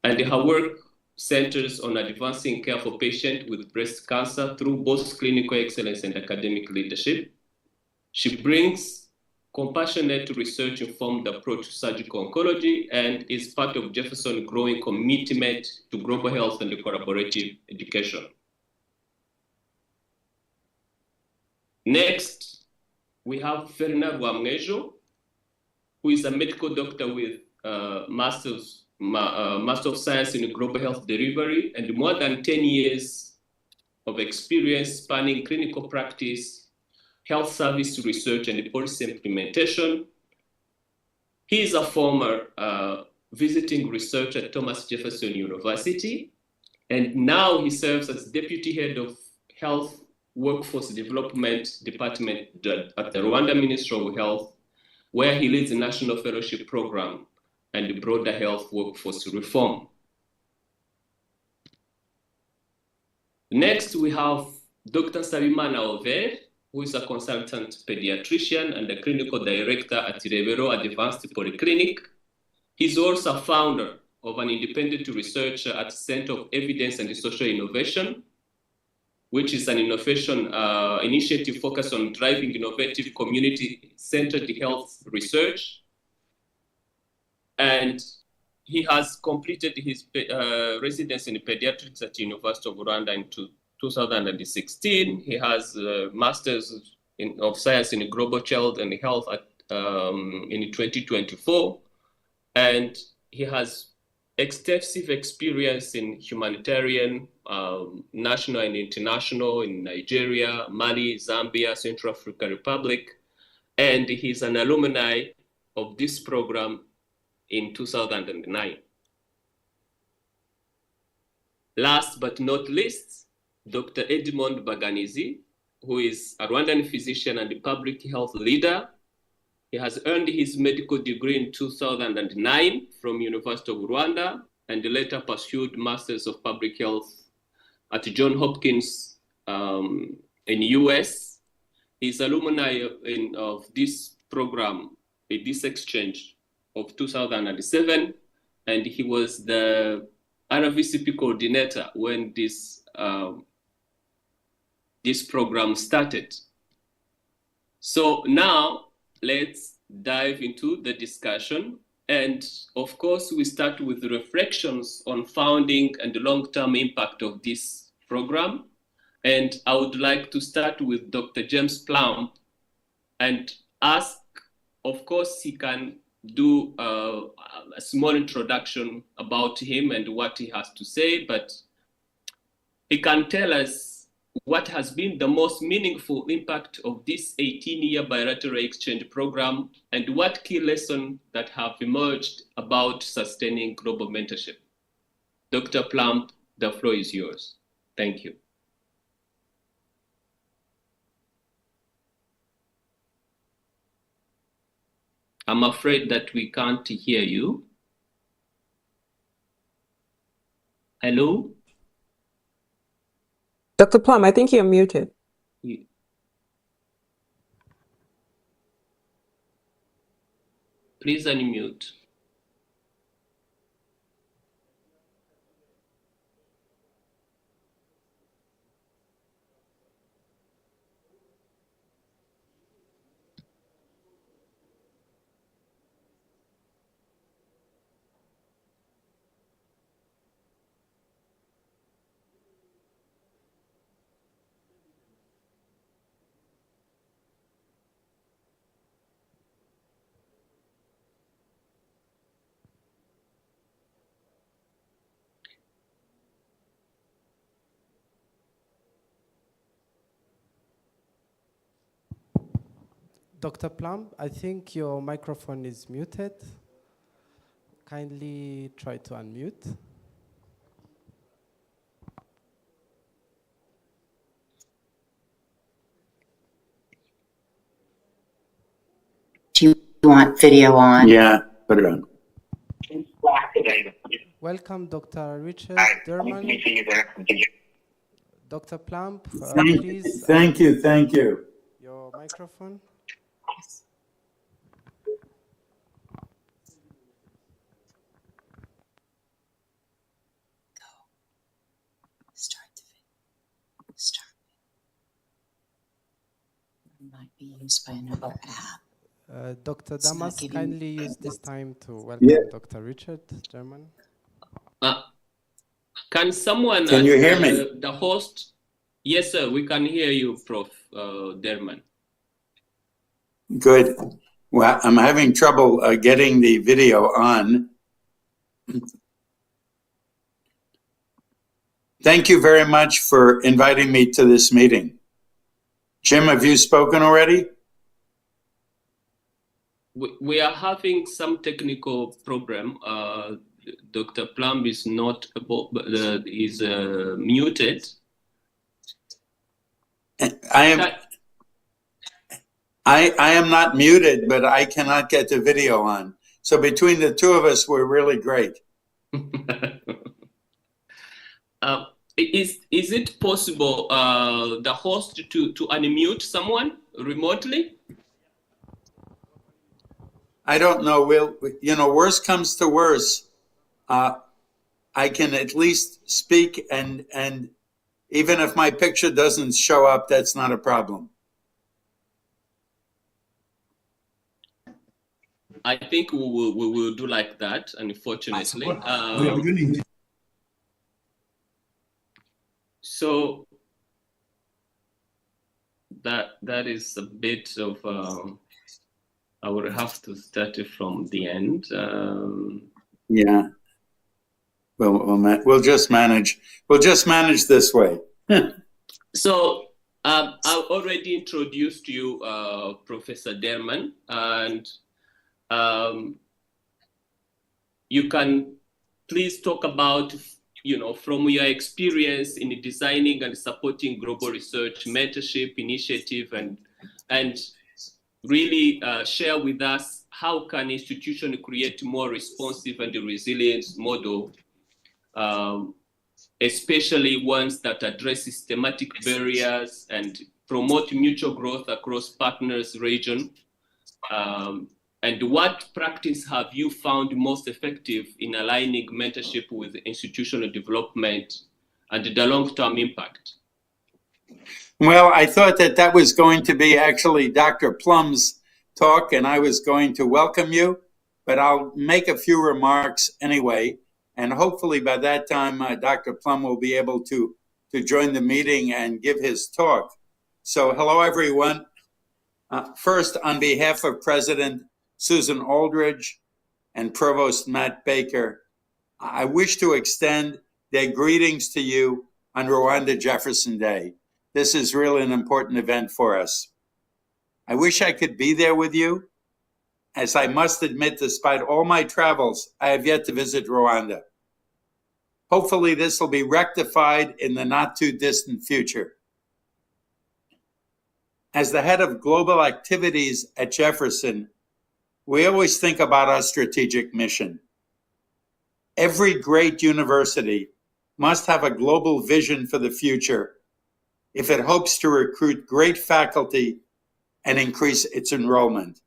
And her work centers on advancing care for patients with breast cancer through both clinical excellence and academic leadership. She brings compassionate research-informed approach to surgical oncology and is part of Jefferson's growing commitment to global health and collaborative education. Next, we have Fernand Wamnejo, who is a medical doctor with Master of Science in Global Health Delivery and more than 10 years of experience spanning clinical practice, health service research, and policy implementation. He is a former visiting researcher at Thomas Jefferson University, and now he serves as Deputy Head of Health Workforce Development Department at the Rwanda Ministry of Health, where he leads the National Fellowship Program and broader health workforce reform. Next, we have Dr. Nsabimana Over, who is a consultant pediatrician and a clinical director at Rebero Advanced Polyclinic. He's also a founder of an independent researcher at Center of Evidence and Social Innovation, which is an innovation initiative focused on driving innovative community-centered health research. And he has completed his residency in pediatrics at the University of Rwanda in 2016. He has a Master's of Science in Global Child and Health in 2024. And he has extensive experience in humanitarian, national and international in Nigeria, Mali, Zambia, Central African Republic. And he's an alumni of this program in 2009. Last but not least, Dr. Edmond Baganizi, who is a Rwandan physician and a public health leader. He has earned his medical degree in 2009 from University of Rwanda and later pursued Masters of Public Health at Johns Hopkins in the US. He's alumni of this program, this exchange of 2007, and he was the RVCP coordinator when this program started. So now let's dive into the discussion. And of course, we start with reflections on founding and the long-term impact of this program. And I would like to start with Dr. James Plumb and ask, of course, he can do a small introduction about him and what he has to say, but he can tell us what has been the most meaningful impact of this 18-year bilateral exchange program and what key lessons that have emerged about sustaining global mentorship. Dr. Plumb, the floor is yours. Thank you. I'm afraid that we can't hear you. Hello? Dr. Plumb, I think you're muted. Please unmute. Dr. Plum, I think your microphone is muted. Kindly try to unmute. Do you want video on? Yeah, put it on. Welcome, Dr. Richard Derman. Dr. Plum, please. Thank you. Your microphone. Start. Might be used by another app. Dr. It's not Damas, giving kindly me use this time to welcome Dr. Richard Derman. Can someone, Can you hear me? the host? Yes, sir, we can hear you, Prof. Derman. Good. Well, I'm having trouble getting the video on. Thank you very much for inviting me to this meeting. Jim, have you spoken already? We are having some technical problem. Dr. Plum is not is muted. I am not muted, but I cannot get the video on. So between the two of us, we're really great. Is it possible the host to unmute someone remotely? I don't know. Worst comes to worst, I can at least speak, and even if my picture doesn't show up, that's not a problem. I think we will do like that, unfortunately. So that is a bit of I will have to start it from the end. Yeah. We'll just manage. We'll just manage this way. So I already introduced you, Professor Derman, and you can please talk about, from your experience in designing and supporting global research, mentorship initiative, and really share with us how can institutions create more responsive and resilient model, especially ones that address systematic barriers and promote mutual growth across partners region. And what practice have you found most effective in aligning mentorship with institutional development and the long-term impact? Well, I thought that was going to be actually Dr. Plum's talk, and I was going to welcome you, but I'll make a few remarks anyway. And hopefully by that time, Dr. Plum will be able to join the meeting and give his talk. So hello, everyone. First, on behalf of President Susan Aldridge and Provost Matt Baker, I wish to extend their greetings to you on Rwanda Jefferson Day. This is really an important event for us. I wish I could be there with you, as I must admit, despite all my travels, I have yet to visit Rwanda. Hopefully this will be rectified in the not too distant future. As the head of global activities at Jefferson, we always think about our strategic mission. Every great university must have a global vision for the future if it hopes to recruit great faculty and increase its enrollment.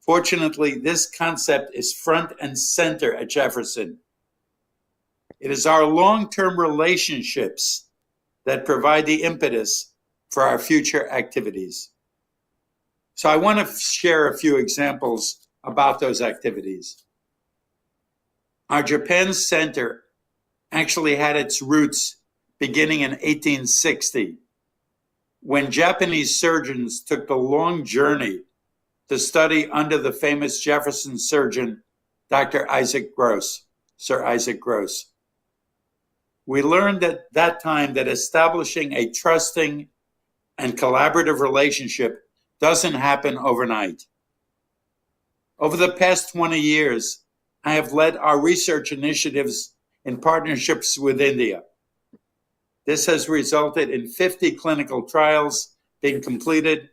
Fortunately, this concept is front and center at Jefferson. It is our long-term relationships that provide the impetus for our future activities. So I want to share a few examples about those activities. Our Japan Center actually had its roots beginning in 1860, when Japanese surgeons took the long journey to study under the famous Jefferson surgeon, Dr. Isaac Gross, Sir Isaac Gross. We learned at that time that establishing a trusting and collaborative relationship doesn't happen overnight. Over the past 20 years, I have led our research initiatives in partnerships with India. This has resulted in 50 clinical trials being completed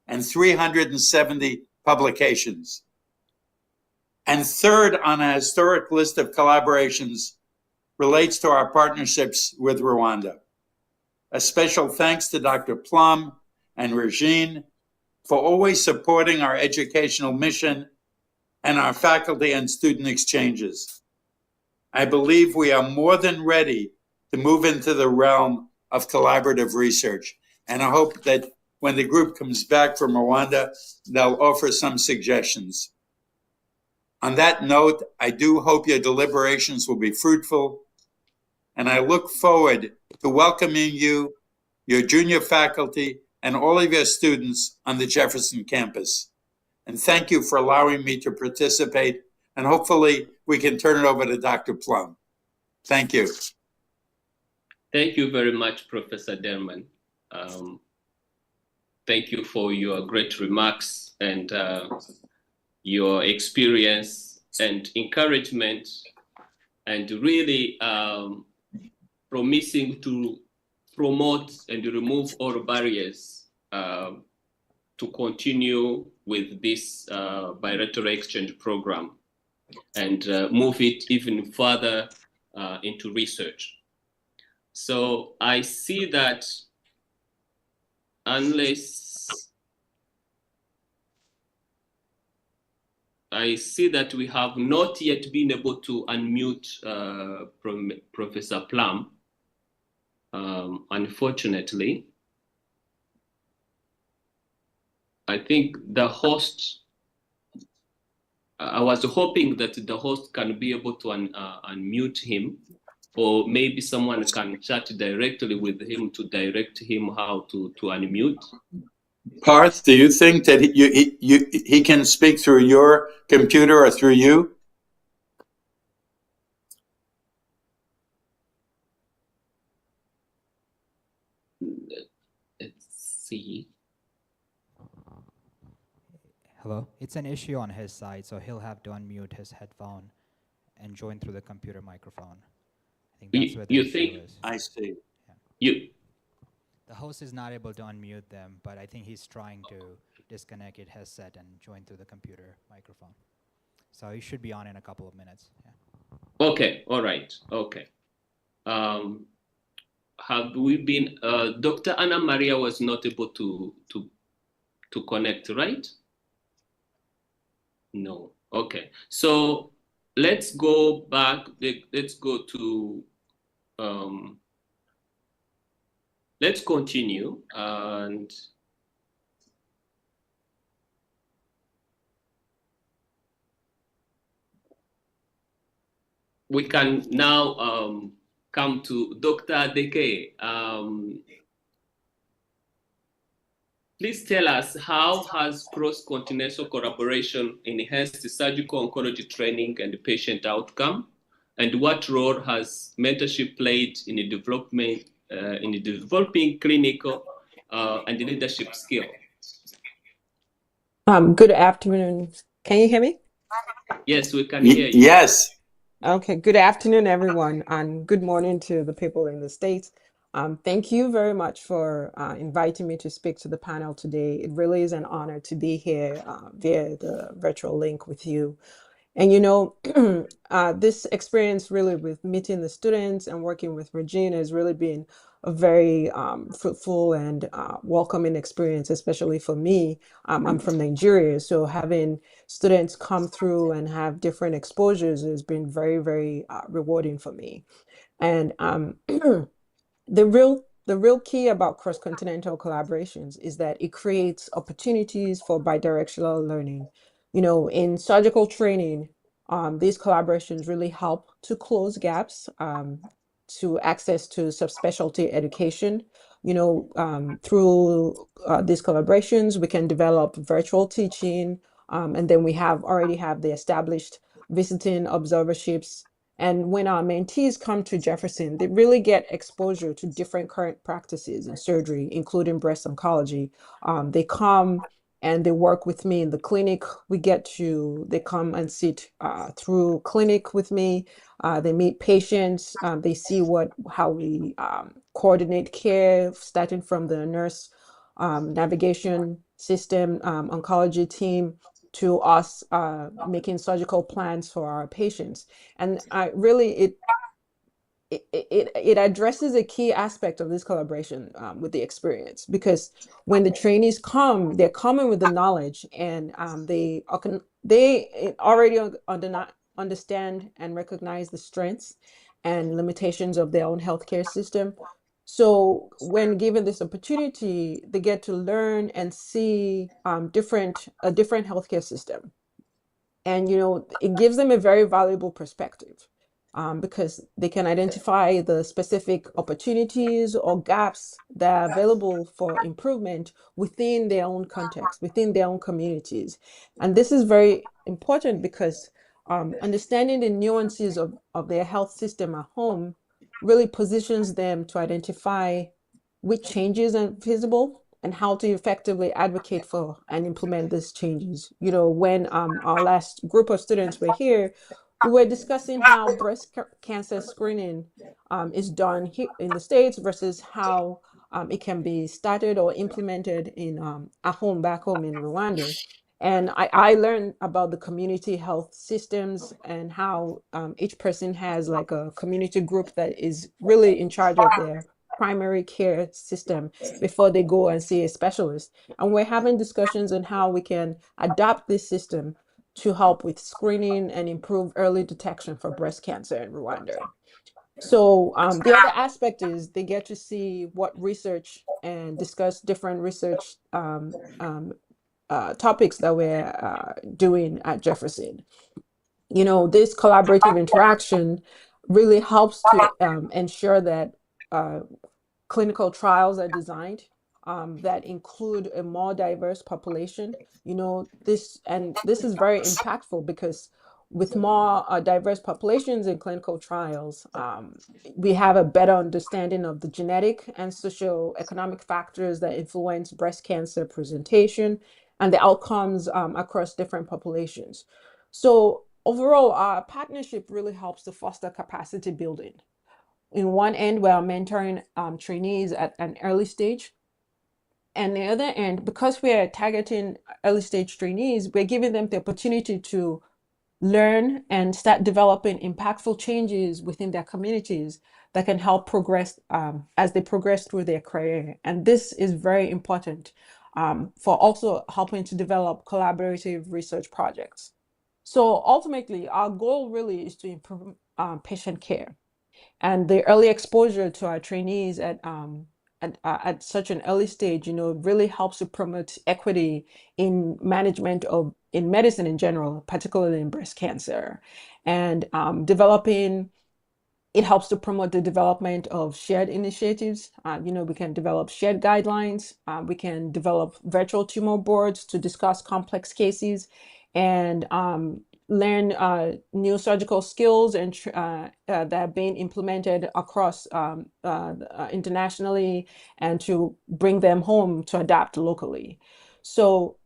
and 370 publications. And third on a historic list of collaborations relates to our partnerships with Rwanda. A special thanks to Dr. Plum and Regine for always supporting our educational mission and our faculty and student exchanges. I believe we are more than ready to move into the realm of collaborative research. And I hope that when the group comes back from Rwanda, they'll offer some suggestions. On that note, I do hope your deliberations will be fruitful, and I look forward to welcoming you, your junior faculty, and all of your students on the Jefferson campus. And thank you for allowing me to participate, and hopefully we can turn it over to Dr. Plum. Thank you. Thank you very much, Professor Derman. Thank you for your great remarks and your experience and encouragement, and really promising to promote and remove all barriers to continue with this bilateral exchange program and move it even further into research. So I see that we have not yet been able to unmute Professor Plum, unfortunately. I think the host, I was hoping that the host can be able to unmute him, or maybe someone can chat directly with him to direct him how to unmute. Parth, do you think that he can speak through your computer or through you? Let's see. Hello? It's an issue on his side, so he'll have to unmute his headphone and join through the computer microphone. I think that's where the issue is. I see. Yeah. The host is not able to unmute them, but I think he's trying to disconnect his headset and join through the computer microphone. So he should be on in a couple of minutes. Yeah. Okay, all right, okay. Have we been, Dr. Anna Maria was not able to connect, right? No, okay. So let's go back, let's go to, let's continue, and we can now come to Dr. Adeke. Please tell us, how has cross-continental collaboration enhanced surgical oncology training and patient outcome? And what role has mentorship played in the development, in the developing clinical and leadership skill? Good afternoon. Can you hear me? Yes, we can hear you. Yes. Okay, good afternoon, everyone, and good morning to the people in the States. Thank you very much for inviting me to speak to the panel today. It really is an honor to be here via the virtual link with you. And you know, this experience really with meeting the students and working with Regina has really been a very fruitful and welcoming experience, especially for me. I'm from Nigeria, so having students come through and have different exposures has been very, very rewarding for me. And the real key about cross-continental collaborations is that it creates opportunities for bidirectional learning. You know, in surgical training, these collaborations really help to close gaps to access to subspecialty education. You know, through these collaborations, we can develop virtual teaching, and then we already have the established visiting observerships. And when our mentees come to Jefferson, they really get exposure to different current practices in surgery, including breast oncology. They come and they work with me in the clinic. They come and sit through clinic with me. They meet patients. They see how we coordinate care, starting from the nurse navigation system, oncology team, to us making surgical plans for our patients. And it addresses a key aspect of this collaboration with the experience, because when the trainees come, they're coming with the knowledge, and they already understand and recognize the strengths and limitations of their own healthcare system. So when given this opportunity, they get to learn and see a different healthcare system. And it gives them a very valuable perspective, because they can identify the specific opportunities or gaps that are available for improvement within their own context, within their own communities. And this is very important because understanding the nuances of their health system at home really positions them to identify which changes are feasible and how to effectively advocate for and implement these changes. When our last group of students were here, we were discussing how breast cancer screening is done here in the States versus how it can be started or implemented back home in Rwanda. And I learned about the community health systems and how each person has like a community group that is really in charge of their primary care system before they go and see a specialist. And we're having discussions on how we can adapt this system to help with screening and improve early detection for breast cancer in Rwanda. So the other aspect is they get to see what research and discuss different research topics that we're doing at Jefferson. This collaborative interaction really helps to ensure that clinical trials are designed that include a more diverse population. This is very impactful because with more diverse populations in clinical trials, we have a better understanding of the genetic and socioeconomic factors that influence breast cancer presentation and the outcomes across different populations. So overall, our partnership really helps to foster capacity building. In one end, we are mentoring trainees at an early stage. And the other end, because we are targeting early stage trainees, we're giving them the opportunity to learn and start developing impactful changes within their communities that can help progress as they progress through their career. And this is very important for also helping to develop collaborative research projects. So ultimately, our goal really is to improve patient care. And the early exposure to our trainees at such an early stage, really helps to promote equity in management in medicine in general, particularly in breast cancer. And it helps to promote the development of shared initiatives. We can develop shared guidelines. We can develop virtual tumor boards to discuss complex cases and learn new surgical skills and that are being implemented across internationally, and to bring them home to adapt locally. So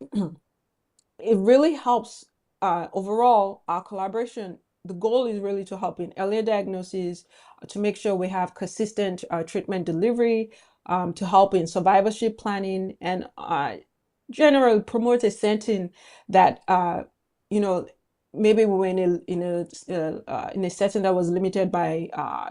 it really helps overall our collaboration. The goal is really to help in earlier diagnosis, to make sure we have consistent treatment delivery, to help in survivorship planning, and generally promote a setting that maybe we were in a setting that was limited by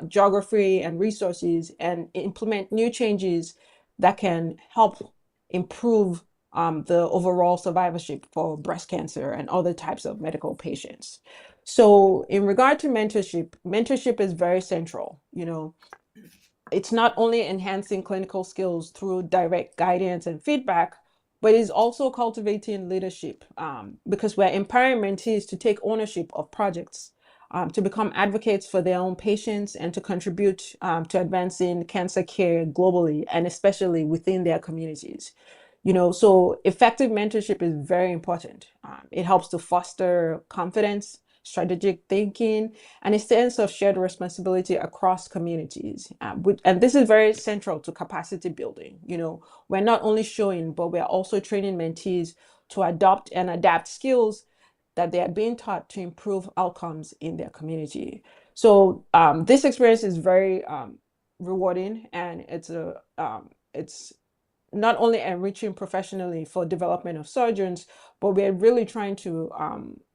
geography and resources, and implement new changes that can help improve the overall survivorship for breast cancer and other types of medical patients. So in regard to mentorship is very central. It's not only enhancing clinical skills through direct guidance and feedback, but it's also cultivating leadership, because we're empowering mentees to take ownership of projects, to become advocates for their own patients, and to contribute to advancing cancer care globally, and especially within their communities. So effective mentorship is very important. It helps to foster confidence, strategic thinking, and a sense of shared responsibility across communities. And this is very central to capacity building. You know, we're not only showing, but we're also training mentees to adopt and adapt skills that they are being taught to improve outcomes in their community. So this experience is very rewarding, and it's not only enriching professionally for development of surgeons, but we're really trying to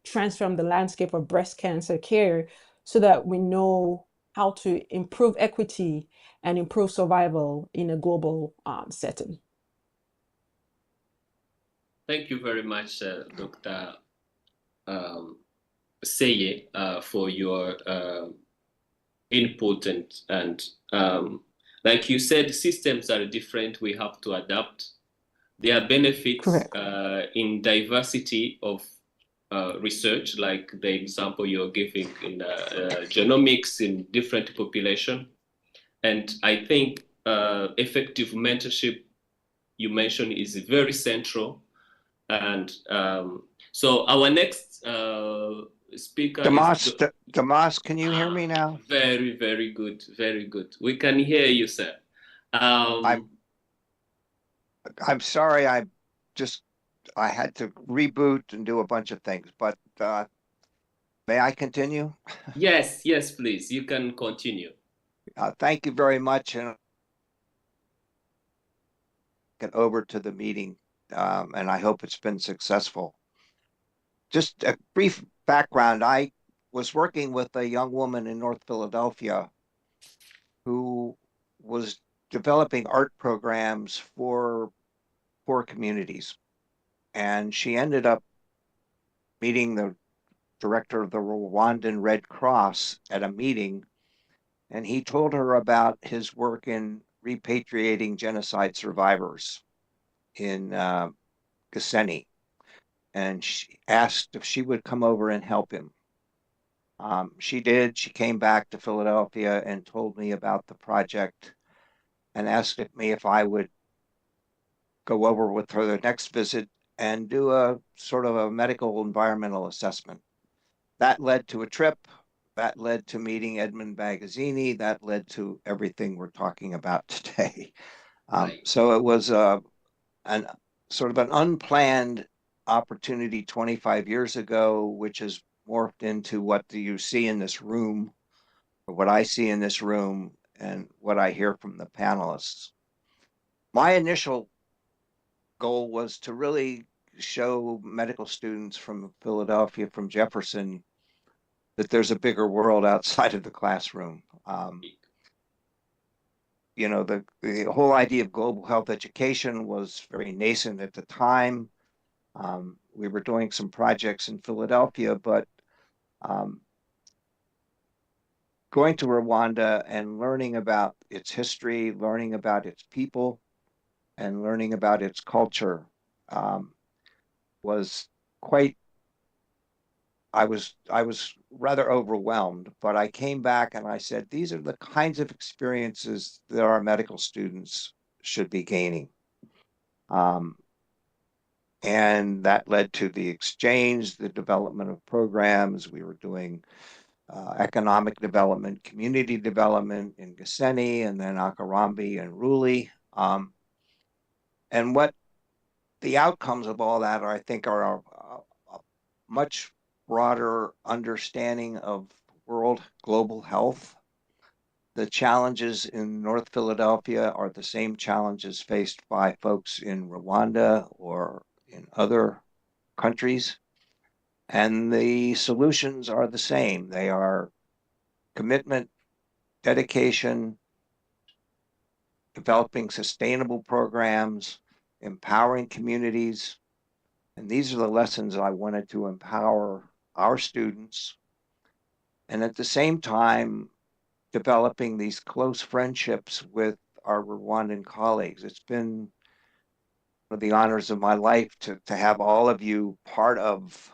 transform the landscape of breast cancer care so that we know how to improve equity and improve survival in a global setting. Thank you very much, Dr. Seye, for your input and like you said, systems are different. We have to adapt. There are benefits in diversity of research, like the example you're giving in genomics in different population. And I think effective mentorship you mentioned is very central. And so our next speaker Damas, can you hear me now? Very, very good, very good. We can hear you, sir. I'm sorry, I had to reboot and do a bunch of things, but may I continue? Yes, yes, please. You can continue. Thank you very much, and get over to the meeting, and I hope it's been successful. Just a brief background. I was working with a young woman in North Philadelphia who was developing art programs for poor communities. And she ended up meeting the director of the Rwandan Red Cross at a meeting, and he told her about his work in repatriating genocide survivors in Kigali. And she asked if she would come over and help him. She did. She came back to Philadelphia and told me about the project and asked me if I would go over with her the next visit and do a sort of a medical environmental assessment. That led to a trip. That led to meeting Edmund Bagazzini. That led to everything we're talking about today. So it was an sort of an unplanned opportunity 25 years ago, which has morphed into what do you see in this room, or what I see in this room, and what I hear from the panelists. My initial goal was to really show medical students from Philadelphia, from Jefferson, that there's a bigger world outside of the classroom. You know, the whole idea of global health education was very nascent at the time. We were doing some projects in Philadelphia, but going to Rwanda and learning about its history, learning about its people, and learning about its culture was quite, I was rather overwhelmed, but I came back and I said, these are the kinds of experiences that our medical students should be gaining. And that led to the exchange, the development of programs. We were doing economic development, community development in Gisenyi, and then Akarambi and Ruli. And what the outcomes of all that are, I think, are a much broader understanding of world global health. The challenges in North Philadelphia are the same challenges faced by folks in Rwanda or in other countries. And the solutions are the same. They are commitment, dedication, developing sustainable programs, empowering communities. And these are the lessons I wanted to empower our students. And at the same time, developing these close friendships with our Rwandan colleagues. It's been one of the honors of my life to have all of you part of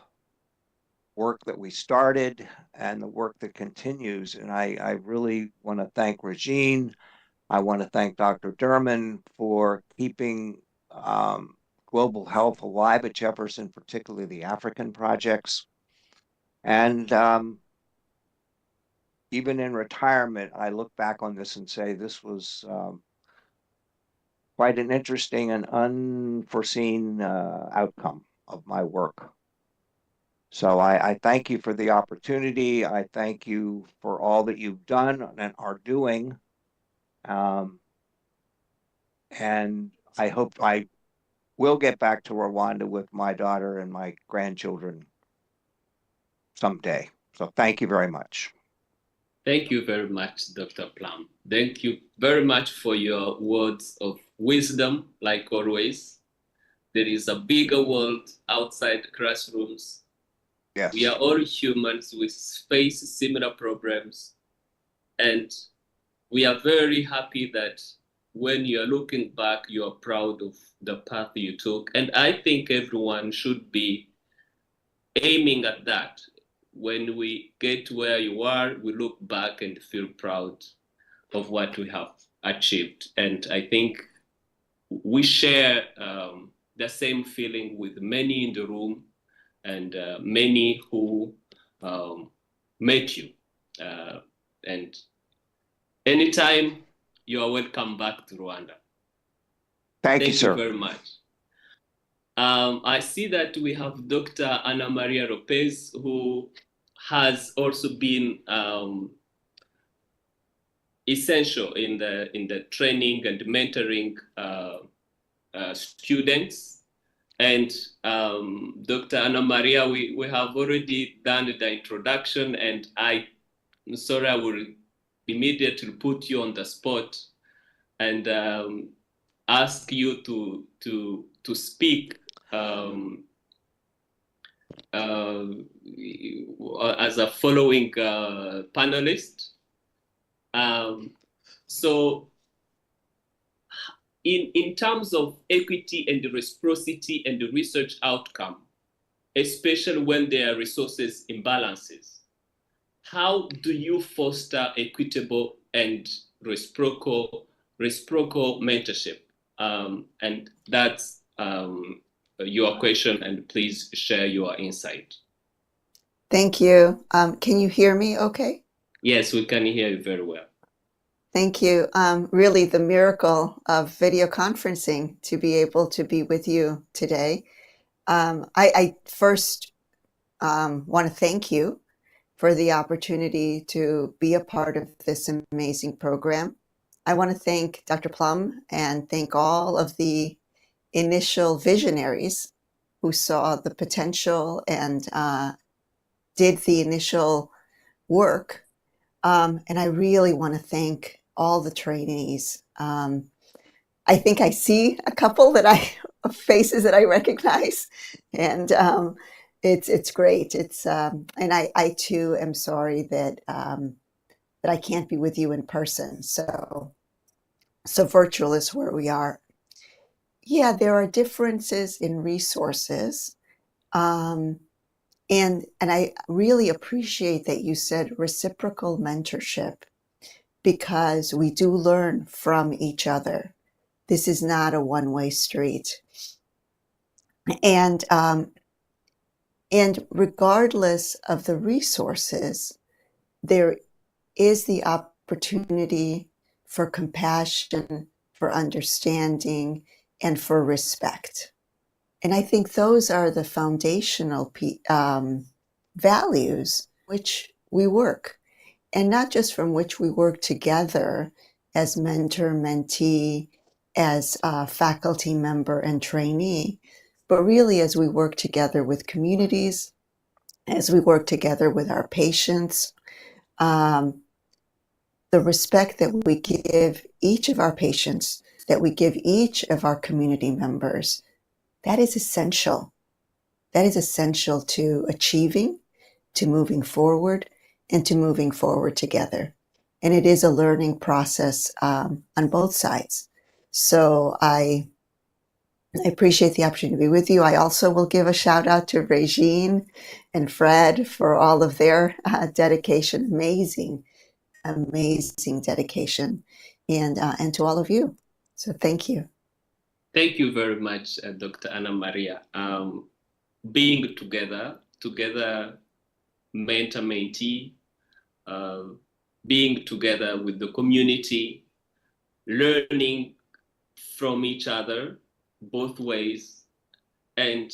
work that we started and the work that continues. And I really want to thank Regine. I want to thank Dr. Derman for keeping global health alive at Jefferson, particularly the African projects. And even in retirement, I look back on this and say this was quite an interesting and unforeseen outcome of my work. So I thank you for the opportunity. I thank you for all that you've done and are doing. And I hope I will get back to Rwanda with my daughter and my grandchildren someday. So thank you very much. Thank you very much, Dr. Plum. Thank you very much for your words of wisdom, like always. There is a bigger world outside classrooms. Yes. We are all humans. We face similar problems. And we are very happy that when you're looking back, you're proud of the path you took. And I think everyone should be aiming at that. When we get where you are, we look back and feel proud of what we have achieved. And I think we share the same feeling with many in the room and many who met you. And anytime, you are welcome back to Rwanda. Thank you, sir. Thank you very much. I see that we have Dr. Ana Maria Lopez, who has also been essential in the training and mentoring students. And Dr. Ana Maria, we have already done the introduction, and I'm sorry, I will immediately put you on the spot and ask you to speak as a following panelist. So in terms of equity and reciprocity and the research outcome, especially when there are resources imbalances, how do you foster equitable and reciprocal mentorship? And that's your question, and please share your insight. Thank you. Can you hear me okay? Yes, we can hear you very well. Thank you. Really the miracle of video conferencing to be able to be with you today. I first want to thank you for the opportunity to be a part of this amazing program. I want to thank Dr. Plum and thank all of the initial visionaries who saw the potential and did the initial work. And I really want to thank all the trainees. I think I see a couple of faces that I recognize, and it's great. It's and I too am sorry that that I can't be with you in person. So virtual is where we are. Yeah, there are differences in resources. And I really appreciate that you said reciprocal mentorship, because we do learn from each other. This is not a one-way street. And regardless of the resources, there is the opportunity for compassion, for understanding, and for respect. And I think those are the foundational values which we work, and not just from which we work together as mentor, mentee, as faculty member and trainee, but really as we work together with communities, as we work together with our patients. The respect that we give each of our patients, that we give each of our community members, that is essential. That is essential to achieving, to moving forward, and to moving forward together. And it is a learning process on both sides. So I appreciate the opportunity to be with you. I also will give a shout out to Regine and Fred for all of their dedication. Amazing dedication, and to all of you. So thank you. Thank you very much, Dr. Ana Maria. Being together mentor-mentee, being together with the community, learning from each other both ways, and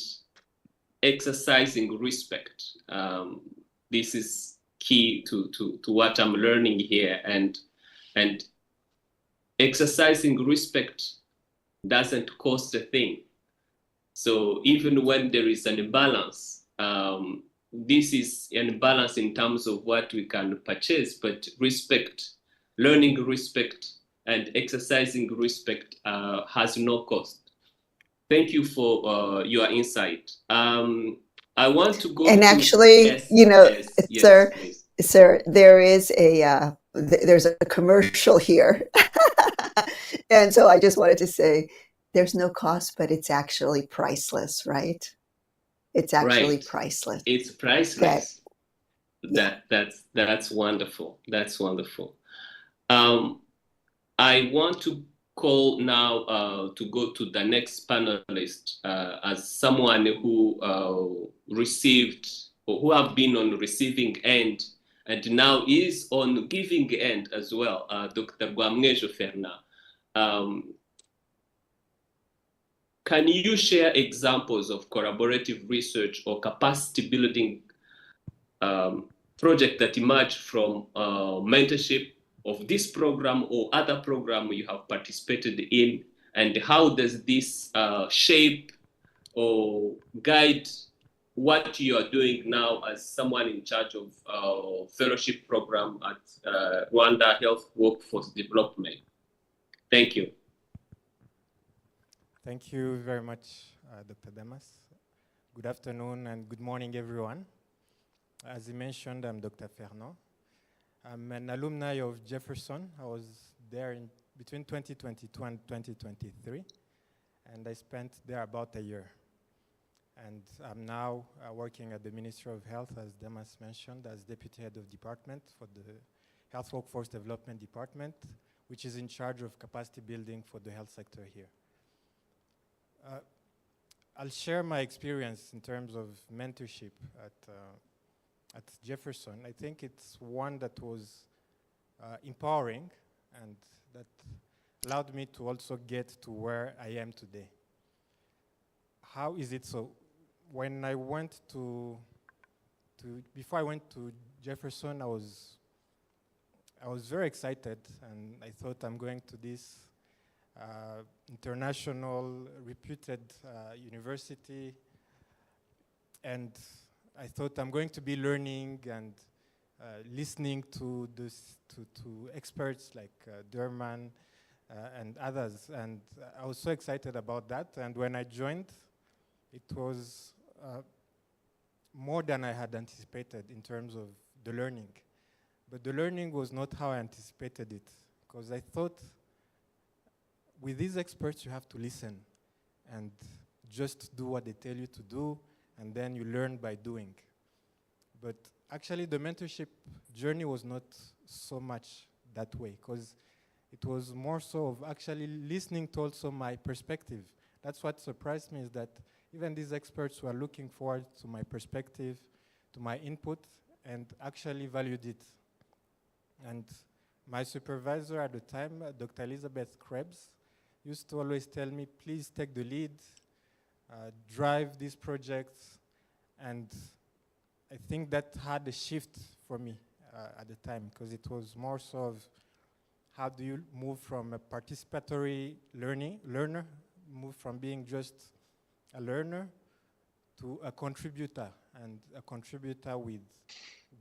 exercising respect. This is key to what I'm learning here, and exercising respect doesn't cost a thing. So even when there is an imbalance, this is an imbalance in terms of what we can purchase, but respect, learning respect and exercising respect has no cost. Thank you for your insight. I want to go And to, actually, yes, you know, yes, sir, please. sir, there is there's a commercial here. And so I just wanted to say there's no cost, but it's actually priceless, right? It's actually Right. priceless. It's priceless. That's wonderful. That's wonderful. I want to call now to go to the next panelist as someone who received or who have been on receiving end and now is on giving end as well, Dr. Gwamngejo Ferna. Can you share examples of collaborative research or capacity building project that emerged from mentorship of this program or other program you have participated in, and how does this shape or guide what you are doing now as someone in charge of fellowship program at Rwanda Health Workforce Development? Thank you. Thank you very much, Dr. Damas. Good afternoon and good morning, everyone. As he mentioned, I'm Dr. Fernand. I'm an alumni of Jefferson. I was there in between 2022 and 2023, and I spent there about a year. And I'm now working at the Ministry of Health, as Damas mentioned, as Deputy Head of Department for the Health Workforce Development Department, which is in charge of capacity building for the health sector here. I'll share my experience in terms of mentorship at Jefferson. I think it's one that was empowering and that allowed me to also get to where I am today. How is it so? When I went before I went to Jefferson, I was very excited, and I thought I'm going to this international reputed university, and I thought I'm going to be learning and listening to experts like Derman and others, and I was so excited about that. And when I joined, it was more than I had anticipated in terms of the learning. But the learning was not how I anticipated it, because I thought with these experts you have to listen and just do what they tell you to do, and then you learn by doing. But actually the mentorship journey was not so much that way, because it was more so of actually listening to also my perspective. That's what surprised me, is that even these experts were looking forward to my perspective, to my input, and actually valued it. And my supervisor at the time, Dr. Elizabeth Krebs, used to always tell me, please take the lead, drive these projects. And I think that had a shift for me at the time, because it was more so of how do you move from a participatory learner, move from being just a learner to a contributor, and a contributor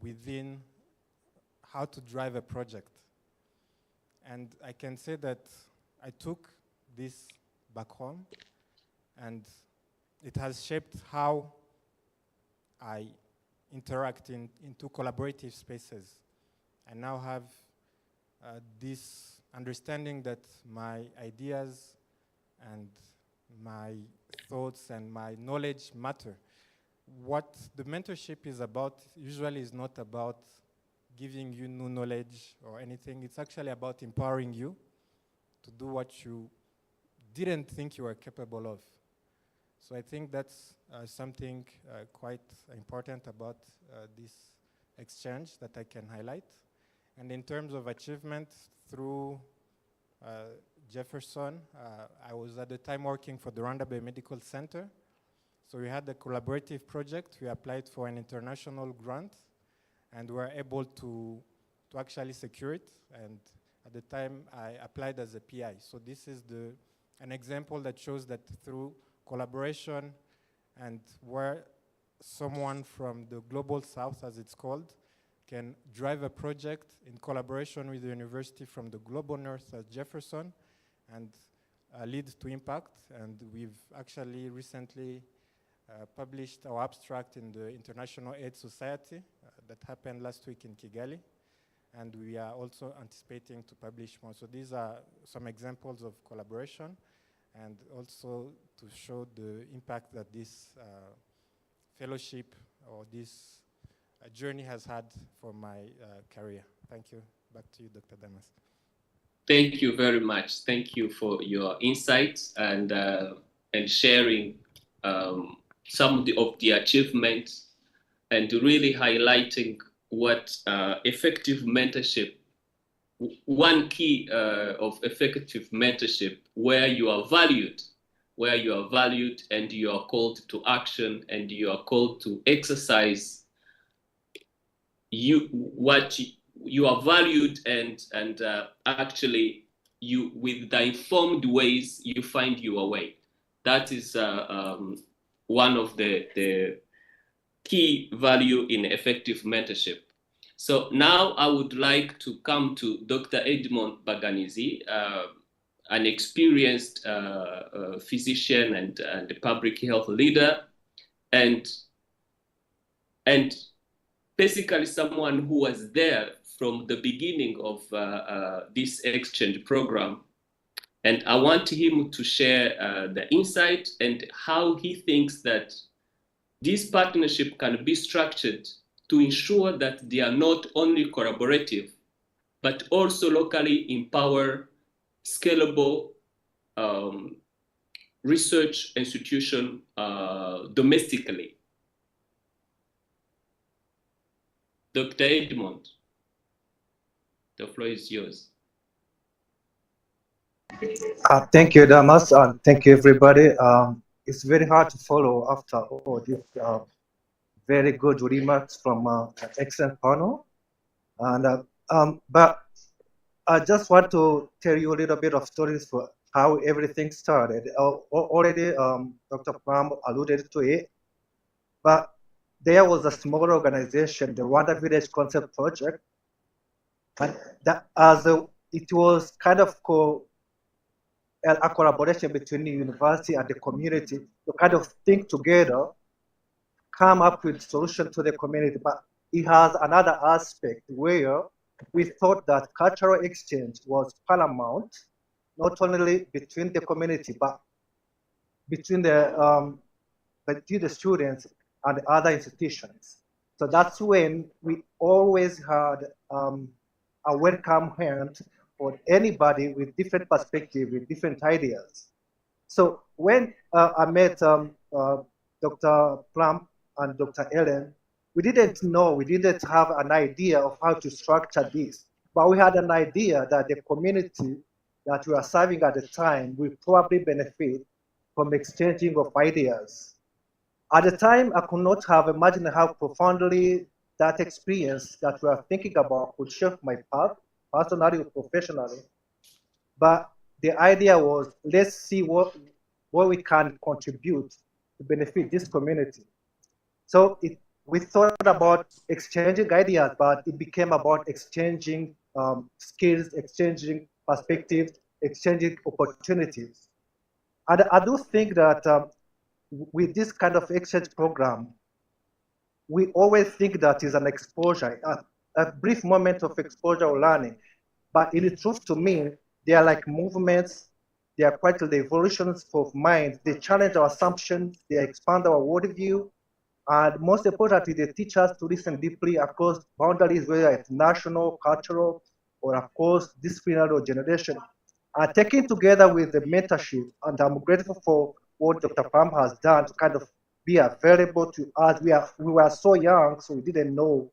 within how to drive a project. And I can say that I took this back home, and it has shaped how I interact into collaborative spaces. I now have this understanding that my ideas and my thoughts and my knowledge matter. What the mentorship is about usually is not about giving you new knowledge or anything. It's actually about empowering you to do what you didn't think you were capable of. So I think that's something quite important about this exchange that I can highlight. And in terms of achievement through Jefferson, I was at the time working for the Rwanda Biomedical Center. So we had a collaborative project. We applied for an international grant, and we were able to actually secure it. And at the time, I applied as a PI. So this is an example that shows that through collaboration and where someone from the Global South, as it's called, can drive a project in collaboration with the university from the Global North at Jefferson and lead to impact. And we've actually recently published our abstract in the International AIDS Society that happened last week in Kigali. And we are also anticipating to publish more. So these are some examples of collaboration, and also to show the impact that this fellowship or this journey has had for my career. Thank you. Back to you, Dr. Damas. Thank you very much. Thank you for your insights and sharing some of the achievements and really highlighting what effective mentorship, one key of effective mentorship, where you are valued and you are called to action and you are called to exercise what you are valued and actually you, with the informed ways, you find your way. That is one of the key value in effective mentorship. So now I would like to come to Dr. Edmond Baganizi, an experienced physician and a public health leader, and basically someone who was there from the beginning of this exchange program. And I want him to share the insight and how he thinks that this partnership can be structured to ensure that they are not only collaborative, but also locally empower scalable research institution domestically. Dr. Edmond, the floor is yours. Thank you, Damas, and thank you, everybody. It's very hard to follow after all these very good remarks from an excellent panel. And but I just want to tell you a little bit of stories for how everything started. Already, Dr. Plum alluded to it, but there was a small organization, the Rwanda Village Concept Project, and that it was kind of a collaboration between the university and the community to kind of think together, come up with solutions to the community. But it has another aspect where we thought that cultural exchange was paramount, not only between the community, but between the students and other institutions. So that's when we always had a welcome hand for anybody with different perspective, with different ideas. So when I met Dr. Plum and Dr. Ellen, we didn't have an idea of how to structure this, but we had an idea that the community that we are serving at the time will probably benefit from exchanging of ideas. At the time, I could not have imagined how profoundly that experience that we are thinking about could shape my path, personally or professionally. But the idea was, let's see what we can contribute to benefit this community. So we thought about exchanging ideas, but it became about exchanging skills, exchanging perspectives, exchanging opportunities. And I do think that with this kind of exchange program, we always think that is an exposure, a brief moment of exposure or learning. But in truth, to me, they are like movements. They are quite the evolutions of mind. They challenge our assumptions. They expand our worldview. And most importantly, they teach us to listen deeply across boundaries, whether it's national, cultural, or across disciplinary or generation. Taken together with the mentorship, and I'm grateful for what Dr. Pam has done to kind of be available to us. We were so young, so we didn't know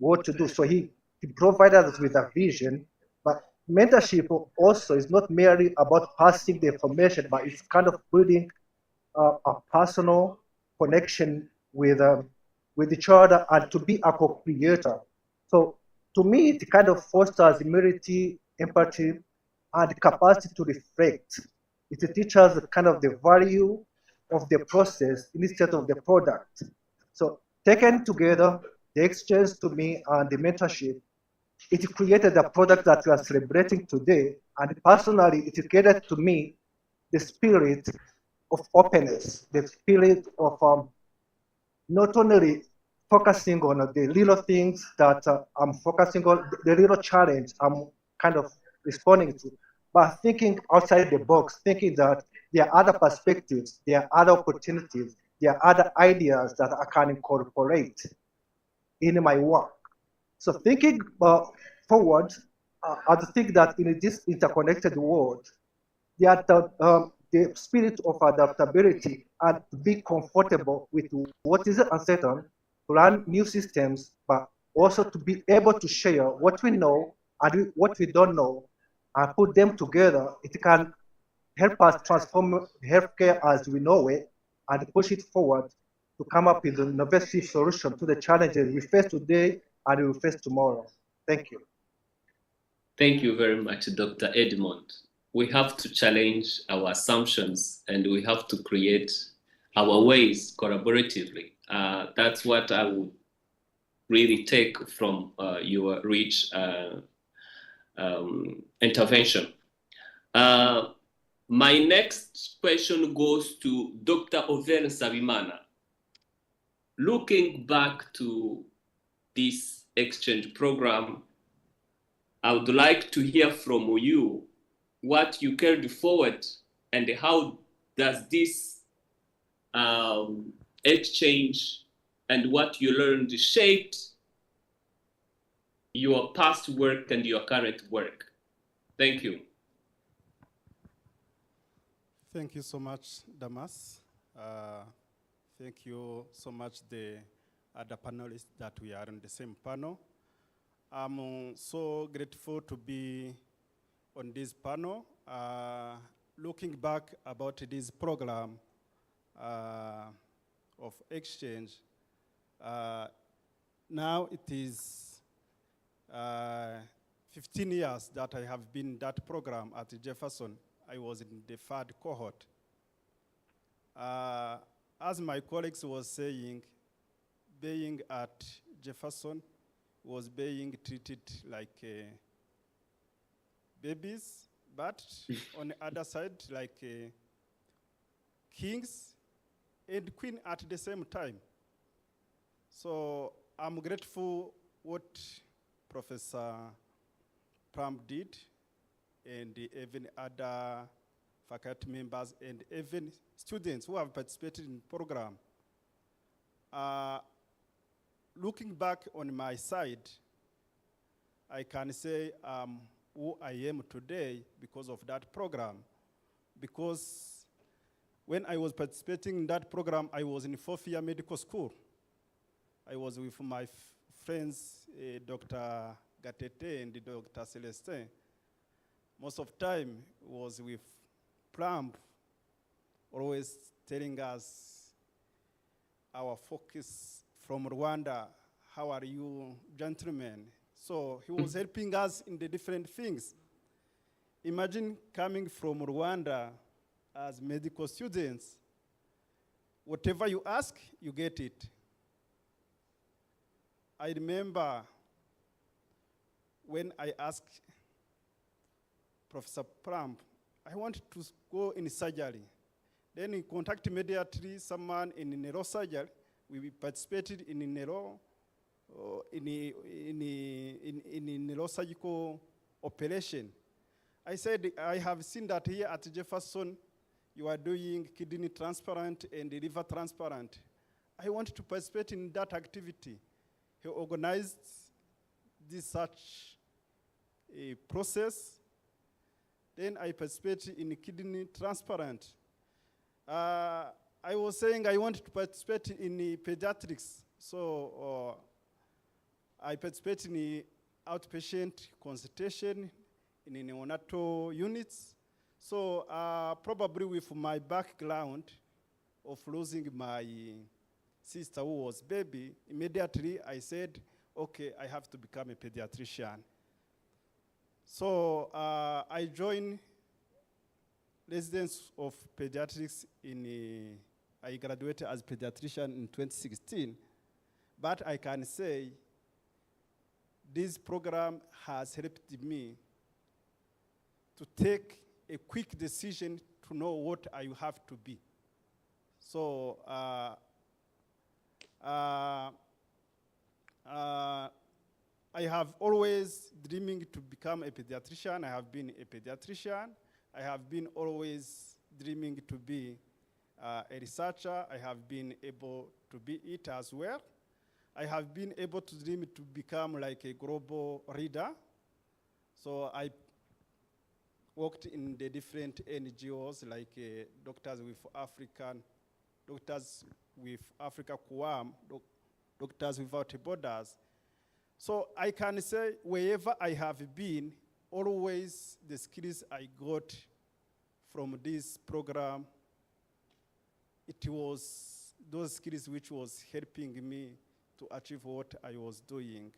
what to do. So he provided us with a vision, but mentorship also is not merely about passing the information, but it's kind of building a personal connection with each other and to be a co-creator. So to me, it kind of fosters humility, empathy, and capacity to reflect. It teaches kind of the value of the process instead of the product. So taken together, the exchange to me and the mentorship, it created a product that we are celebrating today. And personally, it created to me the spirit of openness, the spirit of not only focusing on the little things that I'm focusing on, the little challenge I'm kind of responding to, but thinking outside the box, thinking that there are other perspectives, there are other opportunities, there are other ideas that I can incorporate in my work. So thinking forward, I think that in this interconnected world, the spirit of adaptability and to be comfortable with what is uncertain, to learn new systems, but also to be able to share what we know and what we don't know and put them together. It can help us transform healthcare as we know it and push it forward to come up with an innovative solution to the challenges we face today and we will face tomorrow. Thank you. Thank you very much, Dr. Edmond. We have to challenge our assumptions and we have to create our ways collaboratively. That's what I would really take from your rich intervention. My next question goes to Dr. Oven Sabimana. Looking back to this exchange program, I would like to hear from you what you carried forward and how does this exchange and what you learned shaped your past work and your current work. Thank you. Thank you so much, Damas. Thank you so much, the other panelists that we are on the same panel. I'm so grateful to be on this panel. Looking back about this program of exchange, now it is 15 years that I have been in that program at Jefferson. I was in the third cohort. As my colleagues was saying, being at Jefferson was being treated like babies, but on the other side, like kings and queen at the same time. So I'm grateful what Professor Pram did, and even other faculty members and even students who have participated in the program. Looking back on my side, I can say who I am today because of that program. Because when I was participating in that program, I was in fourth year medical school. I was with my friends, Dr. Gatete and Dr. Celestin. Most of the time was with Plumb, always telling us our focus from Rwanda, how are you gentlemen? So he was helping us in the different things. Imagine coming from Rwanda as medical students, whatever you ask, you get it. I remember when I asked Professor Plumb, I wanted to go in surgery. Then he contacted immediately someone in neurosurgery. We participated in neurosurgical operation. I said, I have seen that here at Jefferson, you are doing kidney transplant and liver transplant. I want to participate in that activity. He organized this such a process. Then I participated in kidney transplant. I was saying I wanted to participate in pediatrics. So I participate in outpatient consultation in neonatal units. So probably with my background of losing my sister who was baby, immediately I said, okay, I have to become a pediatrician. So I joined residence of pediatrics I graduated as pediatrician in 2016. But I can say this program has helped me to take a quick decision to know what I have to be. So I have always dreaming to become a pediatrician. I have been a pediatrician. I have been always dreaming to be a researcher. I have been able to be it as well. I have been able to dream to become like a global leader. So I worked in the different NGOs like Doctors with Africa QAM, Doctors Without Borders. So I can say wherever I have been, always the skills I got from this program, it was those skills which was helping me to achieve what I was doing.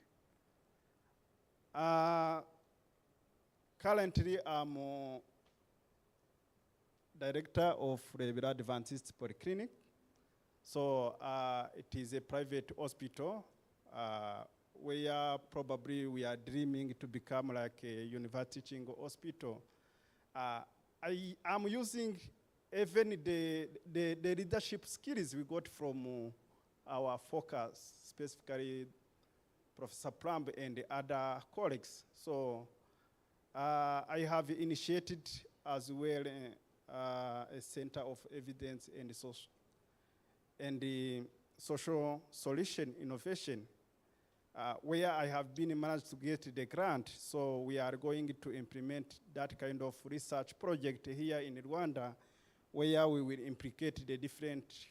Currently, I'm director of Rwanda Adventist Polyclinic. So it is a private hospital where probably we are dreaming to become like a university teaching hospital. I am using even the leadership skills we got from our focus, specifically Professor Plumb and the other colleagues. So I have initiated as well a Center of Evidence and the Social Solution Innovation, where I have been managed to get the grant. So we are going to implement that kind of research project here in Rwanda, where we will implicate the different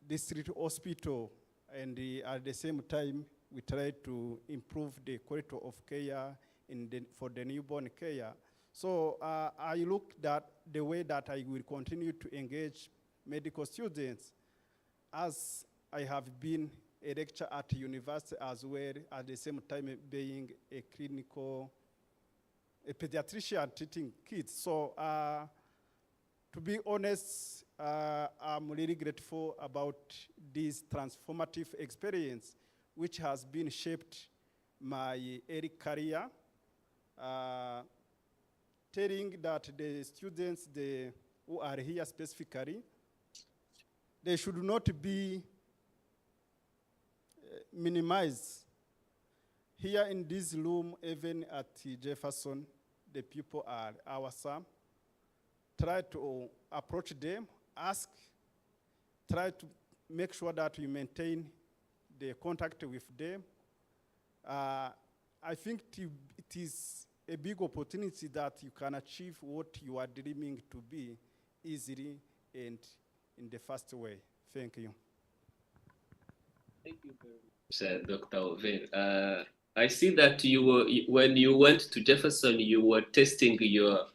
district hospital, and at the same time, we try to improve the quality of care for the newborn care. So I looked at the way that I will continue to engage medical students, as I have been a lecturer at university as well, at the same time being a pediatrician treating kids. So to be honest, I'm really grateful about this transformative experience, which has been shaped my early career, telling that the students who are here specifically, they should not be minimized. Here in this room, even at Jefferson, the people are awesome. Try to approach them, ask, try to make sure that you maintain the contact with them. I think it is a big opportunity that you can achieve what you are dreaming to be easily and in the fast way. Thank you. Thank you very much, Dr. Oven. I see that when you went to Jefferson, you were testing your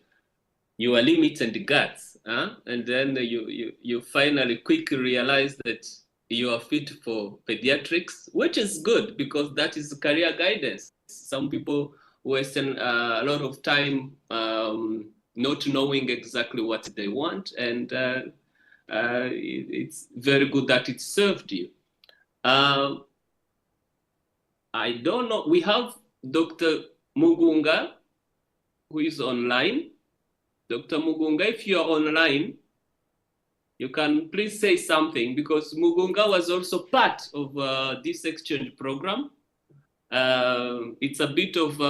limits and guts, and then you finally quickly realized that you are fit for pediatrics, which is good because that is career guidance. Some people waste a lot of time not knowing exactly what they want, and it's very good that it served you. I don't know, we have Dr. Mugunga, who is online. Dr. Mugunga, if you are online, you can please say something, because Mugunga was also part of this exchange program. It's a bit of,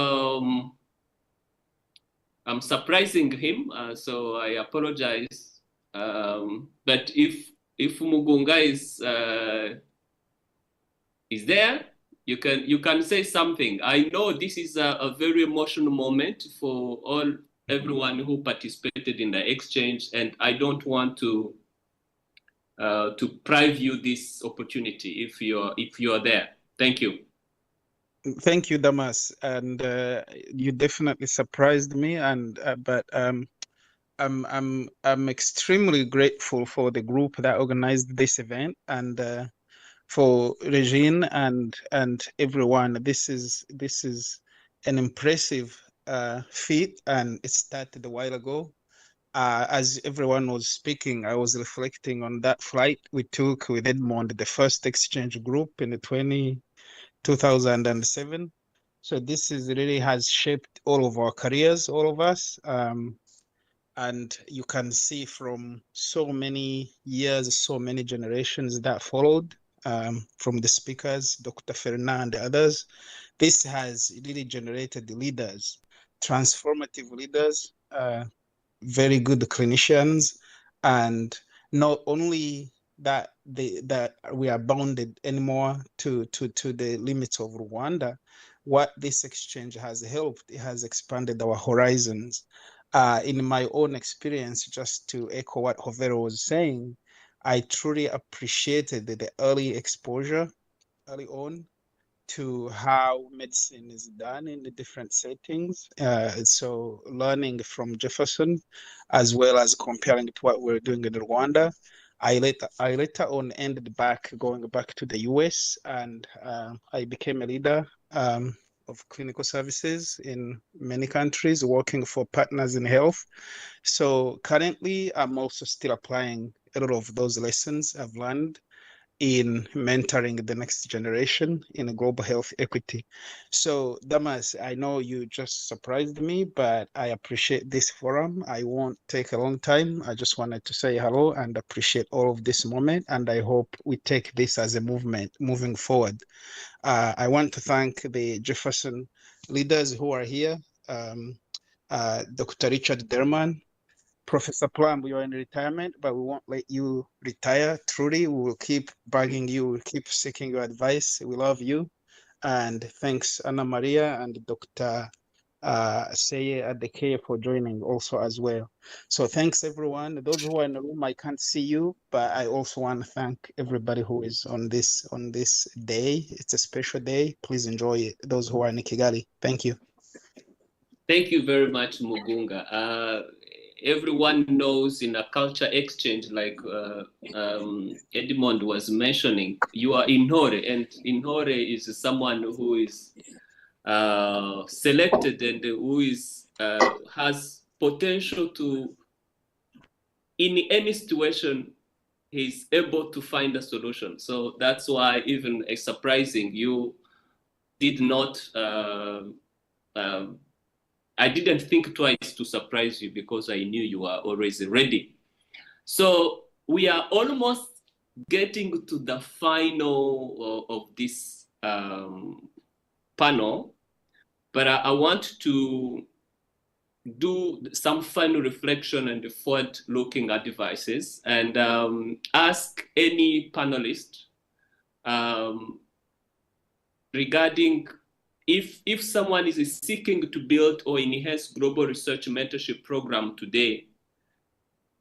I'm surprising him, so I apologize. But if Mugunga is there, you can say something. I know this is a very emotional moment for everyone who participated in the exchange, and I don't want to to preview this opportunity if you're there. Thank you. Thank you, Damas, and you definitely surprised me. And but I'm extremely grateful for the group that organized this event, and for Regine and everyone. This is an impressive feat, and it started a while ago. As everyone was speaking, I was reflecting on that flight we took with Edmond, the first exchange group in the 2007. So this is really has shaped all of our careers, all of us. And you can see from so many years, so many generations that followed, from the speakers, Dr. Fernan and the others, this has really generated leaders, transformative leaders, very good clinicians, and not only that that we are bounded anymore to the limits of Rwanda. What this exchange has helped, it has expanded our horizons. In my own experience, just to echo what Hovero was saying, I truly appreciated the early exposure early on to how medicine is done in the different settings. So learning from Jefferson, as well as comparing to what we're doing in Rwanda. I later on ended back going back to the US, and I became a leader of clinical services in many countries, working for partners in health. So currently, I'm also still applying a lot of those lessons I've learned in mentoring the next generation in global health equity. So, Damas, I know you just surprised me, but I appreciate this forum. I won't take a long time. I just wanted to say hello and appreciate all of this moment. And I hope we take this as a movement moving forward. I want to thank the Jefferson leaders who are here, Dr. Richard Derman, Professor Plum, you are in retirement, but we won't let you retire. Truly, we will keep bugging you, we'll keep seeking your advice. We love you. And thanks, Anna Maria and Dr. Seye Adekeye for joining also as well. So thanks, everyone. Those who are in the room, I can't see you, but I also want to thank everybody who is on this day. It's a special day. Please enjoy it. Those who are in Kigali. Thank you. Thank you very much, Mugunga. Everyone knows in a culture exchange, like Edmond was mentioning, you are Inhore, and Inhore is someone who is selected and who is has potential to, in any situation, he's able to find a solution. So that's why even surprising, you did not I didn't think twice to surprise you because I knew you are always ready. So we are almost getting to the final of this panel, but I want to do some final reflection and forward-looking advices and ask any panelist regarding if someone is seeking to build or enhance global research mentorship program today,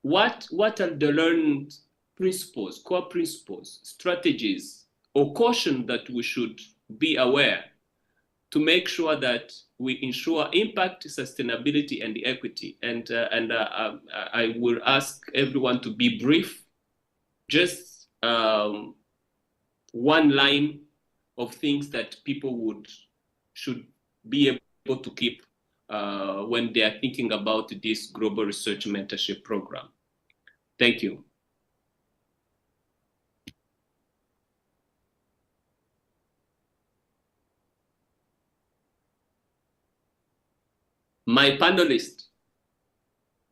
what are the learned principles, core principles, strategies, or caution that we should be aware to make sure that we ensure impact, sustainability, and equity? And I will ask everyone to be brief, just one line of things that people should be able to keep when they are thinking about this global research mentorship program. Thank you. My panelist.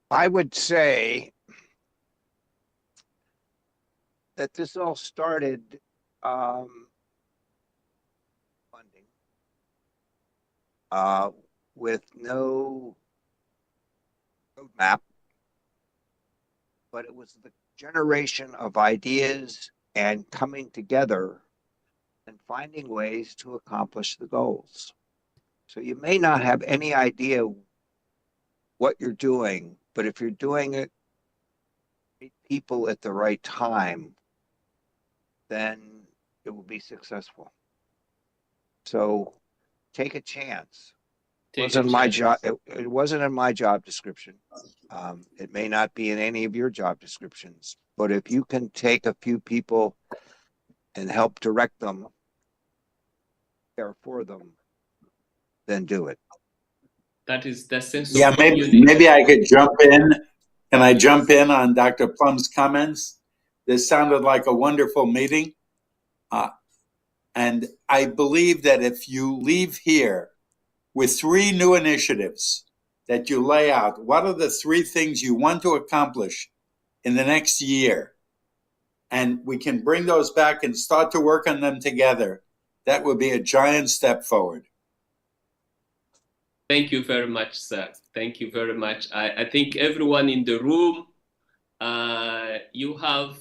I would say that this all started funding with no roadmap, but it was the generation of ideas and coming together and finding ways to accomplish the goals. So you may not have any idea what you're doing, but if you're doing it right people at the right time, then it will be successful. So take a chance. Wasn't my job. It wasn't in my job description. It may not be in any of your job descriptions, but if you can take a few people and help direct them, care for them, then do it. That is the sense Yeah, of community. maybe I could jump in. Can I jump in on Dr. Plum's comments? This sounded like a wonderful meeting. And I believe that if you leave here with 3 new initiatives that you lay out, what are the 3 things you want to accomplish in the next year? And we can bring those back and start to work on them together. That would be a giant step forward. Thank you very much, sir. Thank you very much. I think everyone in the room, you have,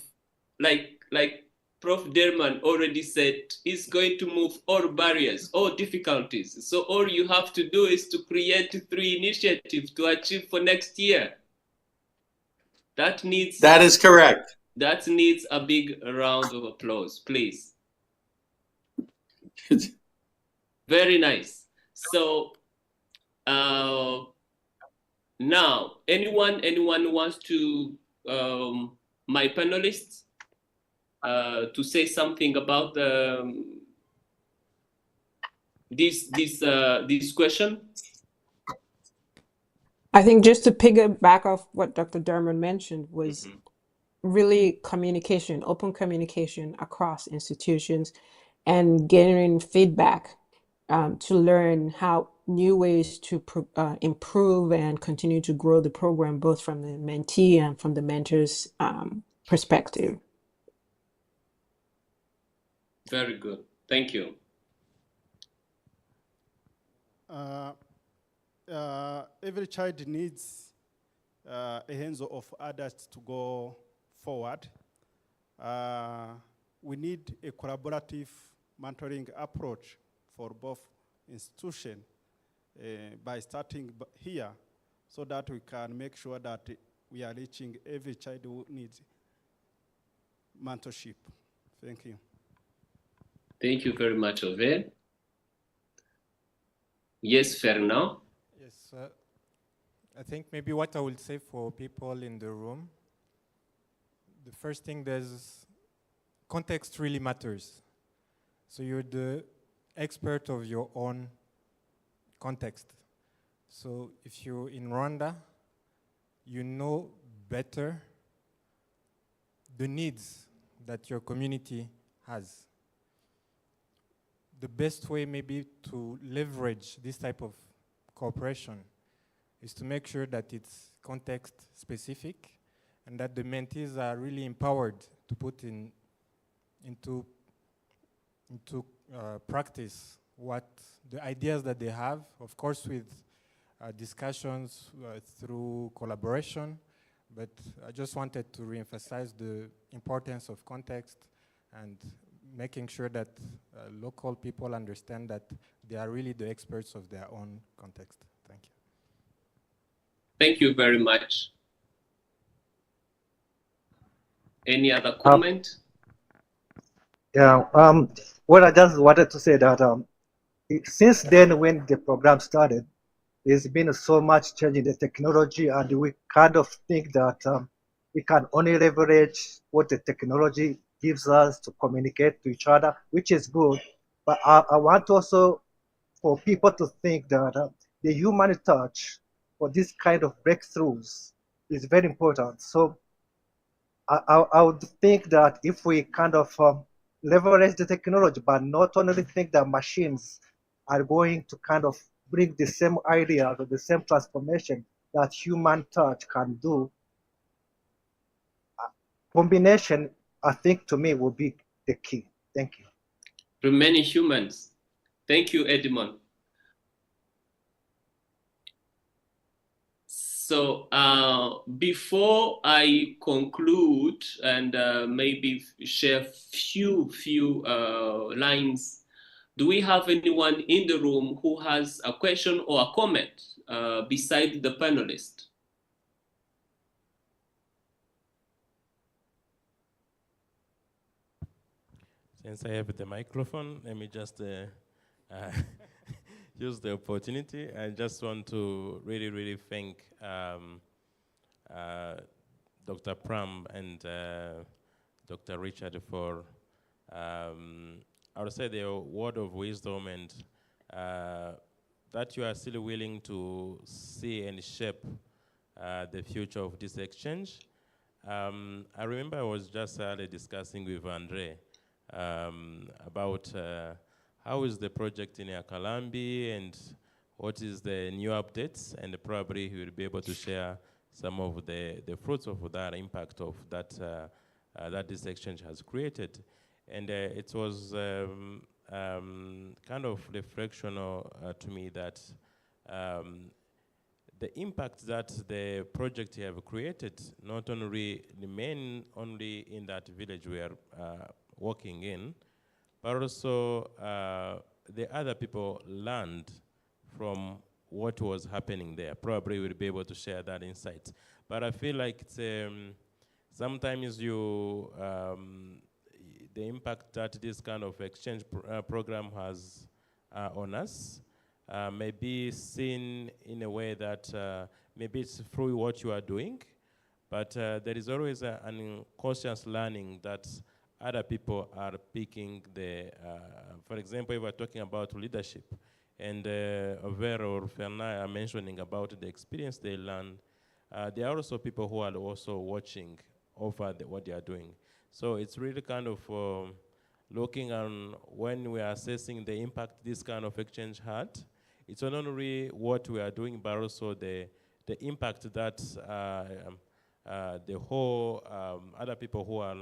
like Prof. Derman already said, is going to move all barriers, all difficulties. So all you have to do is to create 3 initiatives to achieve for next year. That is correct. That needs a big round of applause, please. Very nice. So now, anyone wants to, my panelists, to say something about this question? I think just to piggyback off what Dr. Derman mentioned was really communication, open communication across institutions and getting feedback to learn how new ways to improve and continue to grow the program, both from the mentee and from the mentor's perspective. Very good. Thank you. Every child needs a hands of adults to go forward. We need a collaborative mentoring approach for both institutions by starting here, so that we can make sure that we are reaching every child who needs mentorship. Thank you. Thank you very much, Ove. Yes, Fernand? Yes, I think maybe what I will say for people in the room, the first thing, there's context really matters. So you're the expert of your own context. So if you're in Rwanda, you know better the needs that your community has. The best way maybe to leverage this type of cooperation is to make sure that it's context specific and that the mentees are really empowered to put into practice what the ideas that they have, of course with discussions through collaboration, but I just wanted to reemphasize the importance of context and making sure that local people understand that they are really the experts of their own context. Thank you. Thank you very much. Any other comment? Yeah, what I just wanted to say that since then, when the program started, there's been so much change in the technology, and we kind of think that we can only leverage what the technology gives us to communicate to each other, which is good. But I want also for people to think that the human touch for this kind of breakthroughs is very important. So I would think that if we kind of leverage the technology, but not only think that machines are going to kind of bring the same ideas or the same transformation that human touch can do, combination, I think, to me, will be the key. Thank you. Remaining humans. Thank you, Edmond. So before I conclude and maybe share few lines, do we have anyone in the room who has a question or a comment beside the panelist? Since I have the microphone, let me just use the opportunity. I just want to really, really thank Dr. Pram and Dr. Richard for, I would say, their word of wisdom and that you are still willing to see and shape the future of this exchange. I remember I was just discussing with Andre about how is the project in Akalambi and what is the new updates, and probably he will be able to share some of the fruits of that impact of that that this exchange has created. And it was kind of reflection to me that the impact that the project have created not only remain only in that village we are working in, but also the other people learned from what was happening there. Probably we'll be able to share that insight. But I feel like it's, sometimes you, the impact that this kind of exchange program has on us may be seen in a way that maybe it's through what you are doing, but there is always an unconscious learning that other people are picking the, for example, if we're talking about leadership, and Vera or Fernand are mentioning about the experience they learned, there are also people who are also watching over what they are doing. So it's really kind of looking on when we are assessing the impact this kind of exchange had. It's not only what we are doing, but also the impact that the whole other people who are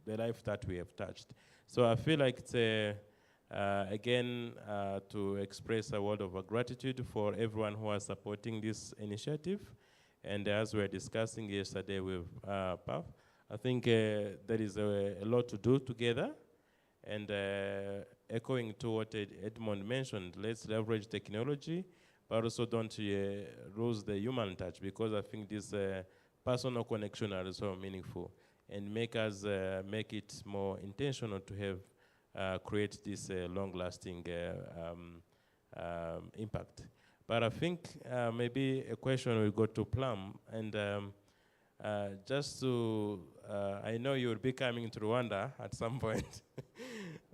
the life that we have touched. So I feel like it's again to express a word of gratitude for everyone who is supporting this initiative. And as we were discussing yesterday with PAF, I think there is a lot to do together. And echoing to what Edmond mentioned, let's leverage technology, but also don't lose the human touch, because I think this personal connection are so meaningful and make us make it more intentional to have create this long-lasting impact. But I think maybe a question will go to Plum, and just to, I know you will be coming to Rwanda at some point,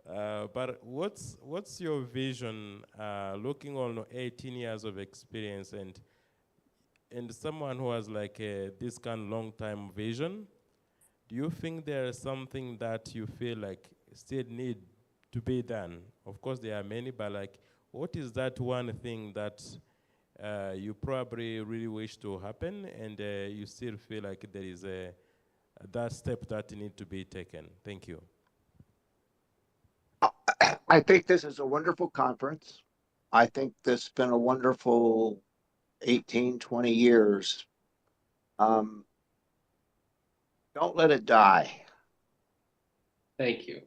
but what's your vision looking on 18 years of experience and someone who has like this kind of long-time vision? Do you think there is something that you feel like still need to be done? Of course, there are many, but like, what is that one thing that you probably really wish to happen, and you still feel like there is that step that need to be taken? Thank you. I think this is a wonderful conference. I think this has been a wonderful 18, 20 years. Don't let it die. Thank you.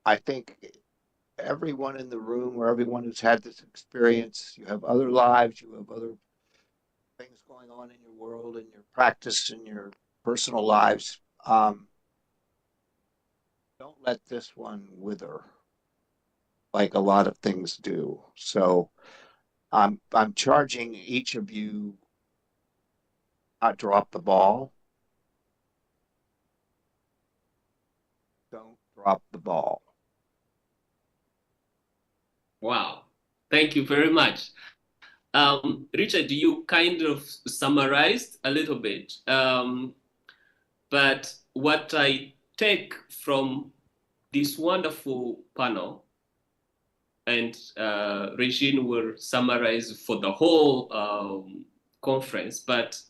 I think everyone in the room, or everyone who's had this experience, you have other lives, you have other things going on in your world, in your practice, in your personal lives. Don't let this one wither like a lot of things do. So I'm charging each of you not drop the ball. Don't drop the ball. Wow, thank you very much. Richard, you kind of summarized a little bit, but what I take from this wonderful panel, and Regine will summarize for the whole conference, but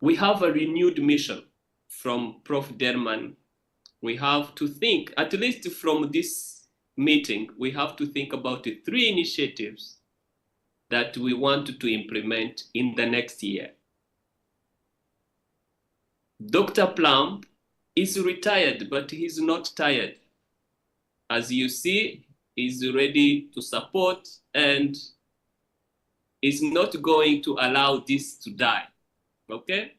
we have a renewed mission from Prof. Derman. We have to think, at least from this meeting, we have to think about the 3 initiatives that we want to implement in the next year. Dr. Plum is retired, but he's not tired. As you see, he's ready to support and is not going to allow this to die, okay?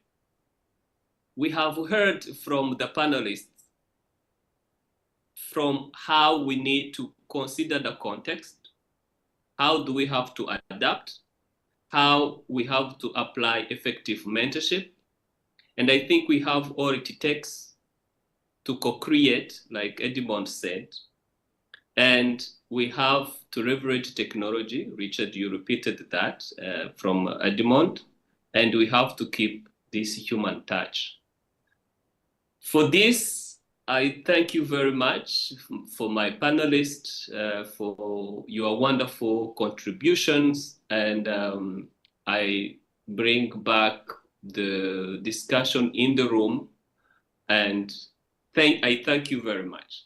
We have heard from the panelists from how we need to consider the context, how do we have to adapt, how we have to apply effective mentorship. And I think we have all it takes to co-create, like Edmond said, and we have to leverage technology. Richard, you repeated that from Edmond, and we have to keep this human touch. For this, I thank you very much for my panelists, for your wonderful contributions, and I bring back the discussion in the room, and I thank you very much.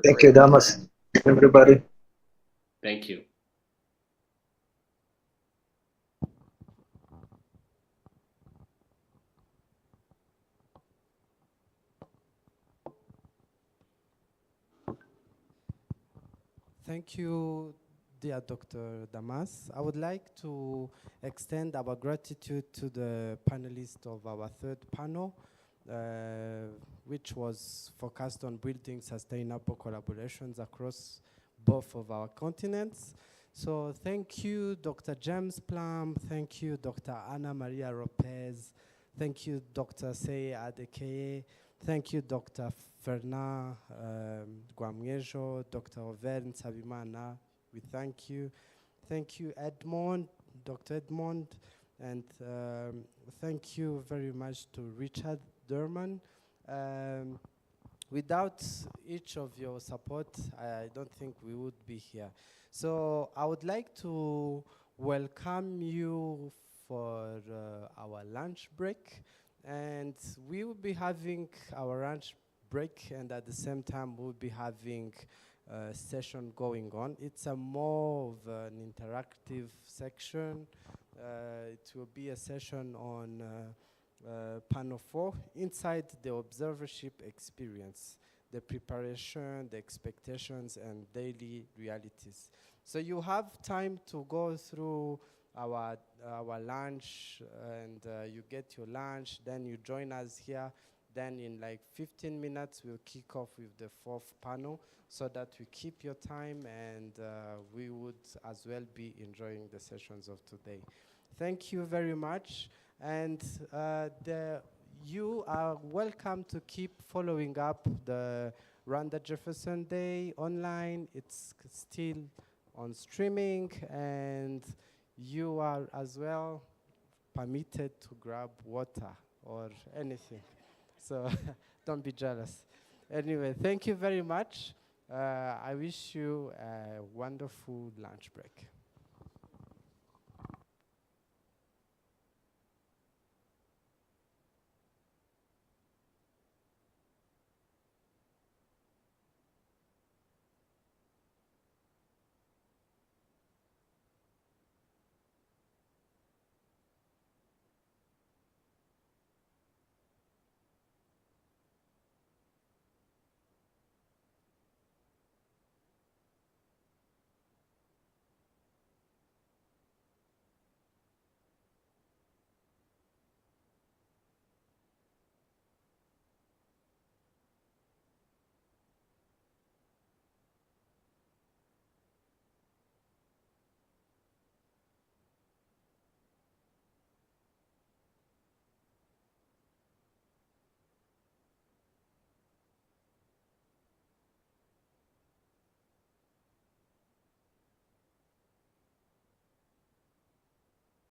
Thank you, Damas, everybody. Thank you. Thank you, dear Dr. Damas. I would like to extend our gratitude to the panelists of our third panel, which was focused on building sustainable collaborations across both of our continents. So thank you, Dr. James Plum. Thank you, Dr. Ana Maria Lopez. Thank you, Dr. Seye Adekeye. Thank you, Dr. Fernand Gwamngejo, Dr. Overn Sabimana. We thank you. Thank you, Edmond, Dr. Edmond. And thank you very much to Richard Derman. Without each of your support, I don't think we would be here. So I would like to welcome you for our lunch break. And we will be having our lunch break, and at the same time we'll be having a session going on. It's a more of an interactive section. It will be a session on panel 4, inside the observership experience, the preparation, the expectations, and daily realities. So you have time to go through our lunch, and you get your lunch, then you join us here. Then in like 15 minutes, we'll kick off with the 4th panel so that we keep your time, and we would as well be enjoying the sessions of today. Thank you very much. And you are welcome to keep following up the Rwanda Jefferson Day online. It's still on streaming, and you are as well permitted to grab water or anything. So don't be jealous. Anyway, thank you very much. I wish you a wonderful lunch break.